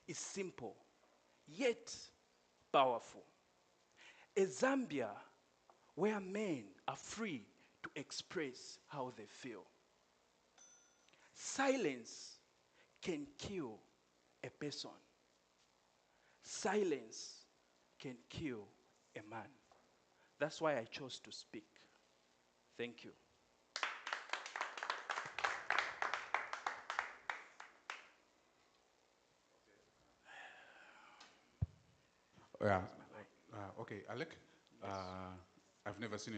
W: is simple, yet powerful. A Zambia where men are free to express how they feel. Silence can kill a person. Silence can kill a man. That's why I chose to speak. Thank you.
Q: Yeah. Okay, Alec. I've never seen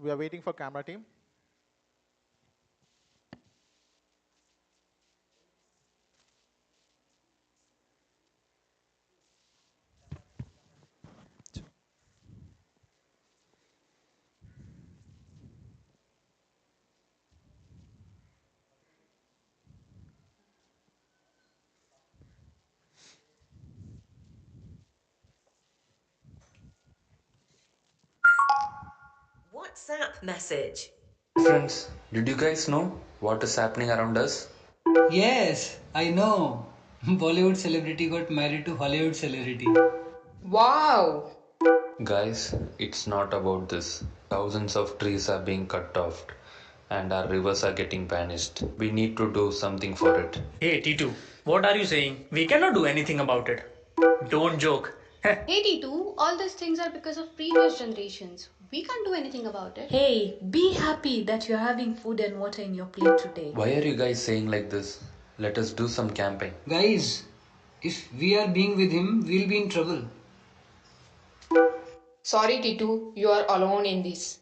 F: we are waiting for camera team.
H: WhatsApp message.
J: Friends, did you guys know what is happening around us?
X: Yes, I know. Bollywood celebrity got married to Hollywood celebrity.
L: Wow!
J: Guys, it's not about this. Thousands of trees are being cut off and our rivers are getting vanished. We need to do something for it.
Y: Hey T2, what are you saying? We cannot do anything about it. Don't joke.
I: Hey T2, all these things are because of previous generations. We can't do anything about it.
L: Hey, be happy that you're having food and water in your plate today.
J: Why are you guys saying like this? Let us do some camping.
X: Guys, if we are being with him, we'll be in trouble.
L: Sorry T2, you are alone in this.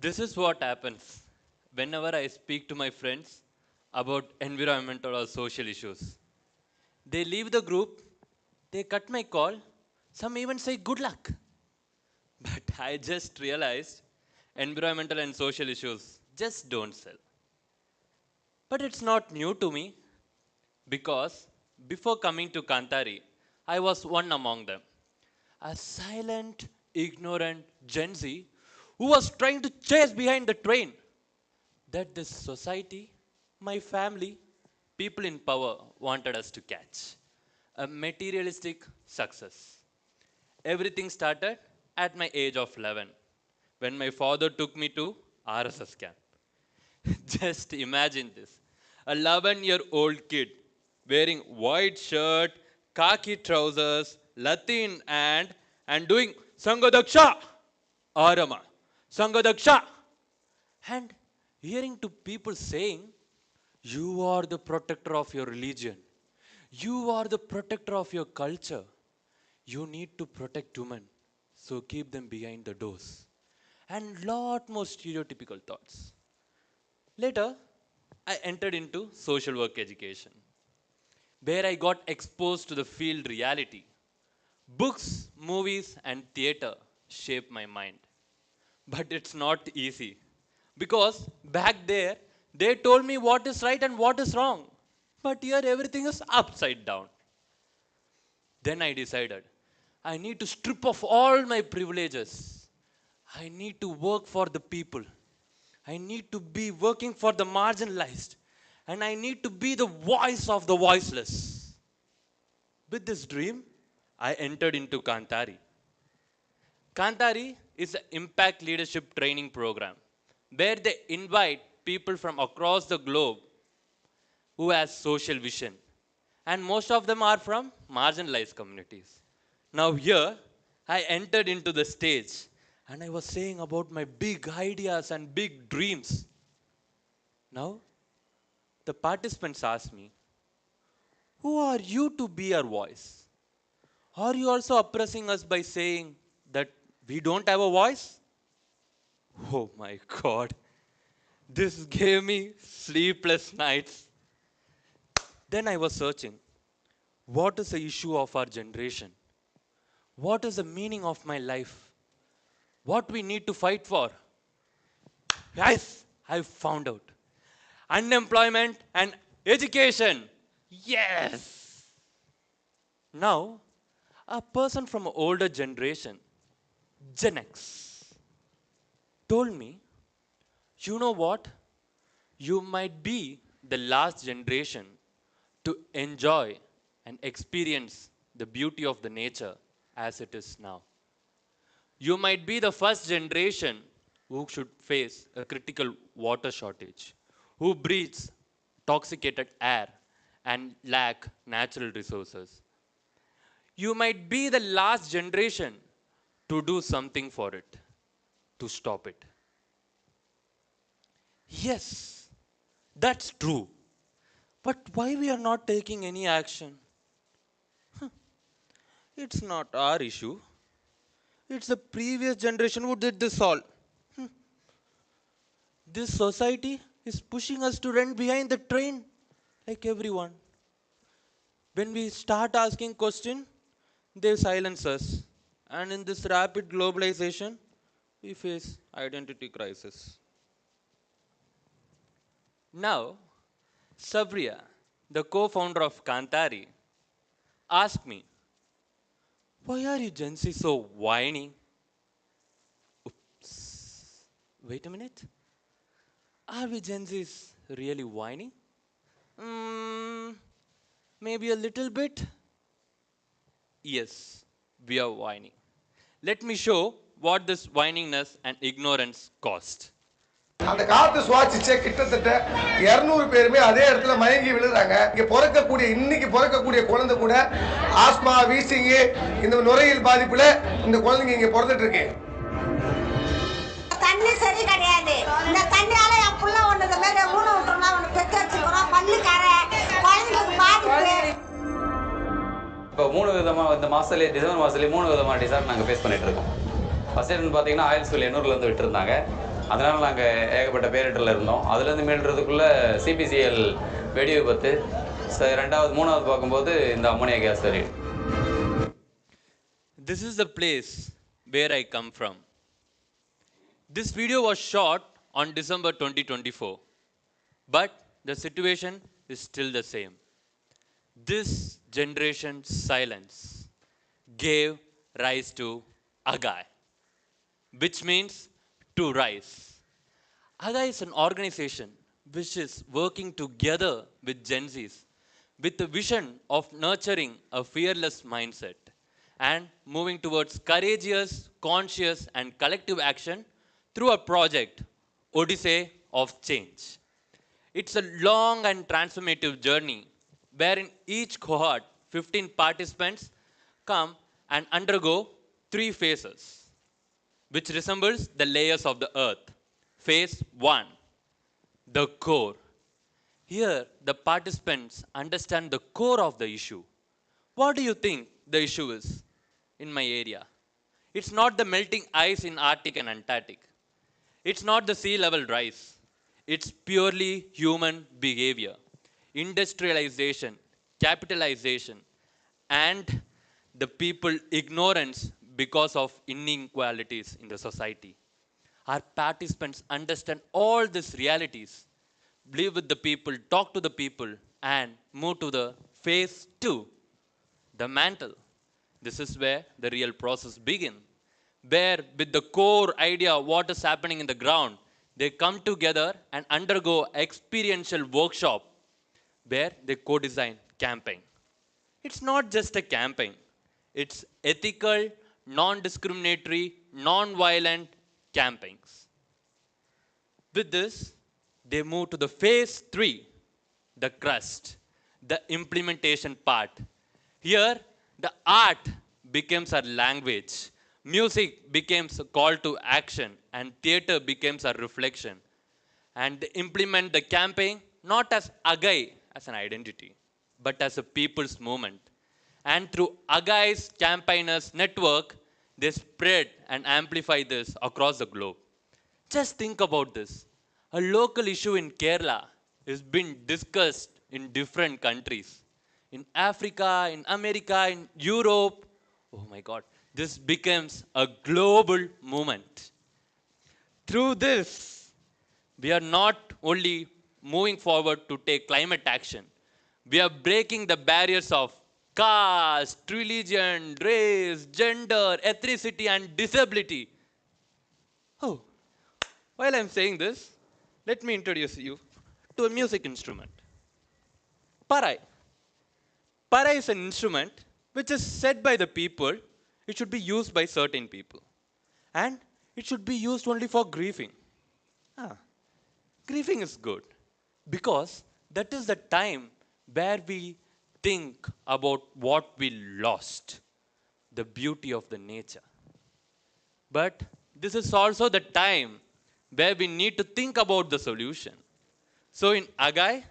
Z: This is what happens whenever I speak to my friends about environmental or social issues. They leave the group, they cut my call, some even say good luck. But I just realized environmental and social issues just don't sell. But it's not new to me because before coming to Kanthari, I was one among them. A silent, ignorant Gen Z who was trying to chase behind the train that this society, my family, people in power wanted us to catch. A materialistic success. Everything started at my age of 11 when my father took me to RSS camp. Just imagine this. A 11-year-old kid wearing white shirt, khaki trousers, Latin and doing Sangadaksha, Arama, Sangadaksha. And hearing to people saying, you are the protector of your religion. You are the protector of your culture. You need to protect women. So keep them behind the doors. And lot more stereotypical thoughts. Later, I entered into social work education, where I got exposed to the field reality. Books, movies, and theater shape my mind. But it's not easy. Because back there, they told me what is right and what is wrong. But here everything is upside down. Then I decided I need to strip off all my privileges. I need to work for the people. I need to be working for the marginalized. And I need to be the voice of the voiceless. With this dream, I entered into Kanthari. Kanthari is an impact leadership training program where they invite people from across the globe who has social vision. And most of them are from marginalized communities. Now here, I entered into the stage and I was saying about my big ideas and big dreams. Now, the participants asked me, who are you to be our voice? Are you also oppressing us by saying that we don't have a voice? Oh my God. This gave me sleepless nights. Then I was searching. What is the issue of our generation? What is the meaning of my life? What we need to fight for? Yes, I found out. Unemployment and education. Yes. Now, a person from an older generation, Gen X, told me, you know what? You might be the last generation to enjoy and experience the beauty of the nature as it is now. You might be the first generation who should face a critical water shortage, who breathes toxicated air and lack natural resources. You might be the last generation to do something for it, to stop it. Yes, that's true. But why we are not taking any action?
F: It's not our issue. It's the previous generation who did this all. This society is pushing us to run behind the train like everyone. When we start asking questions, they silence us. And in this rapid globalization, we face identity crisis. Now, Sabria, the co-founder of Kanthari, asked me, why are you Gen Z so whiny? Oops. Wait a minute. Are we Gen Zs really whiny? Maybe a little bit. Yes, we are whiny. Let me show what this whiningness and ignorance cost.
K: அந்த காத்து சுவாசிச்சே கிட்டத்தட்ட 200 பேருமே அதே இடத்துல மயங்கி விழுறாங்க. இங்க இன்னைக்கு பிறக்கக்கூடிய குழந்தை கூட ஆஸ்மா, வீசிங், இந்த நுரையீரல் பாதிப்புல இந்த குழந்தைங்க இங்க பிறந்துட்டு இருக்கு.
N: தண்ணி சரி கிடையாது. இந்த தண்ணியால என் புள்ள ஒண்ணுக்கு மேல ஊன விட்டுறலாம், ஒன்னு பெத்து வச்சுக்கிறோம், பல்லுக்கார குழந்தைக்கு பாதிப்பு.
O: இப்போ 3 விதமா இந்த மாசத்துல டிசம்பர் மாசத்துல 3 விதமான டிசாஸ்டர் நாங்க ஃபேஸ் பண்ணிட்டு இருக்கோம். ஃபர்ஸ்ட் டைம் பாத்தீங்கன்னா ஆயில் ஸ்பில் எண்ணூர்ல இருந்து விட்டுருந்தாங்க. அதனால நாங்கள் ஏகப்பட்ட பேரிடரில் இருந்தோம். அதுலேருந்து மீள்றதுக்குள்ளே சிபிசிஎல் வெடி விபத்து, மூணாவது பார்க்கும்போது இந்த அம்மோனியா கேஸ் சரி.
F: This is the place where I come from. This video was shot on December 2024, but the situation is still the same. This generation's silence gave rise to AGAI, which means to rise. AGAI is an organization which is working together with Gen Zs with the vision of nurturing a fearless mindset and moving towards courageous, conscious and collective action through a project, Odyssey of Change. It's a long and transformative journey wherein each cohort, 15 participants, come and undergo 3 phases, which resembles the layers of the earth. Phase 1, the core. Here, the participants understand the core of the issue. What do you think the issue is in my area? It's not the melting ice in Arctic and Antarctic. It's not the sea level rise. It's purely human behavior, industrialization, capitalization, and the people ignorance because of inequalities in the society. Our participants understand all these realities, live with the people, talk to the people, and move to the phase 2, the mantle. This is where the real process begins, where with the core idea of what is happening in the ground, they come together and undergo experiential workshop where they co-design campaign. It's not just a campaign. It's ethical, non-discriminatory, non-violent campaigns. With this, they move to the phase 3, the crust, the implementation part. Here, the art becomes our language, music becomes a call to action, and theater becomes a reflection. And they implement the campaign not as AGAI as an identity, but as a people's movement. And through AGAI's campaigners network, they spread and amplify this across the globe. Just think about this. A local issue in Kerala is being discussed in different countries. In Africa, in America, in Europe. Oh my God, this becomes a global movement. Through this, we are not only moving forward to take climate action, we are breaking the barriers of caste, religion, race, gender, ethnicity, and disability. Oh, while I'm saying this, let me introduce you to a music instrument. Parai. Parai is an instrument which is said by the people it should be used by certain people. And it should be used only for grieving. Grieving is good because that is the time where we think about what we lost, the beauty of the nature. But this is also the time where we need to think about the solution. So in AGAI,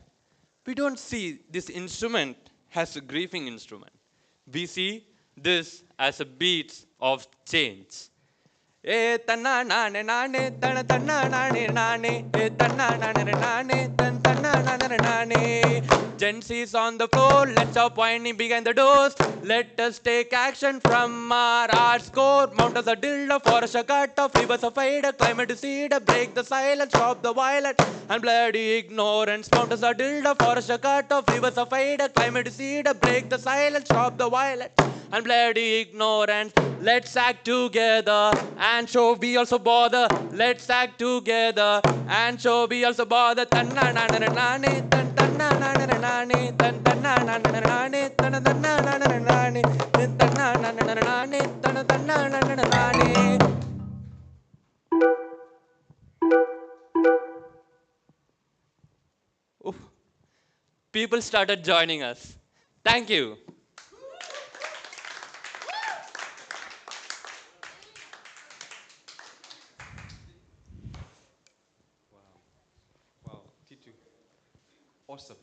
F: we don't see this instrument as a grieving instrument. We see this as a beats of change. Eh tanna nane nane tana tanna nane nane eh tanna nane nane tan tanna nane nane. Gen Z's on the floor, let's stop whining behind the doors. Let us take action from our art score. Mount as a dildo for a shakata, fibers of fire, climate to seed, break the silence, stop the violence and bloody ignorance. Mount as a dildo for a shakata, fibers of fire, climate to seed, break the silence, stop the violence and bloody ignorance. Let's act together and show we also bother. Let's act together and show we also bother. Tanna na na na na tan tanna na na na na tan tanna na na na na tan tanna na na na na tanna na na na na tan tanna na na na na. People started joining us. Thank you.
G: Wow, Titu. Awesome.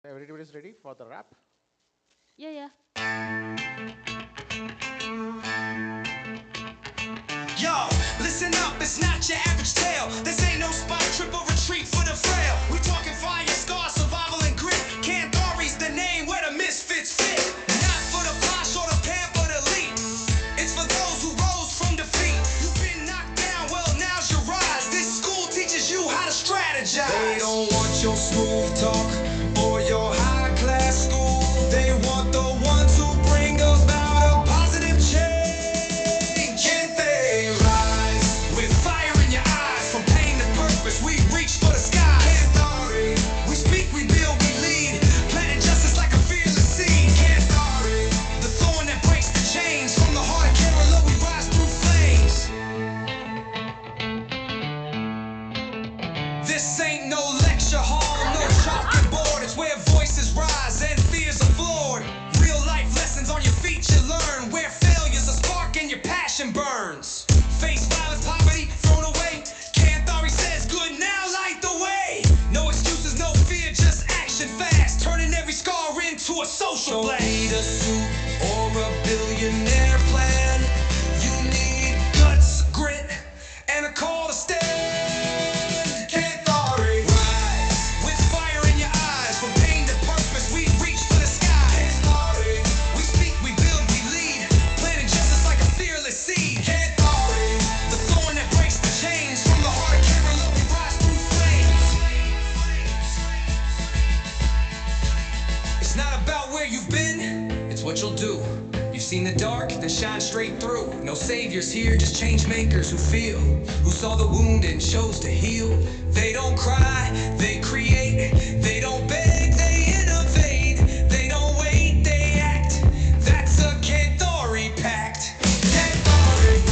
A: Everybody's ready for the rap?
B: Yeah.
E: Yo, listen up, it's not your average tale. This ain't no spot, trip, or retreat for the frail. We talking fire, scars, survival, and grit. Kanthari's the name where the misfits fit. Not for the posh or the pampered elite. It's for those who rose from defeat. You've been knocked down, well, now's your rise. This school teaches you how to strategize. They don't want your smooth talk or your high-class school. They want the ones who bring about a positive change. Can't they rise with fire in your eyes? From pain to purpose, we reach for the sky. Kanthari, we speak, we build, we lead. Planting justice like a fearless seed. Kanthari, the thorn that breaks the chains. From the heart of Gabriela, we rise through flames. This ain't no lecture hall, no chalking board. It's where voices rise and fears are floored. Real life lessons on your feet you learn. Where failure's a spark and your passion burns. Face violence, poverty, thrown away. Kanthari says good now, light the way. No excuses, no fear, just action fast. Turning every scar into a social blast. Don't need a suit or a billionaire plan. You need guts, grit, and a call to stand. Kanthari, rise with fire in your eyes. From pain to purpose, we reach for the sky. Kanthari, we speak, we build, we lead. Planting justice like a fearless seed. Kanthari, the thorn that breaks the chains. From the heart of Gabriela, we rise through flames. It's not about where you've been, it's what you'll do. You've seen the dark, then shine straight through. No saviors here, just change makers who feel, who saw the wound and chose to heal. They don't cry, they create. They don't beg, they innovate. They don't wait, they act. That's a Kanthari pact. Kanthari,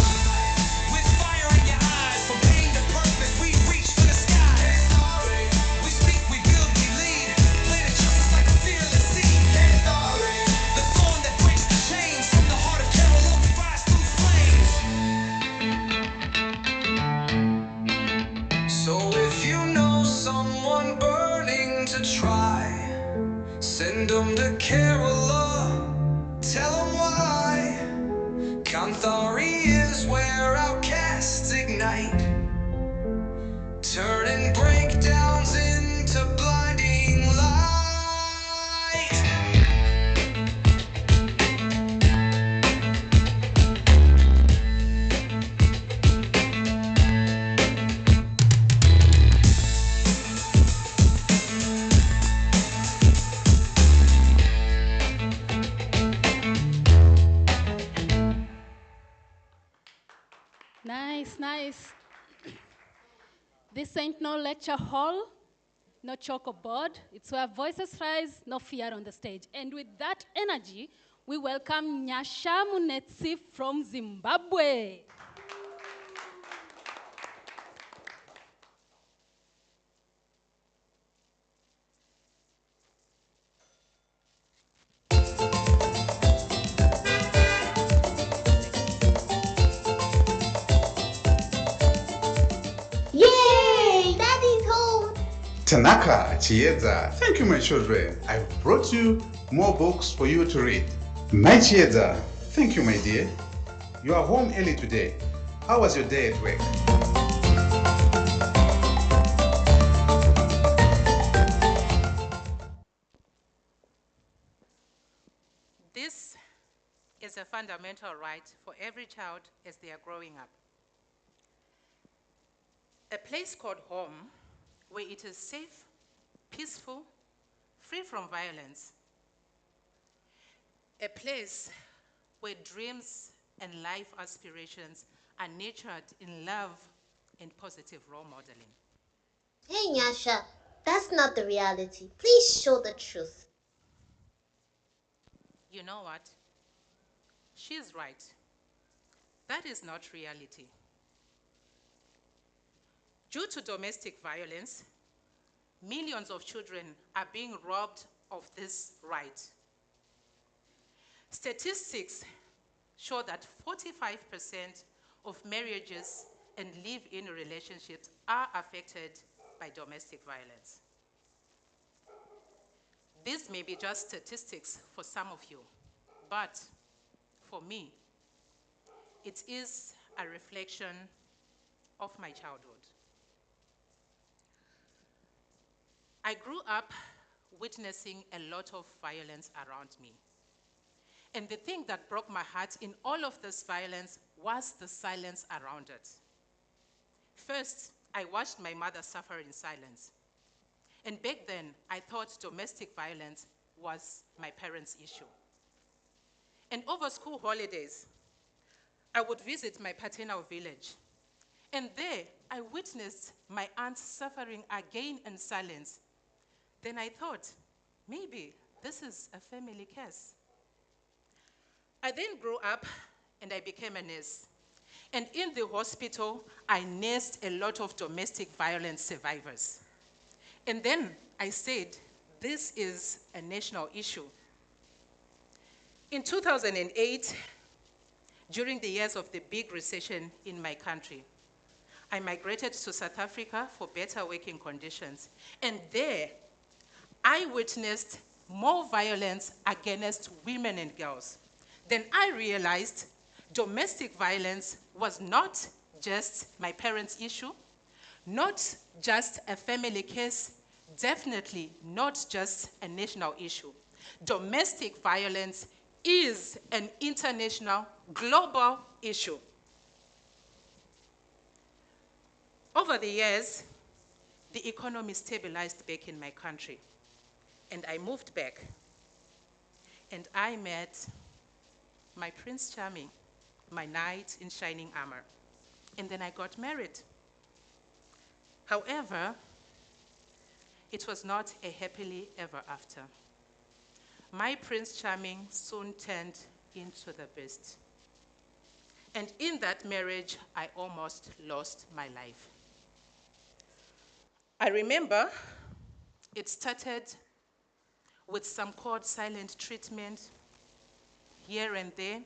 E: with fire in your eyes. From pain to purpose, we reach for the sky. Kanthari, we speak, we build, we lead. Planting justice like a fearless seed. Kanthari, the thorn that breaks the chains. From the heart of Gabriela, we rise through flames. So if you know someone burning to try, send them to Kerala, tell them why. Kanthari is where outcasts ignite, turning breakdowns into blinding light.
B: Nice. This ain't no lecture hall, no chocoboard. It's where voices rise, no fear on the stage. And with that energy, we welcome Nyasha Munetsi from Zimbabwe.
N: Yay! Daddy's home!
Q: Tanaka, Chieza, thank you, my children. I've brought you more books for you to read. My Chieza, thank you, my dear. You are home early today. How was your day at work?
M: This is a fundamental right for every child as they are growing up. A place called home, where it is safe, peaceful, free from violence. A place where dreams and life aspirations are nurtured in love and positive role modeling.
N: Hey, Nyasha, that's not the reality. Please show the truth.
M: You know what? She's right. That is not reality. Due to domestic violence, millions of children are being robbed of this right. Statistics show that 45% of marriages and live-in relationships are affected by domestic violence. These may be just statistics for some of you, but for me, it is a reflection of my childhood. I grew up witnessing a lot of violence around me. And the thing that broke my heart in all of this violence was the silence around it. First, I watched my mother suffer in silence. And back then, I thought domestic violence was my parents' issue. And over school holidays, I would visit my paternal village. And there, I witnessed my aunt suffering again in silence. Then I thought, maybe this is a family curse. I then grew up and I became a nurse. And in the hospital, I nursed a lot of domestic violence survivors. And then I said, this is a national issue. In 2008, during the years of the big recession in my country, I migrated to South Africa for better working conditions. And there, I witnessed more violence against women and girls. Then I realized domestic violence was not just my parents' issue, not just a family case, definitely not just a national issue. Domestic violence is an international, global issue. Over the years, the economy stabilized back in my country, and I moved back, and I met my Prince Charming, my knight in shining armor, and then I got married. However, it was not a happily ever after. My Prince Charming soon turned into the beast. And in that marriage, I almost lost my life. I remember it started with some called silent treatment here and there,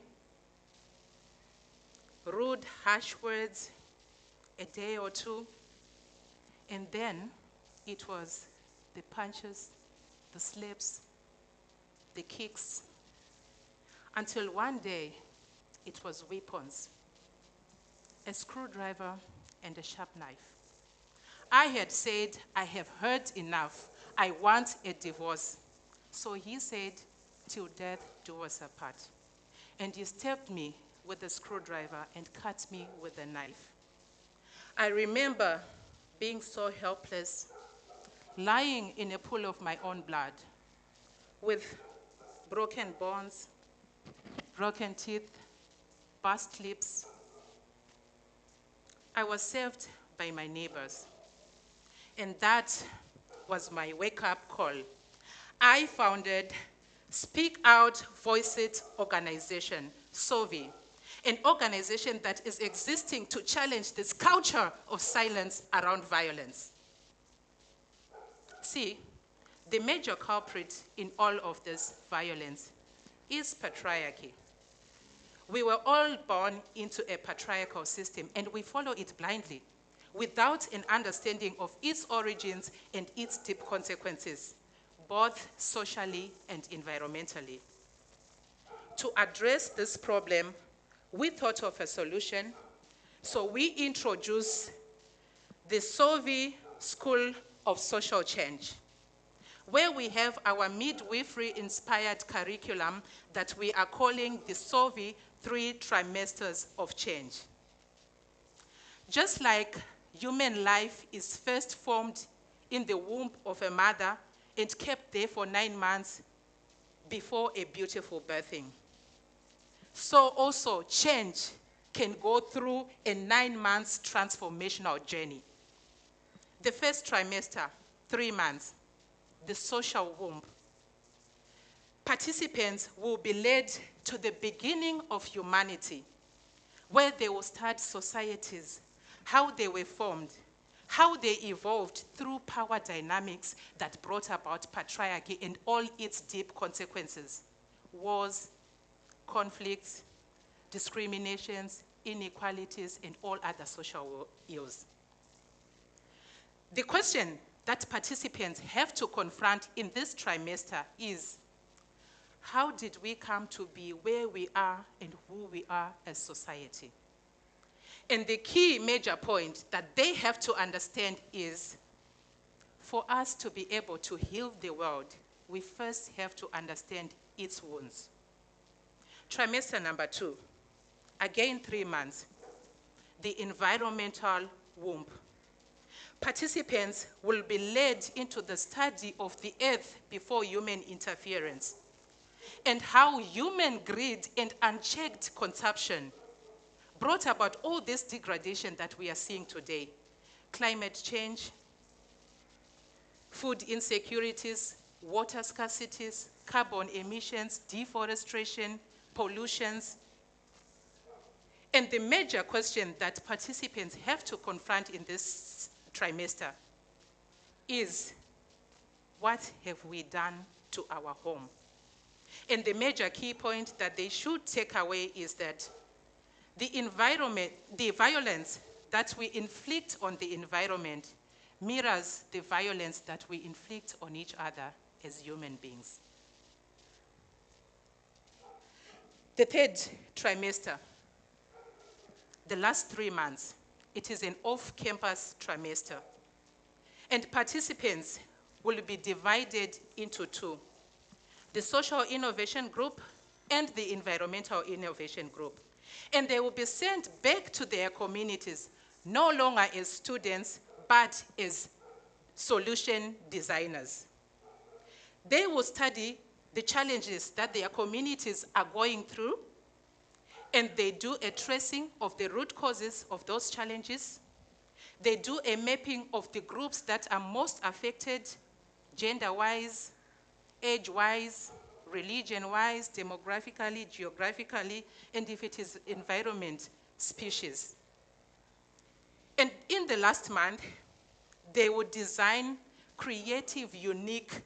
M: rude, harsh words, a day or two, and then it was the punches, the slaps, the kicks, until one day it was weapons, a screwdriver and a sharp knife. I had said, I have heard enough. I want a divorce. So he said, till death do us apart. And he stabbed me with a screwdriver and cut me with a knife. I remember being so helpless, lying in a pool of my own blood, with broken bones, broken teeth, burst lips. I was saved by my neighbors. And that was my wake-up call. I founded Speak Out, Voice It organization, SOVI, an organization that is existing to challenge this culture of silence around violence. See, the major culprit in all of this violence is patriarchy. We were all born into a patriarchal system, and we follow it blindly, without an understanding of its origins and its deep consequences, both socially and environmentally. To address this problem, we thought of a solution, so we introduced the SOVI School of Social Change, where we have our midwifery-inspired curriculum that we are calling the SOVI 3 Trimesters of Change. Just like human life is first formed in the womb of a mother and kept there for 9 months before a beautiful birthing, so also change can go through a 9 months transformational journey. The first trimester, 3 months, the social womb. Participants will be led to the beginning of humanity, where they will start societies, how they were formed, how they evolved through power dynamics that brought about patriarchy and all its deep consequences: wars, conflicts, discriminations, inequalities, and all other social ills. The question that participants have to confront in this trimester is, how did we come to be where we are and who we are as society? And the key major point that they have to understand is, for us to be able to heal the world, we first have to understand its wounds. Trimester number 2, again 3 months, the environmental womb. Participants will be led into the study of the earth before human interference, and how human greed and unchecked consumption brought about all this degradation that we are seeing today. Climate change, food insecurities, water scarcities, carbon emissions, deforestation, pollutions. And the major question that participants have to confront in this trimester is, what have we done to our home? And the major key point that they should take away is that the environment, the violence that we inflict on the environment mirrors the violence that we inflict on each other as human beings. The third trimester, the last 3 months, it is an off-campus trimester. And participants will be divided into 2. The social innovation group and the environmental innovation group. And they will be sent back to their communities, no longer as students, but as solution designers. They will study the challenges that their communities are going through, and they do a tracing of the root causes of those challenges. They do a mapping of the groups that are most affected, gender-wise, age-wise, religion-wise, demographically, geographically, and if it is environment, species. And in the last month, they would design creative, unique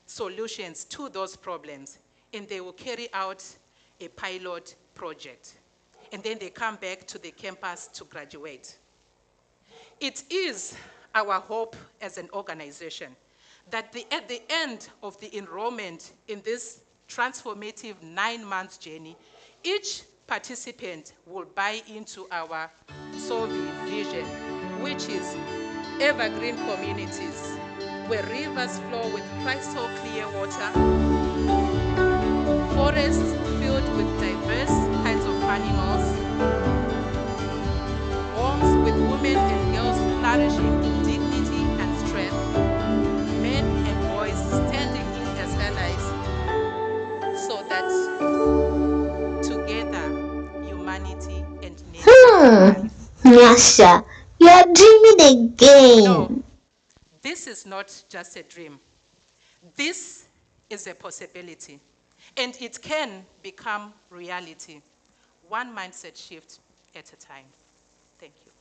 M: solutions to those problems, and they will carry out a pilot project. And then they come back to the campus to graduate. It is our hope as an organization that at the end of the enrollment in this transformative 9-month journey, each participant will buy into our Solvi vision, which is evergreen communities, where rivers flow with crystal clear water, forests filled with diverse kinds of animals, homes with women and girls flourishing in dignity and strength, men and boys standing in as allies, so that together humanity and nature
N: Nyasha, you are dreaming again.
M: No, this is not just a dream. This is a possibility, and it can become reality, one mindset shift at a time. Thank you.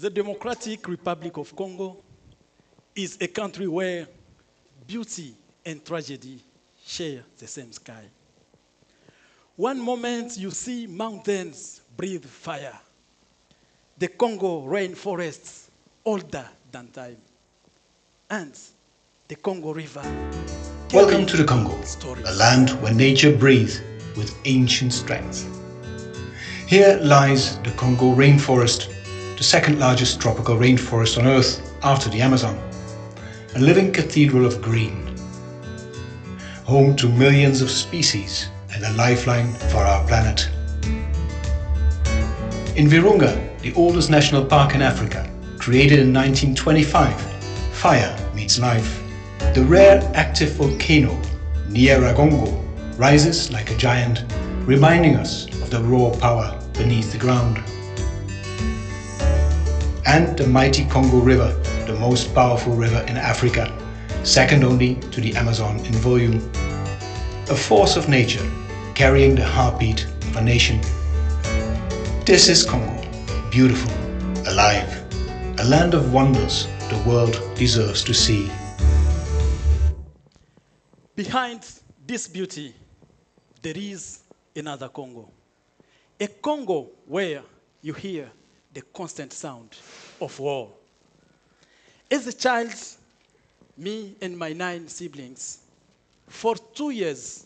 W: The Democratic Republic of Congo is a country where beauty and tragedy share the same sky. One moment you see mountains breathe fire. The Congo rainforests older than time. And the Congo River.
A: Welcome to the Congo, a land where nature breathes with ancient strength. Here lies the Congo rainforest, the second largest tropical rainforest on Earth after the Amazon, a living cathedral of green, home to millions of species and a lifeline for our planet. In Virunga, the oldest national park in Africa, created in 1925, fire meets life. The rare active volcano, Nyiragongo, rises like a giant, reminding us of the raw power beneath the ground. And the mighty Congo River, the most powerful river in Africa, second only to the Amazon in volume. A force of nature, carrying the heartbeat of a nation. This is Congo, beautiful, alive, a land of wonders the world deserves to see.
W: Behind this beauty, there is another Congo. A Congo where you hear the constant sound of war. As a child, me and my 9 siblings, for 2 years,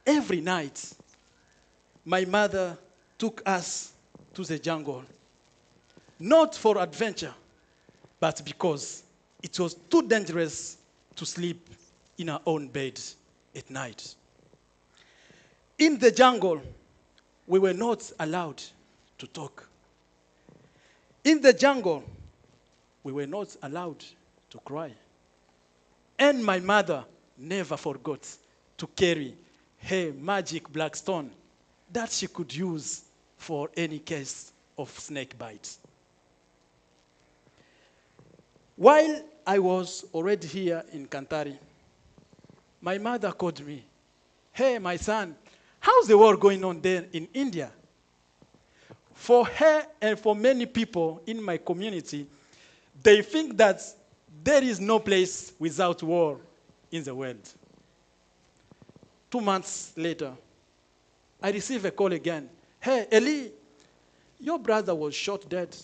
W: every night, my mother took us to the jungle. Not for adventure, but because it was too dangerous to sleep in our own bed at night. In the jungle, we were not allowed to talk. In the jungle, we were not allowed to cry. And my mother never forgot to carry her magic black stone that she could use for any case of snake bites. While I was already here in Kanthari, my mother called me. Hey, my son, how's the war going on there in India? For her and for many people in my community, they think that there is no place without war in the world. 2 months later, I received a call again. Hey, Eli, your brother was shot dead.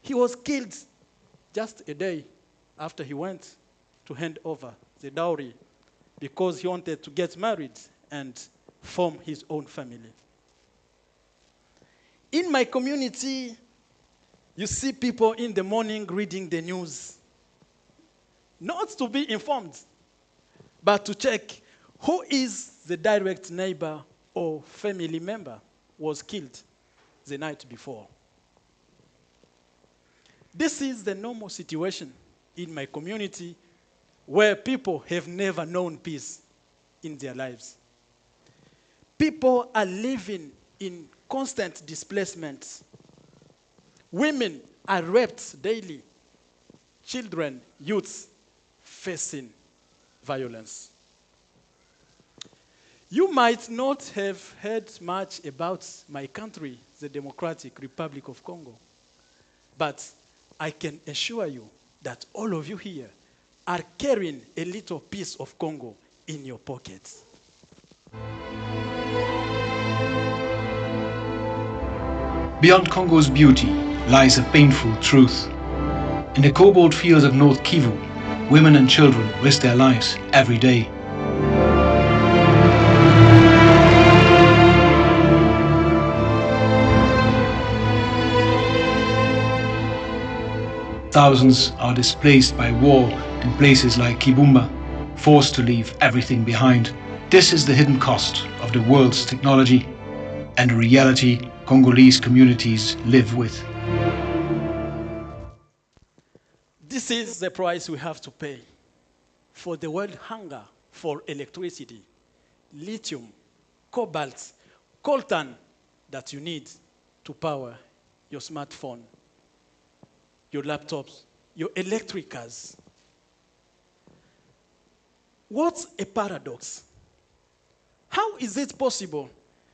W: He was killed just a day after he went to hand over the dowry because he wanted to get married and form his own family. In my community, you see people in the morning reading the news, not to be informed, but to check who is the direct neighbor or family member was killed the night before. This is the normal situation in my community where people have never known peace in their lives. People are living in constant displacement. Women are raped daily. Children, youths, facing violence. You might not have heard much about my country, the Democratic Republic of Congo, but I can assure you that all of you here are carrying a little piece of Congo in your pockets.
A: Beyond Congo's beauty lies a painful truth. In the cobalt fields of North Kivu, women and children risk their lives every day. Thousands are displaced by war in places like Kibumba, forced to leave everything behind. This is the hidden cost of the world's technology and the reality Congolese communities live with.
W: This is the price we have to pay for the world hunger for electricity, lithium, cobalt, coltan that you need to power your smartphone, your laptops, your electric cars. What's a paradox? How is it possible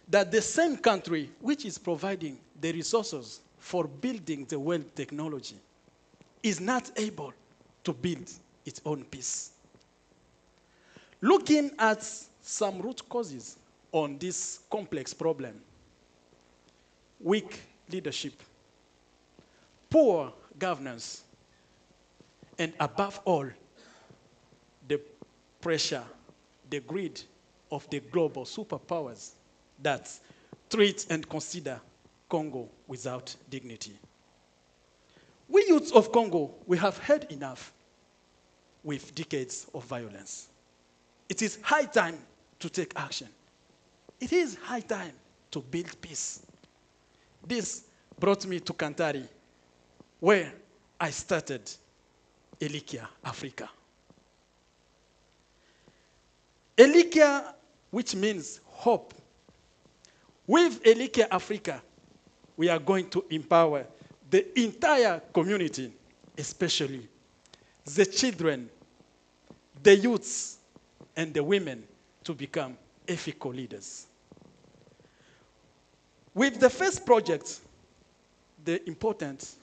W: that the same country which is providing the resources for building the world technology is not able to build its own peace. Looking at some root causes on this complex problem: weak leadership, poor governance, and above all, the pressure, the greed of the global superpowers that treat and consider Congo without dignity. We youths of Congo, we have had enough with decades of violence. It is high time to take action. It is high time to build peace. This brought me to Kanthari, where I started Elikia Africa. Elikia, which means hope. With Elikia Africa, we are going to empower the entire community, especially the children, the youths, and the women to become ethical leaders. With the first project, the important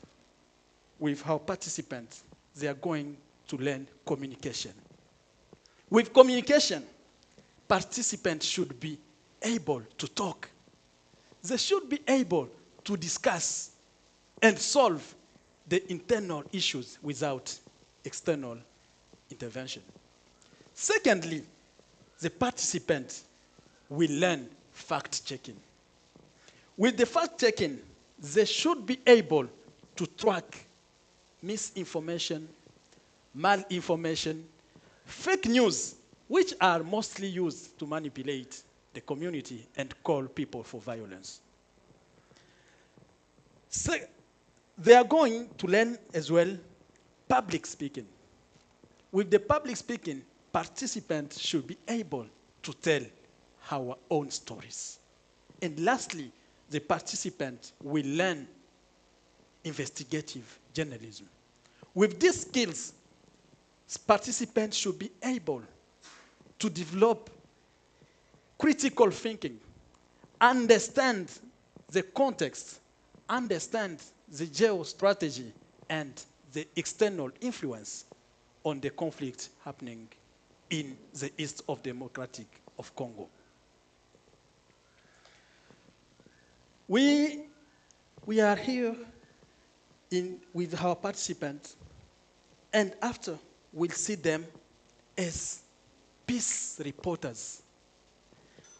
W: with our participants, they are going to learn communication. With communication, participants should be able to talk. They should be able to discuss and solve the internal issues without external intervention. Secondly, the participants will learn fact-checking. With the fact-checking, they should be able to track misinformation, malinformation, fake news, which are mostly used to manipulate the community and call people for violence. So they are going to learn as well public speaking. With the public speaking, participants should be able to tell our own stories. And lastly, the participants will learn investigative journalism. With these skills, participants should be able to develop critical thinking, understand the context, understand the geostrategy and the external influence on the conflict happening in the East of Democratic of Congo. We are here with our participants, and after we'll see them as peace reporters.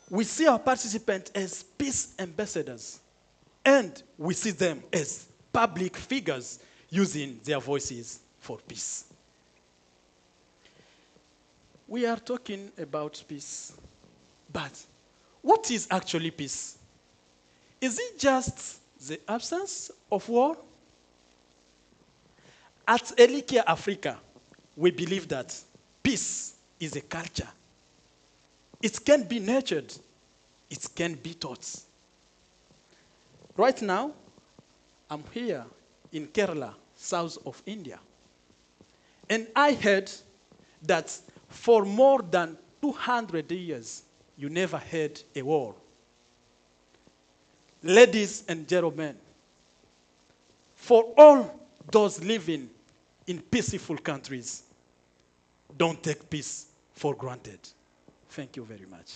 W: We see our participants as peace ambassadors, and we see them as public figures using their voices for peace. We are talking about peace, but what is actually peace? Is it just the absence of war? At Elikia Africa, we believe that peace is a culture. It can be nurtured. It can be taught. Right now, I'm here in Kerala, south of India. And I heard that for more than 200 years, you never had a war. Ladies and gentlemen, for all those living in peaceful countries, don't take peace for granted. Thank you very much.